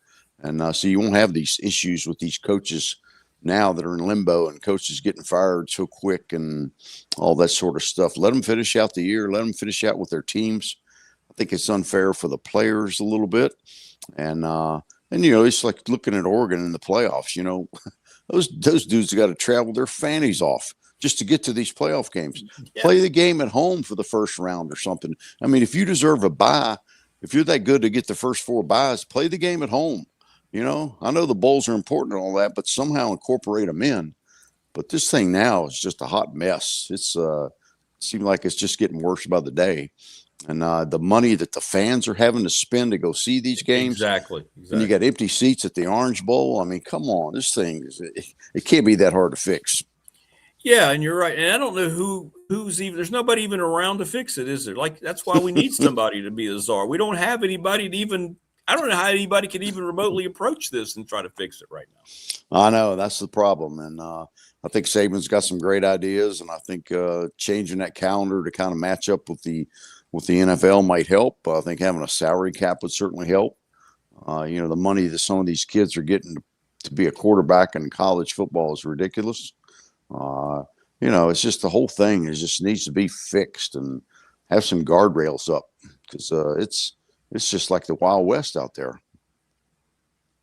And so you won't have these issues with these coaches now that are in limbo and coaches getting fired so quick and all that sort of stuff. Let them finish out the year. Let them finish out with their teams. I think it's unfair for the players a little bit. And it's like looking at Oregon in the playoffs. Those dudes got to travel their fannies off just to get to these playoff games. Yeah. Play the game at home for the first round or something. I mean, if you deserve a bye, if you're that good to get the first 4 byes, play the game at home. I know the bowls are important and all that, but somehow incorporate them in. But this thing now is just a hot mess. It seems like it's just getting worse by the day. And the money that the fans are having to spend to go see these games. Exactly. And you got empty seats at the Orange Bowl. I mean, come on. This thing, it can't be that hard to fix. Yeah, and you're right. And I don't know who's even. There's nobody even around to fix it, is there? Like that's why we need somebody to be a czar. We don't have anybody to even. I don't know how anybody can even remotely approach this and try to fix it right now. I know that's the problem, and I think Saban's got some great ideas, and I think changing that calendar to kind of match up with the NFL might help. I think having a salary cap would certainly help. The money that some of these kids are getting to be a quarterback in college football is ridiculous. It's just the whole thing just needs to be fixed and have some guardrails up because it's just like the Wild West out there.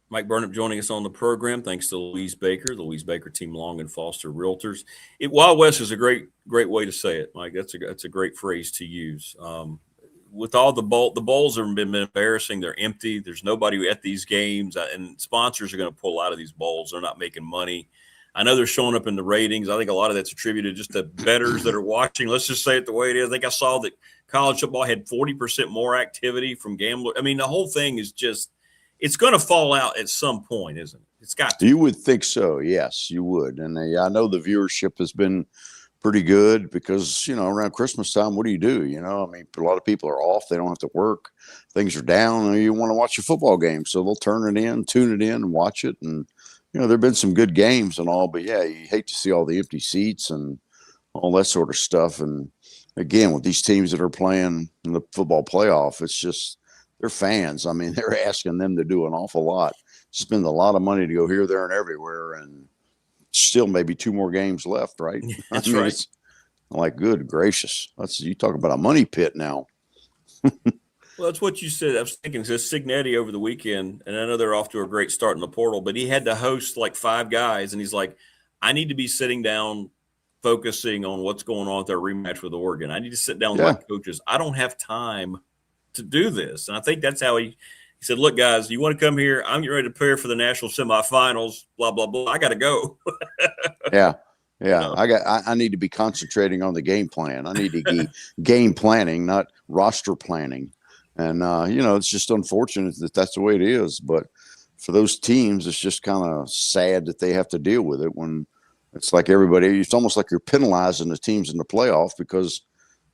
Mike Burnop joining us on the program. Thanks to Louise Baker, the Louise Baker team, Long and Foster Realtors. Wild West is a great way to say it, Mike. That's a great phrase to use. With all the bowls have been embarrassing. They're empty. There's nobody at these games, and sponsors are going to pull out of these bowls. They're not making money. I know they're showing up in the ratings. I think a lot of that's attributed just to bettors that are watching. Let's just say it the way it is. I think I saw that college football had 40% more activity from gamblers. I mean, the whole thing is just it's going to fall out at some point, isn't it? It's got to. You would think so. Yes, you would. And I know the viewership has been pretty good because, around Christmas time, what do? A lot of people are off. They don't have to work. Things are down and you want to watch a football game. So they'll turn it in, tune it in and watch it. And, there've been some good games and all, but yeah, you hate to see all the empty seats and all that sort of stuff. And again, with these teams that are playing in the football playoff, it's just, they're fans. I mean, they're asking them to do an awful lot, spend a lot of money to go here, there, and everywhere, and still maybe 2 more games left, right? That's right. It's like, good gracious. You talk about a money pit now. Well, that's what you said. I was thinking, says Signetti over the weekend, and I know they're off to a great start in the portal, but he had to host like 5 guys, and he's like, I need to be sitting down focusing on what's going on with their rematch with Oregon. I need to sit down with my coaches. I don't have time to do this. And I think that's how he said, look, guys, you want to come here? I'm getting ready to prepare for the national semifinals, blah, blah, blah. I got to go. Yeah. I need to be concentrating on the game plan. I need to be game planning, not roster planning. And, it's just unfortunate that that's the way it is. But for those teams, it's just kind of sad that they have to deal with it when it's like it's almost like you're penalizing the teams in the playoff because,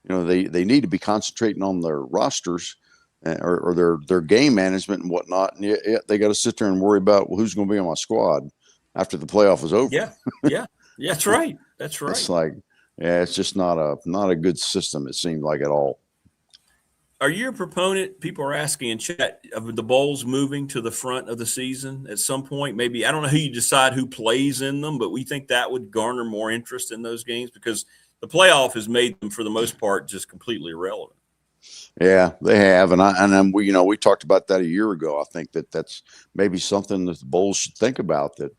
they need to be concentrating on their rosters or their game management and whatnot. And yet they got to sit there and worry about, who's going to be on my squad after the playoff is over. Yeah. That's right. That's right. It's like, it's just not a good system. It seemed like at all. Are you a proponent? People are asking in chat of the bowls moving to the front of the season at some point. Maybe, I don't know who you decide who plays in them, but we think that would garner more interest in those games because the playoff has made them, for the most part, just completely irrelevant. Yeah, they have, and we talked about that a year ago. I think that's maybe something that the Bulls should think about. That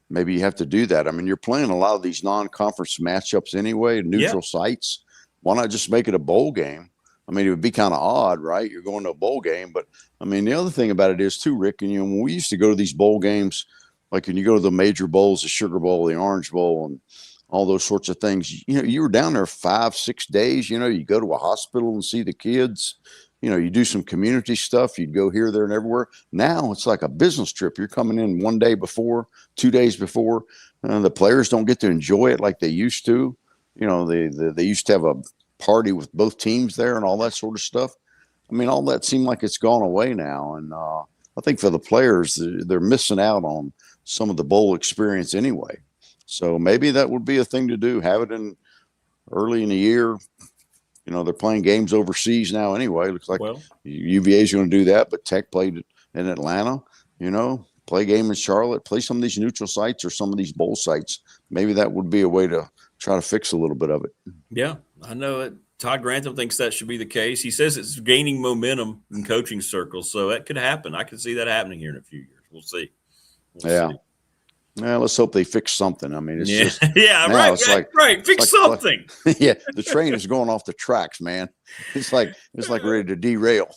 maybe you have to do that. I mean, you're playing a lot of these non-conference matchups anyway, neutral sites. Why not just make it a bowl game? I mean, it would be kind of odd, right? You're going to a bowl game, but I mean, the other thing about it is too, Rick. And when we used to go to these bowl games, like when you go to the major bowls, the Sugar Bowl, the Orange Bowl, and all those sorts of things, you were down there 5-6 days. You go to a hospital and see the kids. You do some community stuff. You'd go here, there, and everywhere. Now it's like a business trip. You're coming in 1 day before, 2 days before. The players don't get to enjoy it like they used to. They used to have a party with both teams there and all that sort of stuff. I mean, all that seemed like it's gone away now. And I think for the players, they're missing out on some of the bowl experience anyway. So maybe that would be a thing to do. Have it in early in the year. They're playing games overseas now anyway. Looks like UVA is going to do that, but Tech played in Atlanta. Play a game in Charlotte, play some of these neutral sites or some of these bowl sites. Maybe that would be a way to try to fix a little bit of it. Yeah, I know it. Todd Grantham thinks that should be the case. He says it's gaining momentum in coaching circles, so that could happen. I could see that happening here in a few years. We'll see. We'll see. Yeah, let's hope they fix something. I mean, it's just right. Fix something. The train is going off the tracks, man. It's like ready to derail.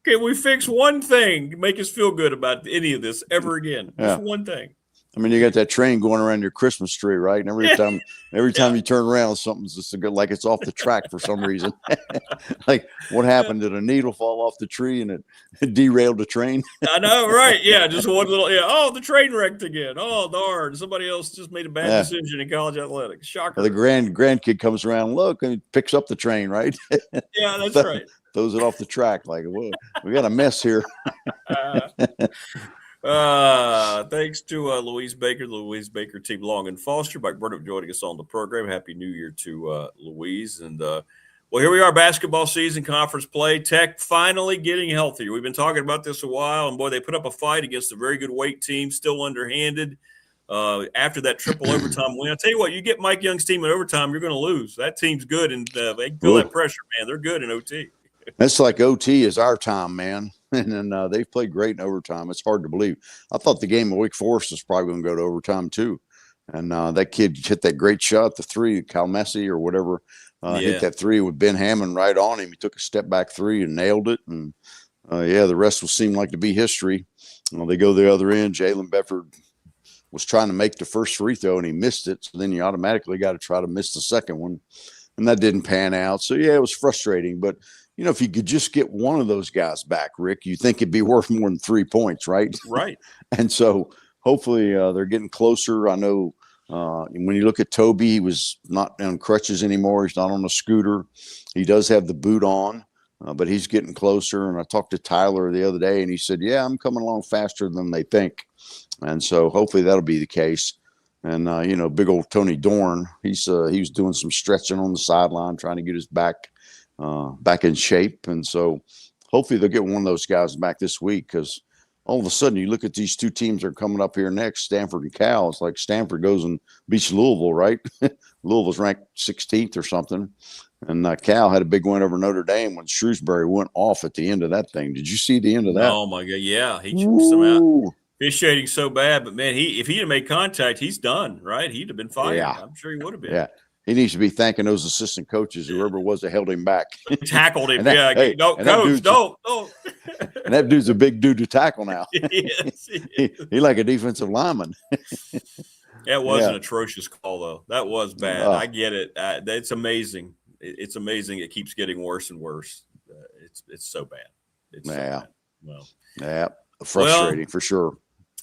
Can we fix one thing to make us feel good about any of this ever again? Just one thing. I mean, you got that train going around your Christmas tree, right? And every time you turn around, something's just like it's off the track for some reason. Like, what happened? Did a needle fall off the tree and it derailed the train? I know, right? Yeah, just one little. Yeah. Oh, the train wrecked again. Oh, darn! Somebody else just made a bad decision in college athletics. Shocker. The grandkid comes around, look, and picks up the train, right? Yeah, that's right. Throws it off the track like, whoa, we got a mess here. Thanks to Louise Baker, the Louise Baker team, Long and Foster. Mike Burnop joining us on the program. Happy New Year to Louise. And well, here we are, basketball season, conference play. Tech finally getting healthier. We've been talking about this a while, and boy, they put up a fight against a very good weight team, still underhanded. After that triple overtime win, I'll tell you what, you get Mike Young's team in overtime, you're going to lose. That team's good, and they feel that pressure, man. They're good in OT. That's like OT is our time, man. And then they've played great in overtime. It's hard to believe. I thought the game of Wake Forest was probably going to go to overtime too. And that kid hit that great shot, the three, Messi or whatever, hit that three with Ben Hammond right on him. He took a step back three and nailed it. And the rest will seem like to be history. They go the other end. Jalen Bedford was trying to make the first free throw and he missed it. So then you automatically got to try to miss the second one. And that didn't pan out. So yeah, it was frustrating, but you know, if you could just get one of those guys back, Rick, you think it'd be worth more than 3 points, right? Right. And so hopefully they're getting closer. I know when you look at Toby, he was not on crutches anymore. He's not on a scooter. He does have the boot on, but he's getting closer. And I talked to Tyler the other day, and he said, yeah, I'm coming along faster than they think. And so hopefully that'll be the case. And, big old Tony Dorn, he was doing some stretching on the sideline, trying to get his back in shape. And so hopefully they'll get one of those guys back this week, because all of a sudden you look at these two teams that are coming up here next, Stanford and Cal. It's like Stanford goes and beats Louisville, right? Louisville's ranked 16th or something. And Cal had a big win over Notre Dame when Shrewsbury went off at the end of that thing. Did you see the end of that? Oh, my God. Yeah. He choked them out. Officiating so bad. But, man, if he had made contact, he's done, right? He'd have been fired. Yeah. I'm sure he would have been. Yeah. He needs to be thanking those assistant coaches, whoever it was that held him back. Tackled him. Coach, don't. And that dude's a big dude to tackle now. Yes. He like a defensive lineman. That was an atrocious call, though. That was bad. I get it. It's amazing. It's amazing. It keeps getting worse and worse. It's so bad. It's so bad. Well, yeah, frustrating for sure.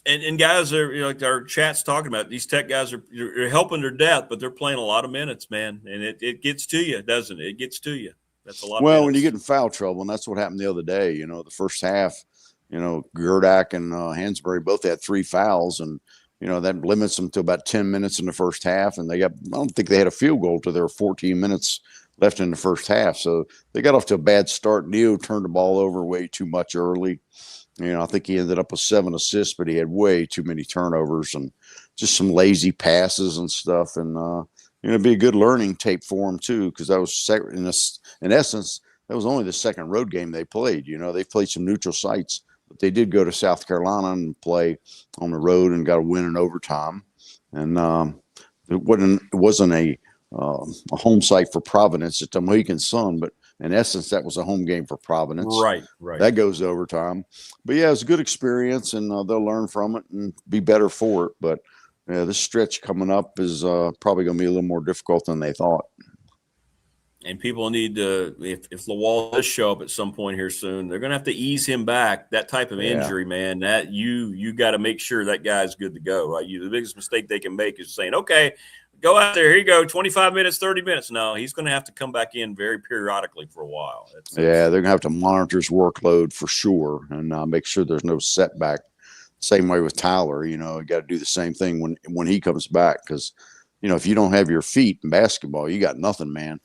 And guys are, like our chat's talking about, these Tech guys are helping their depth, but they're playing a lot of minutes, man. And it gets to you, doesn't it? It gets to you. That's a lot. Well, when you get in foul trouble, and that's what happened the other day. The first half, Gerdak and Hansberry both had 3 fouls, and that limits them to about 10 minutes in the first half. And I don't think they had a field goal till there were 14 minutes left in the first half. So they got off to a bad start. Neo turned the ball over way too much early. I think he ended up with 7 assists, but he had way too many turnovers and just some lazy passes and stuff. And, it'd be a good learning tape for him too, because that was in essence, that was only the second road game they played. They played some neutral sites, but they did go to South Carolina and play on the road and got a win in overtime. And it wasn't a home site for Providence at the Mohegan Sun, but in essence, that was a home game for Providence. Right. That goes to overtime. But, yeah, it's a good experience, and they'll learn from it and be better for it. But this stretch coming up is probably going to be a little more difficult than they thought. And people need to, if Lawal does show up at some point here soon, they're going to have to ease him back. That type of injury, man, that you got to make sure that guy's good to go, right? The biggest mistake they can make is saying, okay, go out there. Here you go. 25 minutes, 30 minutes. No, he's going to have to come back in very periodically for a while. They're going to have to monitor his workload for sure and make sure there's no setback. Same way with Tyler. You got to do the same thing when he comes back, because, if you don't have your feet in basketball, you got nothing, man.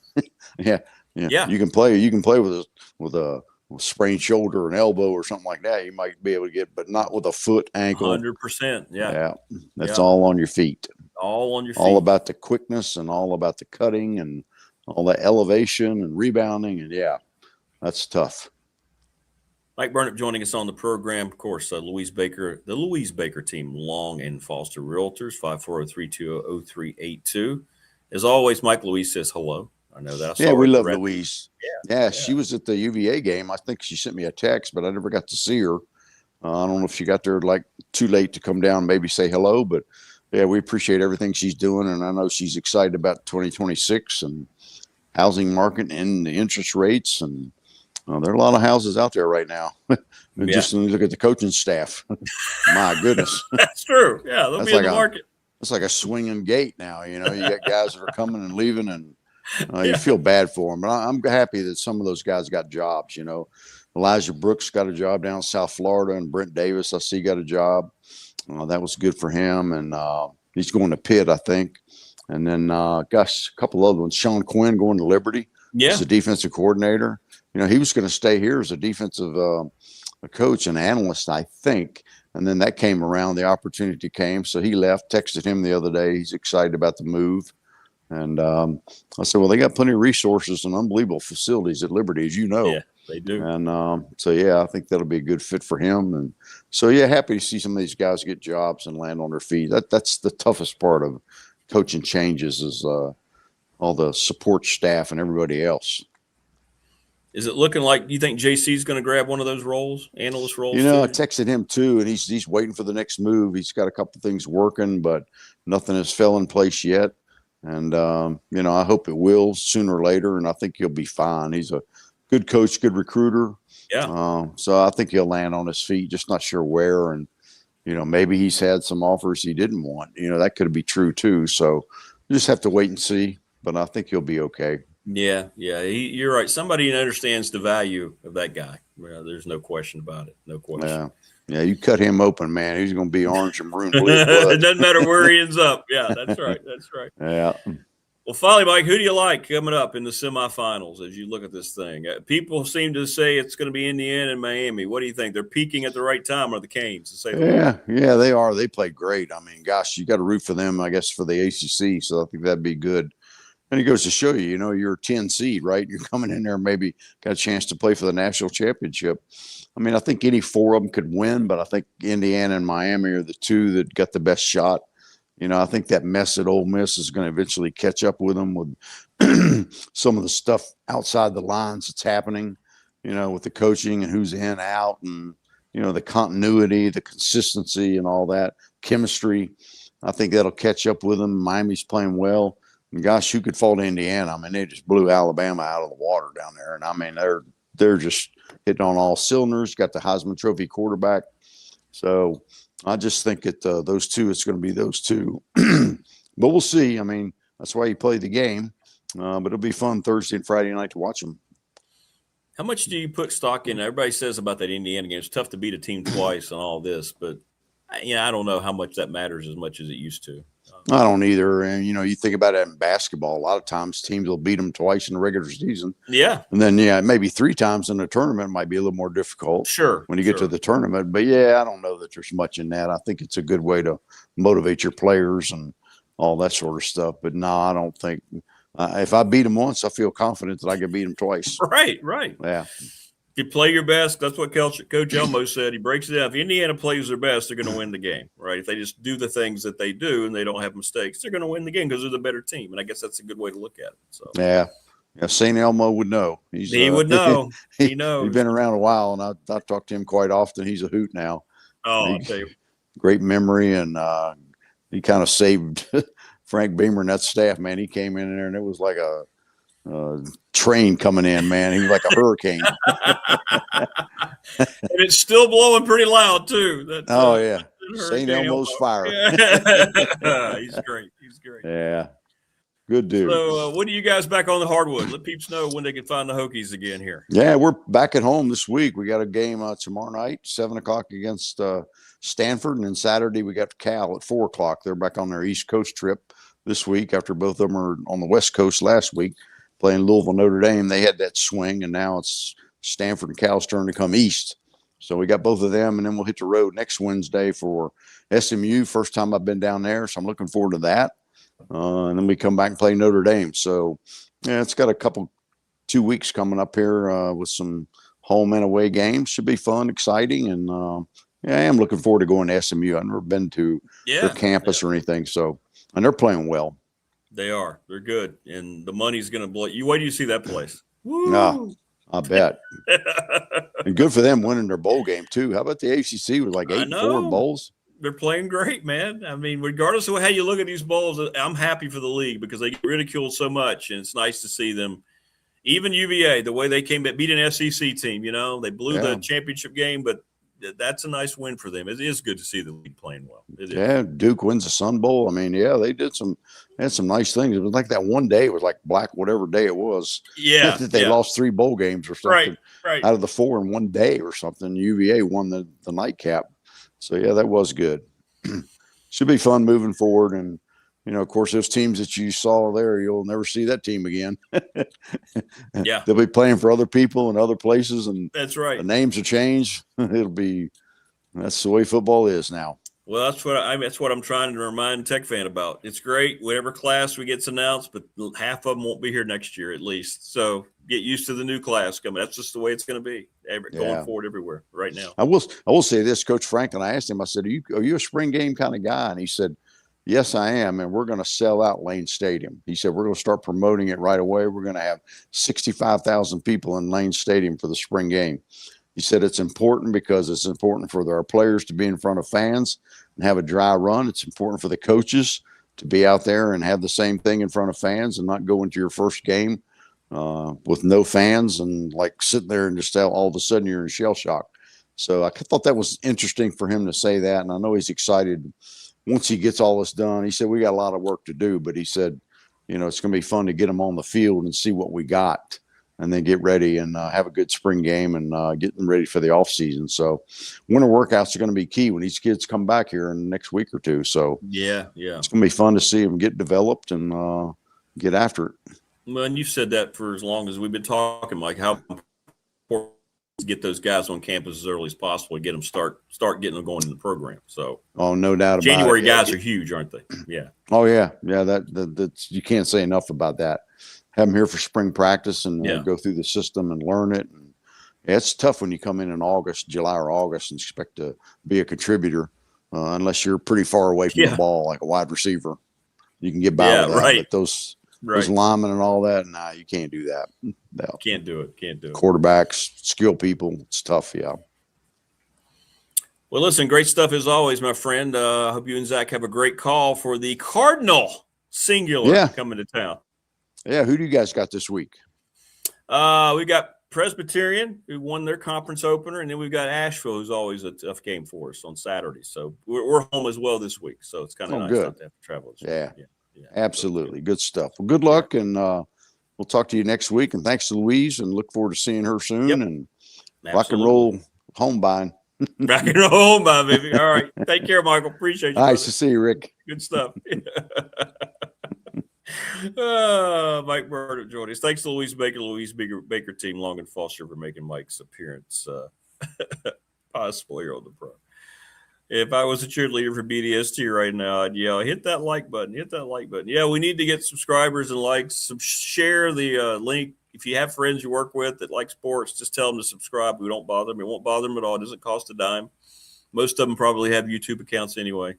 Yeah. You can play with a sprained shoulder, an elbow, or something like that. You might be able to get, but not with a foot, ankle. 100%. Yeah. That's all on your feet. All on your feet. All about the quickness and all about the cutting and all the elevation and rebounding. And that's tough. Mike Burnop joining us on the program. Of course, Louise Baker, the Louise Baker team, Long and Foster Realtors, 540-320-0382. As always, Mike, Louise says hello. I know that. We love Louise. Yeah, she was at the UVA game. I think she sent me a text, but I never got to see her. I don't know if she got there like too late to come down and maybe say hello, but yeah, we appreciate everything she's doing. And I know she's excited about 2026 and housing market and the interest rates. And there are a lot of houses out there right now. And just look at the coaching staff. My goodness. That's true. Yeah, they'll be in the market. It's like a swinging gate now. You got guys that are coming and leaving, and you feel bad for them. But I'm happy that some of those guys got jobs. Elijah Brooks got a job down in South Florida, and Brent Davis, I see, got a job. That was good for him, and he's going to Pitt, I think. And then, a couple other ones. Sean Quinn going to Liberty. Yeah, as a defensive coordinator. He was going to stay here as a defensive coach and analyst, I think. And then that came around. The opportunity came, so he left. Texted him the other day. He's excited about the move. And I said, well, they got plenty of resources and unbelievable facilities at Liberty, as you know. Yeah, they do. And so, yeah, I think that'll be a good fit for him. And so, yeah, happy to see some of these guys get jobs and land on their feet. That's the toughest part of coaching changes is all the support staff and everybody else. Is it looking like you think JC's going to grab one of those roles, analyst roles? I texted him too, and he's waiting for the next move. He's got a couple things working, but nothing has fell in place yet. And, I hope it will sooner or later, and I think he'll be fine. He's a good coach, good recruiter. Yeah. So I think he'll land on his feet, just not sure where. And, maybe he's had some offers he didn't want. That could be true too. So you just have to wait and see, but I think he'll be okay. Yeah. You're right. Somebody who understands the value of that guy. There's no question about it. No question. Yeah, you cut him open, man. He's going to be orange and maroon. It doesn't matter where he ends up. Yeah, that's right. Yeah. Well, finally, Mike, who do you like coming up in the semifinals as you look at this thing? People seem to say it's going to be Indiana and Miami. What do you think? They're peaking at the right time, or the Canes? To say yeah, they are. They play great. I mean, gosh, you got to root for them, I guess, for the ACC. So I think that'd be good. And it goes to show you, you're a 10 seed, right? You're coming in there, maybe got a chance to play for the national championship. I mean, I think any four of them could win, but I think Indiana and Miami are the two that got the best shot. I think that mess at Ole Miss is going to eventually catch up with them with some of the stuff outside the lines that's happening, with the coaching and who's in, out, and, the continuity, the consistency and all that, chemistry. I think that'll catch up with them. Miami's playing well. And gosh, who could fall to Indiana? I mean, they just blew Alabama out of the water down there. And, I mean, they're just hitting on all cylinders, got the Heisman Trophy quarterback. So I just think that those two, it's going to be those two. But we'll see. I mean, that's why you play the game. But it'll be fun Thursday and Friday night to watch them. How much do you put stock in? Everybody says about that Indiana game, it's tough to beat a team twice and all this. But, I don't know how much that matters as much as it used to. I don't either. And, you think about it in basketball, a lot of times teams will beat them twice in the regular season. Yeah. And then, maybe three times in the tournament might be a little more difficult. Sure. When you get to the tournament. But, I don't know that there's much in that. I think it's a good way to motivate your players and all that sort of stuff. But, no, I don't think if I beat them once, I feel confident that I can beat them twice. Right. Yeah. If you play your best, that's what Coach Elmo said. He breaks it down. If Indiana plays their best, they're going to win the game, right? If they just do the things that they do and they don't have mistakes, they're going to win the game because they're the better team. And I guess that's a good way to look at it. So yeah, St. Elmo would know. He would know. He knows. He's been around a while, and I talk to him quite often. He's a hoot now. Oh, I'll tell you. Great memory, and he kind of saved Frank Beamer and that staff, man. He came in there, and it was like a train coming in, man. He was like a hurricane. And it's still blowing pretty loud too. Yeah. St. Elmo's fire. Yeah. He's great. Yeah. Good dude. So when are you guys back on the hardwood? Let peeps know when they can find the Hokies again here. Yeah, we're back at home this week. We got a game tomorrow night, 7:00 against Stanford. And then Saturday we got Cal at 4:00. They're back on their East Coast trip this week after both of them are on the West Coast last week. Playing Louisville, Notre Dame, they had that swing, and now it's Stanford and Cal's turn to come east. So we got both of them, and then we'll hit the road next Wednesday for SMU. First time I've been down there, so I'm looking forward to that. And then we come back and play Notre Dame. So, it's got 2 weeks coming up here with some home and away games. Should be fun, exciting, and I am looking forward to going to SMU. I've never been to their campus or anything, so and they're playing well. They are. They're good. And the money's going to blow. You wait till you see that place. Woo! No. I bet. And good for them winning their bowl game too. How about the ACC with like 8-4 in bowls? They're playing great, man. I mean, regardless of how you look at these bowls, I'm happy for the league because they get ridiculed so much, and it's nice to see them. Even UVA, the way they came back, beat an SEC team, they blew the championship game, but that's a nice win for them. It is good to see the league playing well. Duke wins the Sun Bowl. I mean, they had some nice things. It was like that one day. It was like Black whatever day it was. Yeah, they lost 3 bowl games or something. Right. Out of the 4 in one day or something. UVA won the nightcap. So that was good. Should be fun moving forward. And of course, those teams that you saw there, you'll never see that team again. Yeah, they'll be playing for other people in other places, and that's right. The names will change. That's the way football is now. Well, that's what I'm trying to remind Tech fan about. It's great whatever class we gets announced, but half of them won't be here next year at least. So get used to the new class coming. That's just the way it's going to be going forward everywhere right now. I will say this, Coach Franklin. I asked him. I said, "Are you a spring game kind of guy?" And he said, "Yes, I am, and we're going to sell out Lane Stadium." He said, "We're going to start promoting it right away. We're going to have 65,000 people in Lane Stadium for the spring game." He said, "It's important because it's important for our players to be in front of fans and have a dry run. It's important for the coaches to be out there and have the same thing in front of fans and not go into your first game with no fans and like sitting there and just all of a sudden you're in shell shock." So I thought that was interesting for him to say that, and I know he's excited. Once he gets all this done, he said, we got a lot of work to do, but he said, it's going to be fun to get them on the field and see what we got and then get ready and have a good spring game and get them ready for the off season. So winter workouts are going to be key when these kids come back here in the next week or two. So yeah, it's going to be fun to see them get developed and get after it. Well, and you've said that for as long as we've been talking, Mike, how important to get those guys on campus as early as possible to get them start getting them going in the program. So, no doubt about it. January guys are huge, aren't they? Yeah. Oh yeah, that's you can't say enough about that. Have them here for spring practice and go through the system and learn it. And it's tough when you come in July or August, and expect to be a contributor unless you're pretty far away from the ball, like a wide receiver. You can get by with that, but those linemen and all that, you can't do that. No. Can't do it. Quarterbacks, skill people, it's tough, yeah. Well, listen, great stuff as always, my friend. I hope you and Zach have a great call for the Cardinal singular coming to town. Yeah, who do you guys got this week? We got Presbyterian, who won their conference opener, and then we've got Asheville, who's always a tough game for us on Saturday. So we're home as well this week, so it's kind of nice not to have to travel. Yeah, absolutely. Good stuff. Well, good luck, and we'll talk to you next week. And thanks to Louise, and look forward to seeing her soon. And rock and roll home buying. Rock and roll home buying, baby. All right. Take care, Michael. Appreciate you. Nice to see you, Rick. Good stuff. Mike Burnop joining us. Thanks to Louise Baker team, Long and Foster, for making Mike's appearance possible here on the pro. If I was a cheerleader for BDST right now, I'd yell, hit that like button, hit that like button. Yeah, we need to get subscribers and likes. Share the link. If you have friends you work with that like sports, just tell them to subscribe. We don't bother them. It won't bother them at all. It doesn't cost a dime. Most of them probably have YouTube accounts anyway.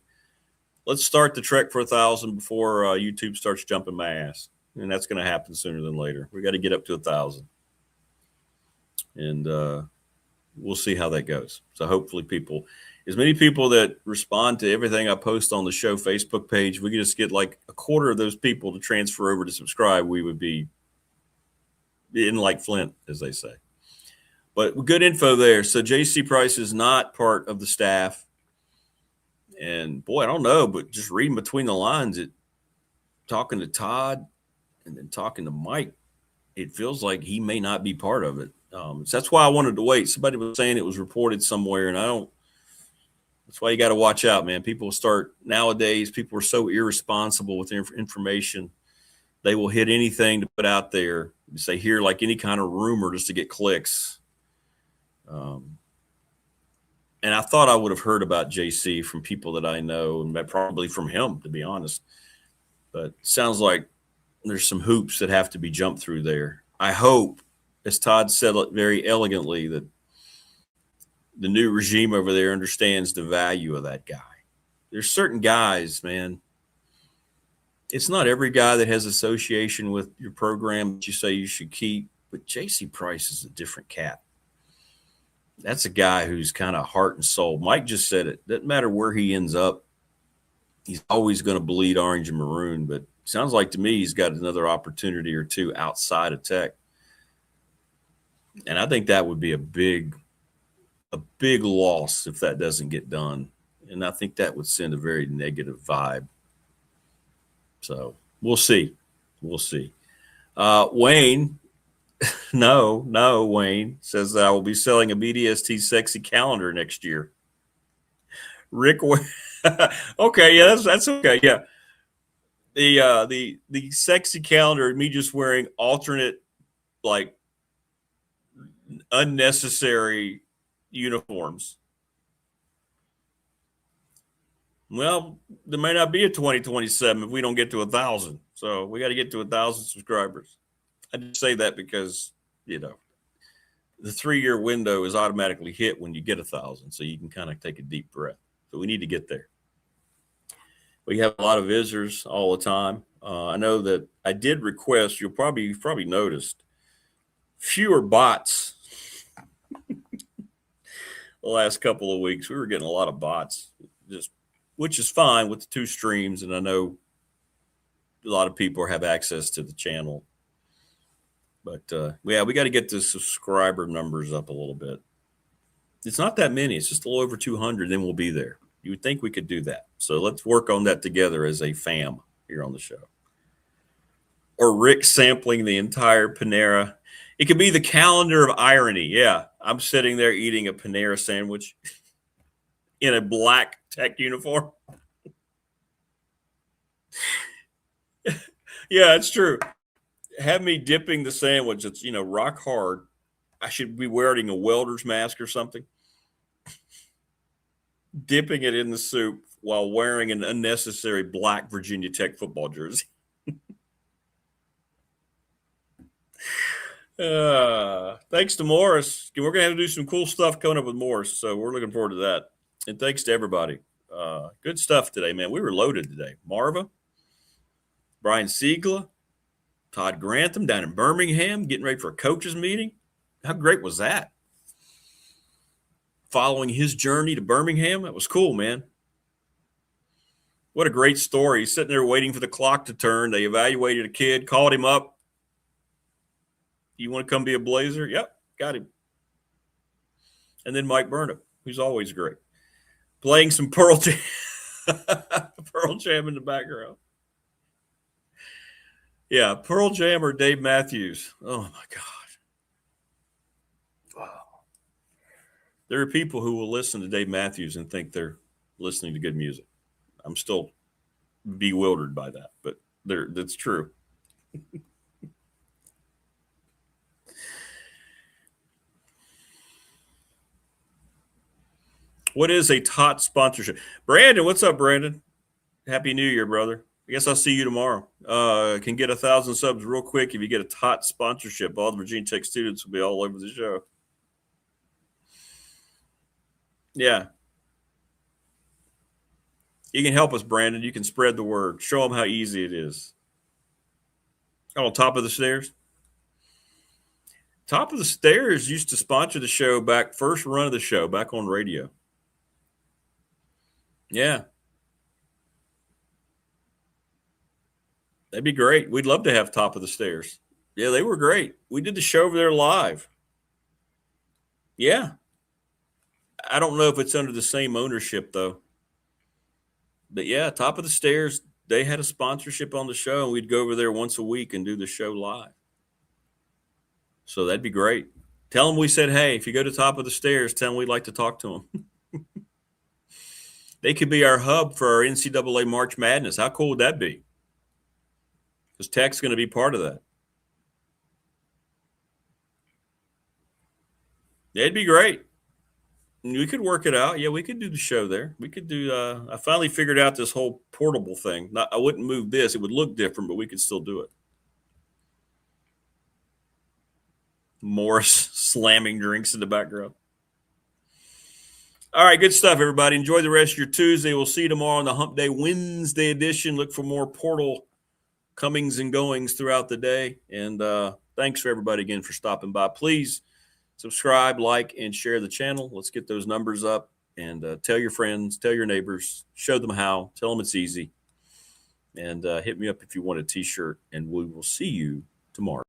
Let's start the trek for 1,000 before YouTube starts jumping my ass. And that's going to happen sooner than later. We got to get up to 1,000. And we'll see how that goes. So hopefully as many people that respond to everything I post on the show Facebook page, we could just get like a quarter of those people to transfer over to subscribe, we would be in like Flint, as they say. But good info there. So J.C. Price is not part of the staff. And boy, I don't know, but just reading between the lines, talking to Todd and then talking to Mike, it feels like he may not be part of it. So that's why I wanted to wait. Somebody was saying it was reported somewhere, and that's why you got to watch out, man. People nowadays are so irresponsible with their information. They will hit anything to put out there. They hear like any kind of rumor just to get clicks. And I thought I would have heard about JC from people that I know, and probably from him, to be honest. But it sounds like there's some hoops that have to be jumped through there. I hope, as Todd said it very elegantly, that the new regime over there understands the value of that guy. There's certain guys, man. It's not every guy that has association with your program that you say you should keep, But J.C. Price is a different cat. That's a guy who's kind of heart and soul. Mike just said it. Doesn't matter where he ends up. He's always going to bleed orange and maroon. But sounds like to me he's got another opportunity or two outside of Tech. And I think that would be a big loss if that doesn't get done. And I think that would send a very negative vibe. So we'll see. We'll see. Wayne, no, Wayne says that I will be selling a BDST sexy calendar next year. Rick, okay, yeah, that's okay, yeah. The sexy calendar, me just wearing alternate, like, unnecessary uniforms. Well, there may not be a 2027 if we don't get to 1,000. So we got to get to 1,000 subscribers. I just say that because, you know, the 3-year window is automatically hit when you get 1,000. So you can kind of take a deep breath. So we need to get there. We have a lot of visitors all the time. I know that I did request, you've probably noticed, fewer bots. The last couple of weeks, we were getting a lot of bots, which is fine with the 2 streams. And I know a lot of people have access to the channel. But, yeah, we got to get the subscriber numbers up a little bit. It's not that many. It's just a little over 200. Then we'll be there. You would think we could do that. So let's work on that together as a fam here on the show. Or Rick sampling the entire Panera. It could be the calendar of irony. Yeah, I'm sitting there eating a Panera sandwich in a black Tech uniform. Yeah, it's true. Have me dipping the sandwich. It's, you know, rock hard. I should be wearing a welder's mask or something. Dipping it in the soup while wearing an unnecessary black Virginia Tech football jersey. Thanks to Morris. We're going to have to do some cool stuff coming up with Morris, so we're looking forward to that. And thanks to everybody. Good stuff today, man. We were loaded today. Marva, Brian Seigla, Todd Grantham down in Birmingham, getting ready for a coaches meeting. How great was that? Following his journey to Birmingham. That was cool, man. What a great story. He's sitting there waiting for the clock to turn. They evaluated a kid, called him up. You want to come be a Blazer? Yep, got him. And then Mike Burnop, who's always great. Playing some Pearl Jam. Pearl Jam in the background. Yeah, Pearl Jam or Dave Matthews. Oh, my God. Wow. There are people who will listen to Dave Matthews and think they're listening to good music. I'm still bewildered by that, but that's true. What is a TOT sponsorship? Brandon, what's up, Brandon? Happy New Year, brother. I guess I'll see you tomorrow. Can get 1,000 subs real quick if you get a TOT sponsorship. All the Virginia Tech students will be all over the show. Yeah. You can help us, Brandon. You can spread the word. Show them how easy it is. On top of the stairs. Top of the Stairs used to sponsor the show back, first run of the show, back on radio. Yeah. That'd be great. We'd love to have Top of the Stairs. Yeah, they were great. We did the show over there live. Yeah. I don't know if it's under the same ownership, though. But, yeah, Top of the Stairs, they had a sponsorship on the show, and we'd go over there once a week and do the show live. So that'd be great. Tell them we said, hey, if you go to Top of the Stairs, tell them we'd like to talk to them. They could be our hub for our NCAA March Madness. How cool would that be? Because Tech's going to be part of that. It'd be great. We could work it out. Yeah, we could do the show there. We could do I finally figured out this whole portable thing. I wouldn't move this. It would look different, but we could still do it. Morris slamming drinks in the background. All right, good stuff, everybody. Enjoy the rest of your Tuesday. We'll see you tomorrow on the Hump Day Wednesday edition. Look for more portal comings and goings throughout the day. And thanks for everybody again for stopping by. Please subscribe, like, and share the channel. Let's get those numbers up, and tell your friends, tell your neighbors, show them how, tell them it's easy. And hit me up if you want a t-shirt, and we will see you tomorrow.